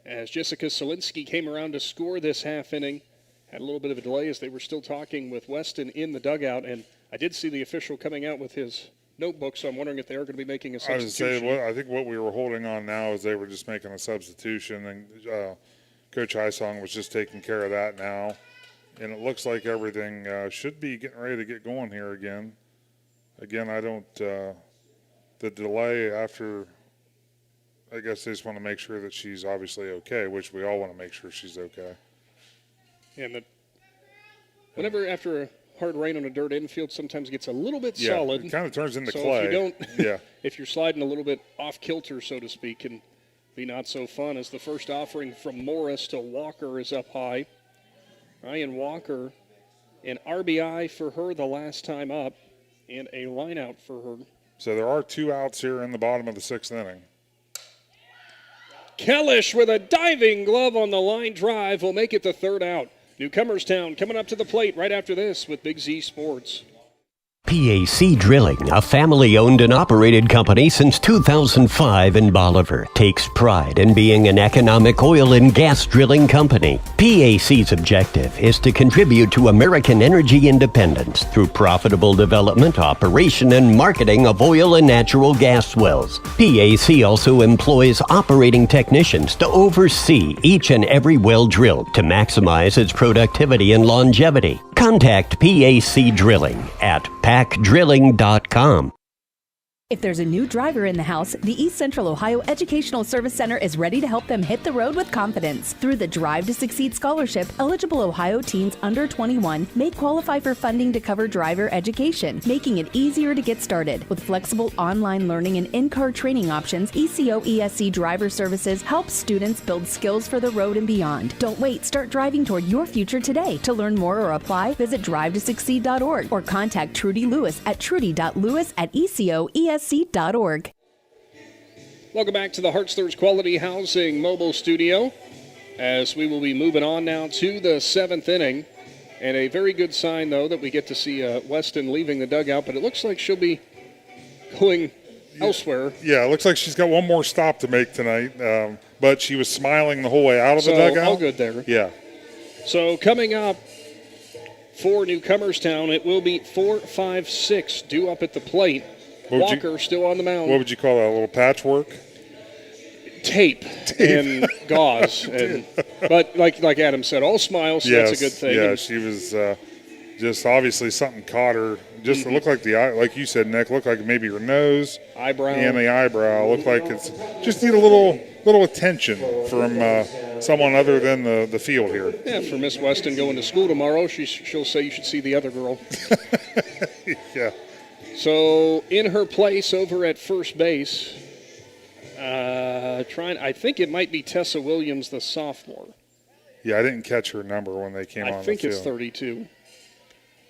as Jessica Solinsky came around to score this half inning. Had a little bit of a delay as they were still talking with Weston in the dugout, and I did see the official coming out with his notebook, so I'm wondering if they are going to be making a substitution.
I think what we were holding on now is they were just making a substitution, and Coach Hysong was just taking care of that now. And it looks like everything should be getting ready to get going here again. Again, I don't, the delay after, I guess they just want to make sure that she's obviously okay, which we all want to make sure she's okay.
And whenever after a hard rain on a dirt infield, sometimes it gets a little bit
Yeah,
solid.
it kind of turns into
so
clay.
If you don't,
yeah.
if you're sliding a little bit off kilter, so to speak, can be not so fun. As the first offering from Morris to Walker is up high. Ryan Walker, an RBI for her the last time up, and a line out for her.
So there are 2 outs here in the bottom of the 6th inning.
Kellish with a diving glove on the line drive will make it the 3rd out. Newcomerstown coming up to the plate right after this with Big Z Sports.
PAC Drilling, a family-owned and operated company since 2005 in Bolivar, takes pride in being an economic oil and gas drilling company. PAC's objective is to contribute to American energy independence through profitable development, operation, and marketing of oil and natural gas wells. PAC also employs operating technicians to oversee each and every well drilled to maximize its productivity and longevity. Contact PAC Drilling at pacdrilling.com.
If there's a new driver in the house, the East Central Ohio Educational Service Center is ready to help them hit the road with confidence. Through the Drive to Succeed Scholarship, eligible Ohio teens under 21 may qualify for funding to cover driver education, making it easier to get started. With flexible online learning and in-car training options, ECO ESC Driver Services helps students build skills for the road and beyond. Don't wait, start driving toward your future today. To learn more or apply, visit drivetosucceed.org or contact Trudy Lewis at trudy.lewis@ecoesc.org.
Welcome back to the Hartzler's Quality Housing mobile studio as we will be moving on now to the 7th inning. And a very good sign, though, that we get to see Weston leaving the dugout, but it looks like she'll be going elsewhere.
Yeah, it looks like she's got one more stop to make tonight, but she was smiling the whole way out of the dugout.
All good there.
Yeah.
So coming up for Newcomerstown, it will be 4-5-6 due up at the plate. Walker still on the mound.
What would you call that, a little patchwork?
Tape. And gauze. But like Adam said, all smiles, so that's a good thing.
Yeah, she was just obviously something caught her. Just it looked like the eye, like you said, Nick, looked like maybe her nose.
Eyebrow.
And the eyebrow. Looked like it's just need a little attention from someone other than the field here.
Yeah, for Miss Weston going to school tomorrow, she'll say you should see the other girl.
Yeah.
So in her place over at first base, I think it might be Tessa Williams, the sophomore.
Yeah, I didn't catch her number when they came on the field.
I think it's 32.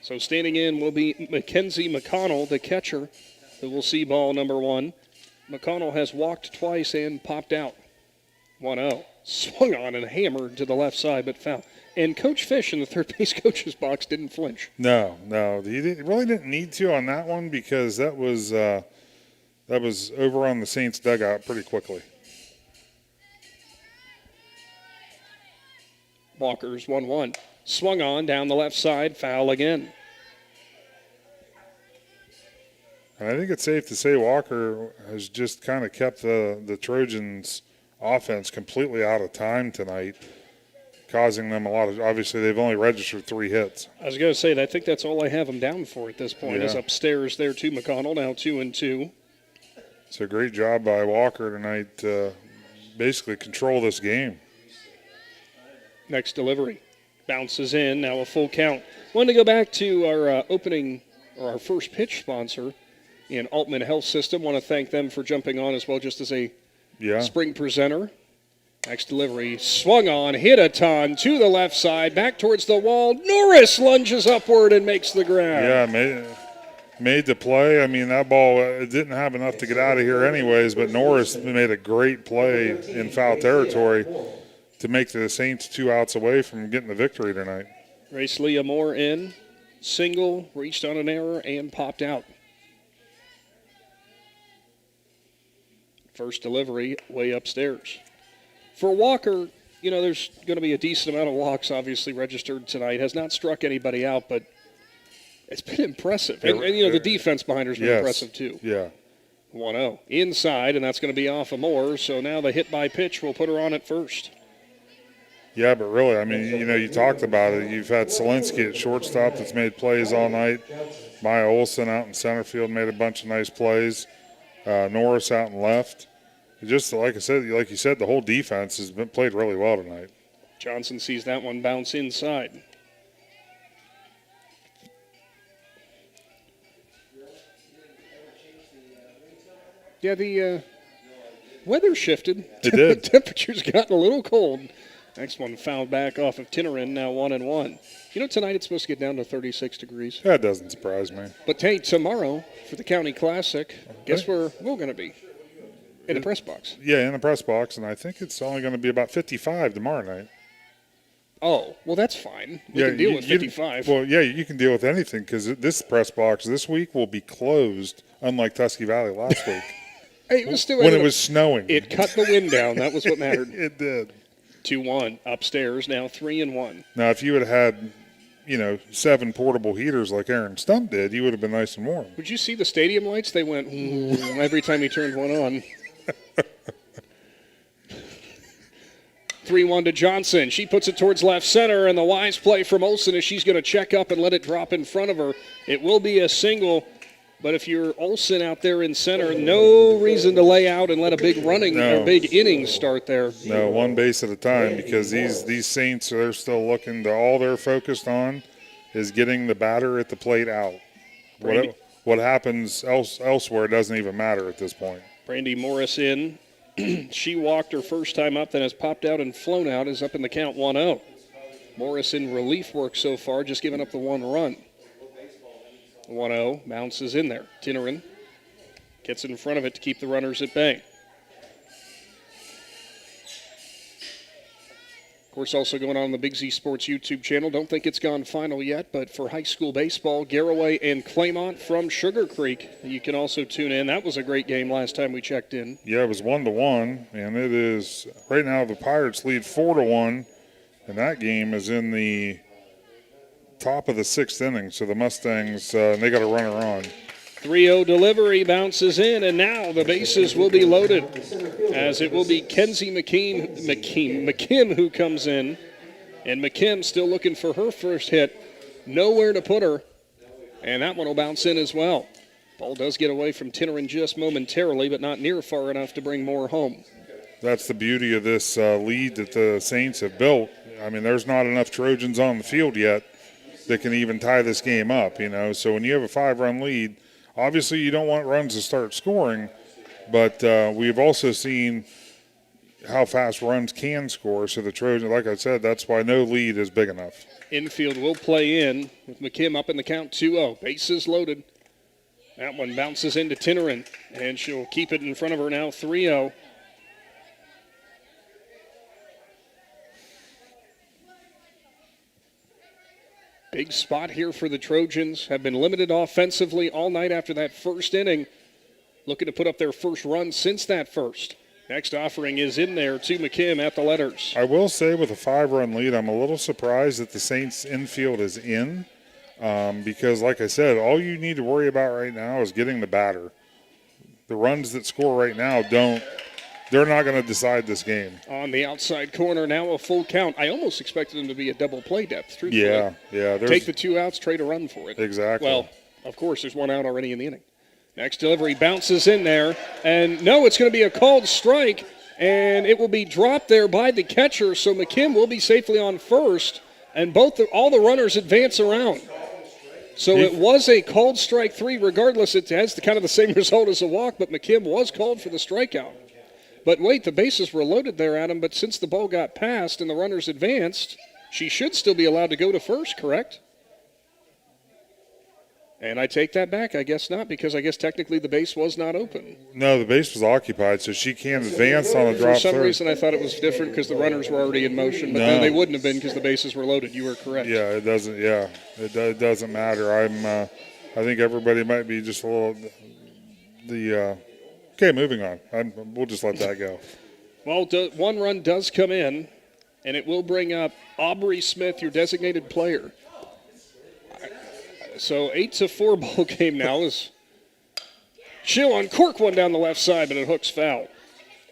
So standing in will be Mackenzie McConnell, the catcher, who will see ball number 1. McConnell has walked twice and popped out. 1-0. Swung on and hammered to the left side, but foul. And Coach Fish in the third base coach's box didn't flinch.
No, he really didn't need to on that one because that was over on the Saints dugout pretty quickly.
Walker's 1-1. Swung on down the left side, foul again.
And I think it's safe to say Walker has just kind of kept the Trojans' offense completely out of time tonight, causing them a lot of, obviously they've only registered 3 hits.
I was going to say, I think that's all I have them down for at this point, is upstairs there to McConnell, now 2-2.
It's a great job by Walker tonight to basically control this game.
Next delivery. Bounces in, now a full count. Wanted to go back to our our first pitch sponsor in Altman Health System. Want to thank them for jumping on as well, just as a spring presenter. Next delivery, swung on, hit a ton to the left side, back towards the wall. Norris lunges upward and makes the grab.
Yeah, made the play. I mean, that ball didn't have enough to get out of here anyways, but Norris made a great play in foul territory to make the Saints 2 outs away from getting the victory tonight.
Grace Leah Moore in, single, reached on an error, and popped out. First delivery way upstairs. For Walker, there's going to be a decent amount of walks obviously registered tonight. Has not struck anybody out, but it's been impressive. And the defense behind her has been impressive too.
Yeah.
1-0. Inside, and that's going to be off of Moore. So now the hit by pitch will put her on at first.
Yeah, but really, I mean, you know, you talked about it. You've had Selinsky at shortstop that's made plays all night. Maya Olson out in center field made a bunch of nice plays. Norris out in left. Just like you said, the whole defense has been played really well tonight.
Johnson sees that one bounce inside. Yeah, the weather shifted.
It did.
The temperature's gotten a little cold. Next one fouled back off of Tinnerin, now 1-1. You know, tonight it's supposed to get down to 36 degrees.
That doesn't surprise me.
But hey, tomorrow for the County Classic, guess where we're going to be? In the press box.
Yeah, in the press box, and I think it's only going to be about 55 tomorrow night.
Oh, well, that's fine. We can deal with 55.
Well, yeah, you can deal with anything because this press box this week will be closed, unlike Tusky Valley last week.
Hey, it was still
when it was snowing.
It cut the wind down. That was what mattered.
It did.
2-1 upstairs, now 3-1.
Now, if you had 7 portable heaters like Aaron Stump did, you would have been nice and warm.
Would you see the stadium lights? They went every time he turned one on. 3-1 to Johnson. She puts it towards left center, and the wise play from Olsen is she's going to check up and let it drop in front of her. It will be a single, but if you're Olsen out there in center, no reason to lay out and let a big big inning start there.
No, one base at a time, because these Saints, they're still looking to, all they're focused on is getting the batter at the plate out. What happens elsewhere doesn't even matter at this point.
Brandy Morris in. She walked her first time up, then has popped out and flown out, is up in the count 1-0. Morris in relief work so far, just giving up the 1 run. 1-0, bounces in there. Tinnerin gets in front of it to keep the runners at bay. Of course, also going on the Big Z Sports YouTube channel. Don't think it's gone final yet, but for high school baseball, Garraway and Claymont from Sugar Creek. You can also tune in. That was a great game last time we checked in.
Yeah, it was 1-1, and it is right now the Pirates lead 4-1, and that game is in the top of the 6th inning. So the Mustangs, they got a runner on.
3-0 delivery bounces in, and now the bases will be loaded, as it will be Kenzie McKim who comes in, and McKim still looking for her first hit. Nowhere to put her, and that one will bounce in as well. Ball does get away from Tinnerin just momentarily, but not near far enough to bring more home.
That's the beauty of this lead that the Saints have built. I mean, there's not enough Trojans on the field yet that can even tie this game up, So when you have a 5-run lead, obviously, you don't want runs to start scoring, but we've also seen how fast runs can score. So the Trojans, like I said, that's why no lead is big enough.
Infield will play in with McKim up in the count 2-0. Bases loaded. That one bounces into Tinnerin, and she'll keep it in front of her now 3-0. Big spot here for the Trojans. Have been limited offensively all night after that first inning. Looking to put up their first run since that first. Next offering is in there to McKim at the letters.
I will say with a 5-run lead, I'm a little surprised that the Saints infield is in because, like I said, all you need to worry about right now is getting the batter. The runs that score right now they're not going to decide this game.
On the outside corner, now a full count. I almost expected them to be a double play depth, truthfully.
Yeah.
Take the 2 outs, trade a run for it.
Exactly.
Well, of course, there's 1 out already in the inning. Next delivery bounces in there. And no, it's going to be a called strike, and it will be dropped there by the catcher, so McKim will be safely on first, and all the runners advance around. So it was a called strike 3. Regardless, it has kind of the same result as a walk, but McKim was called for the strikeout. But wait, the bases were loaded there, Adam, but since the ball got passed and the runners advanced, she should still be allowed to go to first, correct? And I take that back. I guess not, because I guess technically the base was not open.
No, the base was occupied, so she can't advance on a drop
For some
third.
reason, I thought it was different because the runners were already in motion, but no, they wouldn't have been because the bases were loaded. You were correct.
Yeah, it doesn't. Yeah, it doesn't matter. I think everybody might be just a little Okay, moving on. We'll just let that go.
Well, 1 run does come in, and it will bring up Aubrey Smith, your designated player. So 8-4 ball game now is she'll uncork one down the left side, but it hooks foul.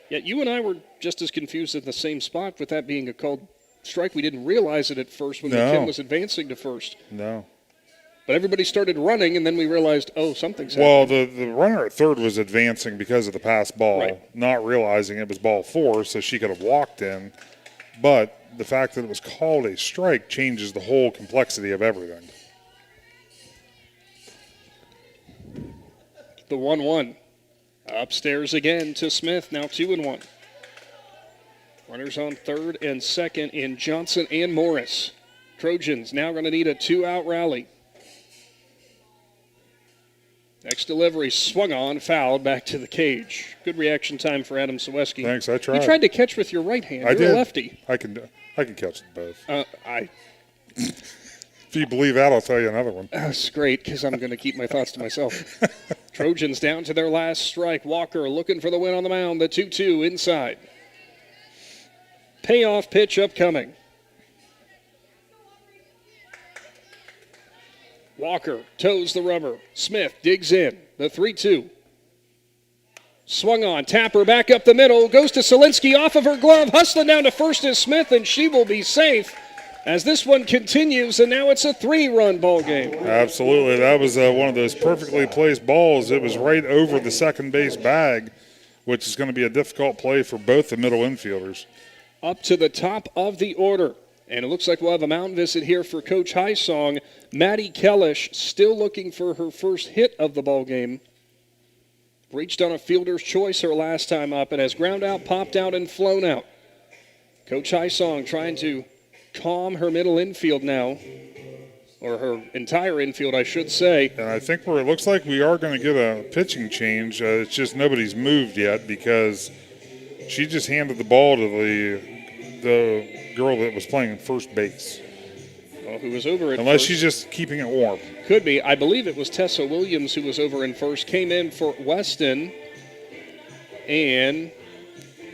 Yet you and I were just as confused in the same spot with that being a called strike. We didn't realize it at first when the kid was advancing to first.
No.
But everybody started running, and then we realized, oh, something's
Well,
happening.
the runner at third was advancing because of the pass ball, not realizing it was ball 4, so she could have walked in. But the fact that it was called a strike changes the whole complexity of everything.
The 1-1. Upstairs again to Smith, now 2-1. Runners on third and second in Johnson and Morris. Trojans now going to need a 2-out rally. Next delivery, swung on, fouled, back to the cage. Good reaction time for Adam Saweski.
Thanks, I tried.
You tried to catch with your right hand.
I
You're
did.
a lefty.
I can catch them both.
If
you believe that, I'll tell you another one.
That's great, because I'm going to keep my thoughts to myself. Trojans down to their last strike. Walker looking for the win on the mound. The 2-2 inside. Payoff pitch upcoming. Walker toes the rubber. Smith digs in. The 3-2. Swung on. Tapper back up the middle. Goes to Solinsky off of her glove. Hustling down to first is Smith, and she will be safe as this one continues, and now it's a 3-run ball game.
Absolutely. That was one of those perfectly placed balls. It was right over the second base bag, which is going to be a difficult play for both the middle infielders.
Up to the top of the order. And it looks like we'll have a mound visit here for Coach Highsong. Maddie Kellish still looking for her first hit of the ball game. Reached on a fielder's choice her last time up and has ground out, popped out, and flown out. Coach Highsong trying to calm her middle infield now, or her entire infield, I should say.
And I think it looks like we are going to get a pitching change. It's just nobody's moved yet because she just handed the ball to the girl that was playing first base.
Well, who was over at
Unless
first.
she's just keeping it warm.
Could be. I believe it was Tessa Williams who was over in first. Came in for Weston. And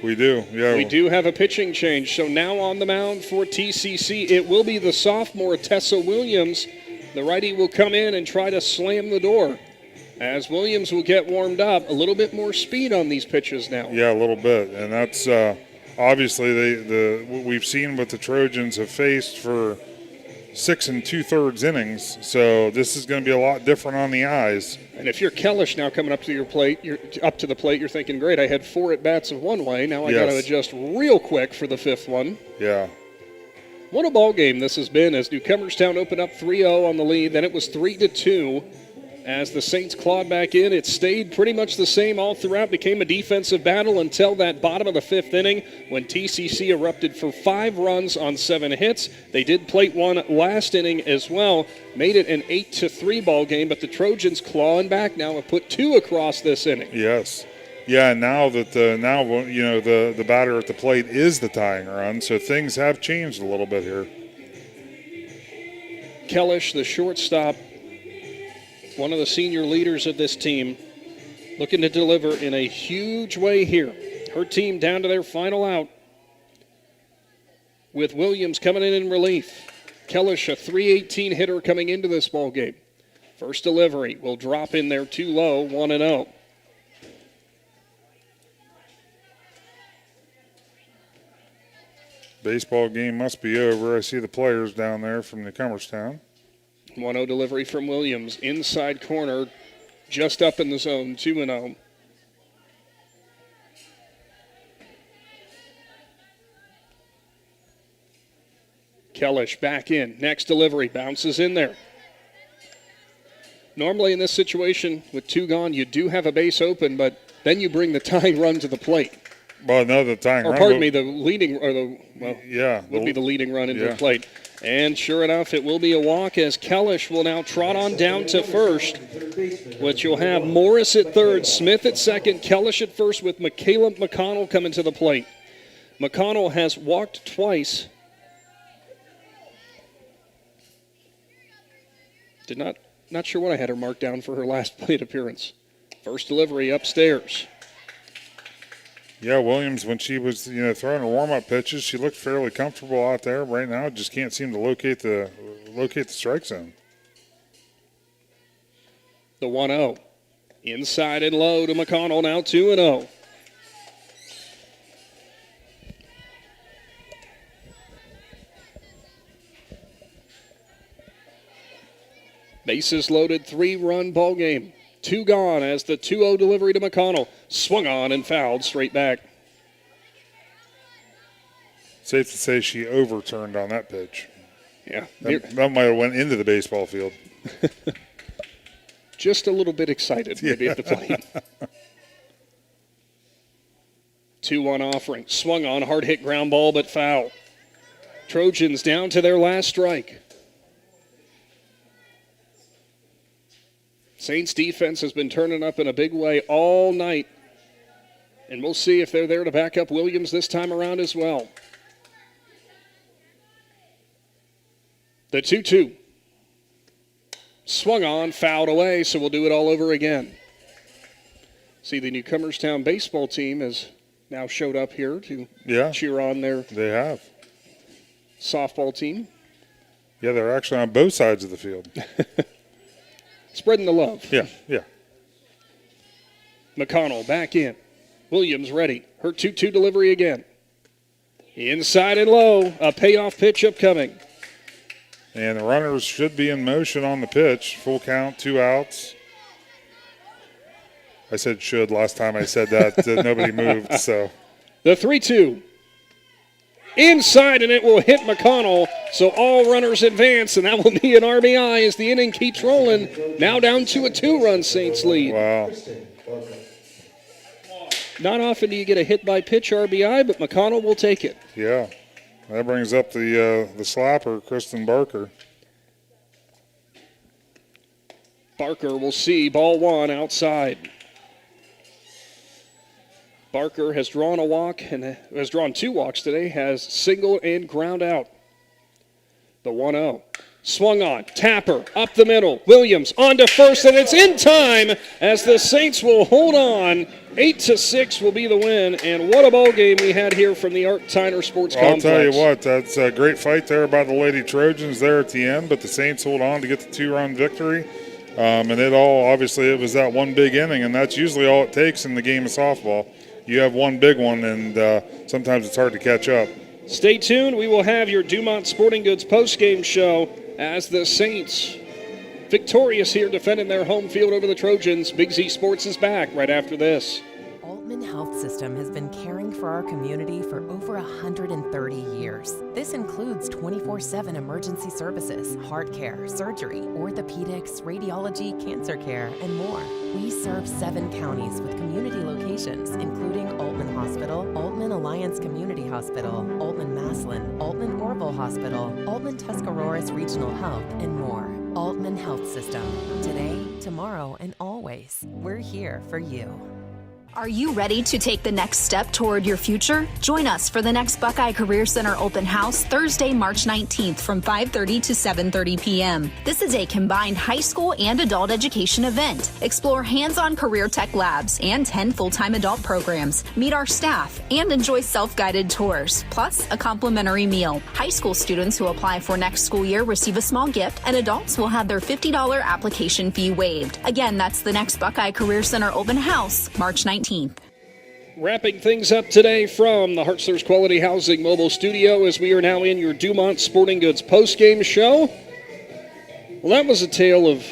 we do, yeah.
We do have a pitching change. So now on the mound for TCC, it will be the sophomore Tessa Williams. The righty will come in and try to slam the door. As Williams will get warmed up, a little bit more speed on these pitches now.
Yeah, a little bit. And that's obviously what we've seen what the Trojans have faced for 6 2/3 innings. So this is going to be a lot different on the eyes.
And if you're Kellish now coming up to your plate, you're up to the plate, you're thinking, great, I had 4 at-bats of one way. Now I got to adjust real quick for the 5th one.
Yeah.
What a ball game this has been as Newcomerstown opened up 3-0 on the lead. Then it was 3-2 as the Saints clawed back in. It stayed pretty much the same all throughout, became a defensive battle until that bottom of the 5th inning when TCC erupted for 5 runs on 7 hits. They did plate 1 last inning as well, made it an 8-3 ball game, but the Trojans clawing back now have put 2 across this inning.
Yes. Yeah, now that the batter at the plate is the tying run, so things have changed a little bit here.
Kellish, the shortstop, one of the senior leaders of this team, looking to deliver in a huge way here. Her team down to their final out with Williams coming in relief. Kellish, a .318 hitter coming into this ball game. First delivery will drop in there too low, 1-0.
Baseball game must be over. I see the players down there from Newcomerstown.
1-0 delivery from Williams. Inside corner, just up in the zone, 2-0. Kellish back in. Next delivery, bounces in there. Normally in this situation, with 2 gone, you do have a base open, but then you bring the tying run to the plate.
Well, no, the tying run.
Or pardon me, the leading, or the, well,
yeah,
would be the leading run into
yeah.
the plate. And sure enough, it will be a walk as Kellish will now trot on down to first, which you'll have Morris at third, Smith at second, Kellish at first with Michaela McConnell coming to the plate. McConnell has walked twice. Not sure what I had her marked down for her last plate appearance. First delivery upstairs.
Yeah, Williams, when she was throwing her warm-up pitches, she looked fairly comfortable out there. Right now, just can't seem to locate the strike zone.
The 1-0. Inside and low to McConnell, now 2-0. Bases loaded, 3-run ball game. 2 gone as the 2-0 delivery to McConnell. Swung on and fouled straight back.
Safe to say she overturned on that pitch.
Yeah.
That might have went into the baseball field.
Just a little bit excited maybe at the plate. 2-1 offering. Swung on, hard hit ground ball, but foul. Trojans down to their last strike. Saints defense has been turning up in a big way all night. And we'll see if they're there to back up Williams this time around as well. The 2-2. Swung on, fouled away, so we'll do it all over again. See, the Newcomerstown baseball team has now showed up here to cheer on their softball team.
Yeah, they're actually on both sides of the field.
Spreading the love.
Yeah.
McConnell back in. Williams ready. Her 2-2 delivery again. Inside and low. A payoff pitch upcoming.
And the runners should be in motion on the pitch. Full count, 2 outs. I said should last time I said that. Nobody moved, so.
The 3-2. Inside, and it will hit McConnell. So all runners advance, and that will be an RBI as the inning keeps rolling. Now down to a 2-run Saints lead.
Wow.
Not often do you get a hit-by-pitch RBI, but McConnell will take it.
Yeah. That brings up the slapper, Kristen Barker.
Barker will see ball 1 outside. Barker has drawn a walk and has drawn 2 walks today, has single and ground out. The 1-0. Swung on. Tapper up the middle. Williams on to first, and it's in time as the Saints will hold on. 8-6 will be the win, and what a ball game we had here from the Art Tyner Sports Complex.
I'll tell you what, that's a great fight there by the Lady Trojans there at the end, but the Saints hold on to get the 2-run victory. And it was that one big inning, and that's usually all it takes in the game of softball. You have one big one, and sometimes it's hard to catch up.
Stay tuned. We will have your Dumont Sporting Goods postgame show as the Saints victorious here defending their home field over the Trojans. Big Z Sports is back right after this.
Altman Health System has been caring for our community for over 130 years. This includes 24/7 emergency services, heart care, surgery, orthopedics, radiology, cancer care, and more. We serve 7 counties with community locations, including Altman Hospital, Altman Alliance Community Hospital, Altman Maslin, Altman Orville Hospital, Altman Tuscarawas Regional Health, and more. Altman Health System. Today, tomorrow, and always. We're here for you.
Are you ready to take the next step toward your future? Join us for the next Buckeye Career Center open house Thursday, March 19th from 5:30 to 7:30 p.m. This is a combined high school and adult education event. Explore hands-on career tech labs and 10 full-time adult programs. Meet our staff and enjoy self-guided tours, plus a complimentary meal. High school students who apply for next school year receive a small gift, and adults will have their $50 application fee waived. Again, that's the next Buckeye Career Center open house, March 19th.
Wrapping things up today from the Hartzler's Quality Housing mobile studio as we are now in your Dumont Sporting Goods postgame show. Well, that was a tale of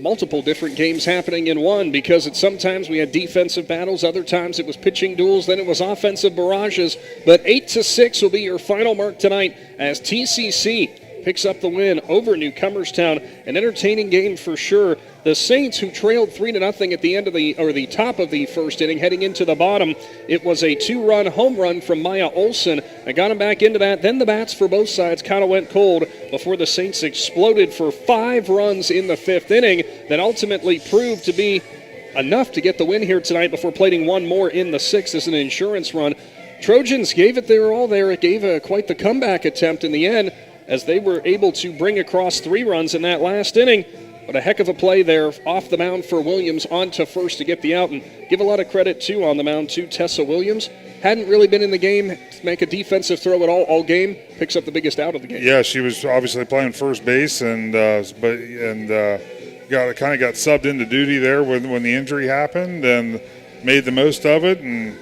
multiple different games happening in one because sometimes we had defensive battles, other times it was pitching duels, then it was offensive barrages. But 8-6 will be your final mark tonight as TCC picks up the win over Newcomerstown. An entertaining game for sure. The Saints, who trailed 3-0 at the end of the top of the first inning, heading into the bottom, it was a 2-run home run from Maya Olson. I got him back into that. Then the bats for both sides kind of went cold before the Saints exploded for 5 runs in the 5th inning that ultimately proved to be enough to get the win here tonight before plating one more in the 6th as an insurance run. Trojans gave it their all there. It gave quite the comeback attempt in the end as they were able to bring across 3 runs in that last inning. But a heck of a play there off the mound for Williams on to first to get the out. And give a lot of credit, too, on the mound to Tessa Williams. Hadn't really been in the game to make a defensive throw at all game. Picks up the biggest out of the game.
Yeah, she was obviously playing first base and got subbed into duty there when the injury happened and made the most of it and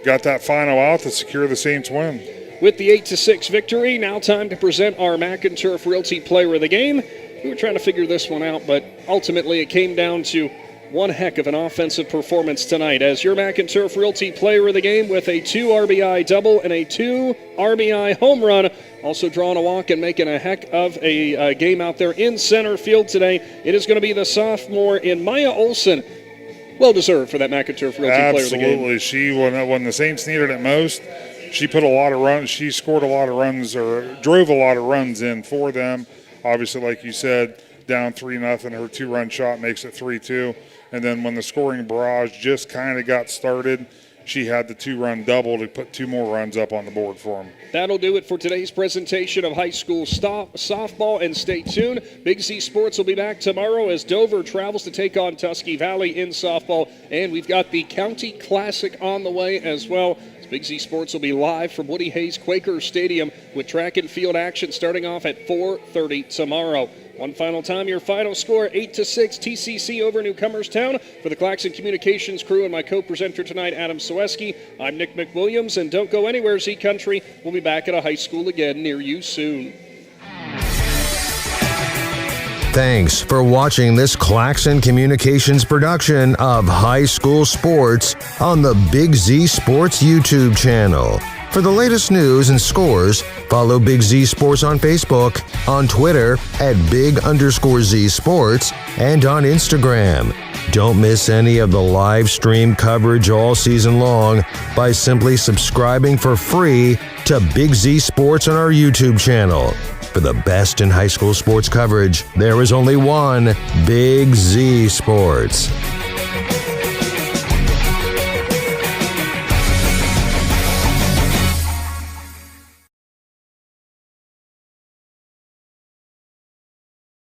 got that final out to secure the Saints win.
With the 8-6 victory, now time to present our McInturf Realty Player of the Game. We were trying to figure this one out, but ultimately it came down to one heck of an offensive performance tonight as your McInturf Realty player of the game with a 2 RBI double and a 2 RBI home run. Also drawing a walk and making a heck of a game out there in center field today. It is going to be the sophomore in Maya Olson. Well deserved for that McInturf Realty player of the game.
Absolutely. She, when the Saints needed it most, she put a lot of runs. She scored a lot of runs or drove a lot of runs in for them. Obviously, like you said, down 3-0. Her 2-run shot makes it 3-2. And then when the scoring barrage just kind of got started, she had the 2-run double to put 2 more runs up on the board for them.
That'll do it for today's presentation of high school softball, and stay tuned. Big Z Sports will be back tomorrow as Dover travels to take on Tusky Valley in softball, and we've got the County Classic on the way as well. Big Z Sports will be live from Woody Hayes Quaker Stadium with track and field action starting off at 4:30 tomorrow. One final time, your final score, 8-6 TCC over Newcomerstown. For the Claxon Communications crew and my co-presenter tonight, Adam Soweski, I'm Nick McWilliams, and don't go anywhere, Z Country. We'll be back at a high school again near you soon.
Thanks for watching this Claxon Communications production of High School Sports on the Big Z Sports YouTube channel. For the latest news and scores, follow Big Z Sports on Facebook, on Twitter at @Big_Z Sports, and on Instagram. Don't miss any of the live stream coverage all season long by simply subscribing for free to Big Z Sports on our YouTube channel. For the best in high school sports coverage, there is only one Big Z Sports.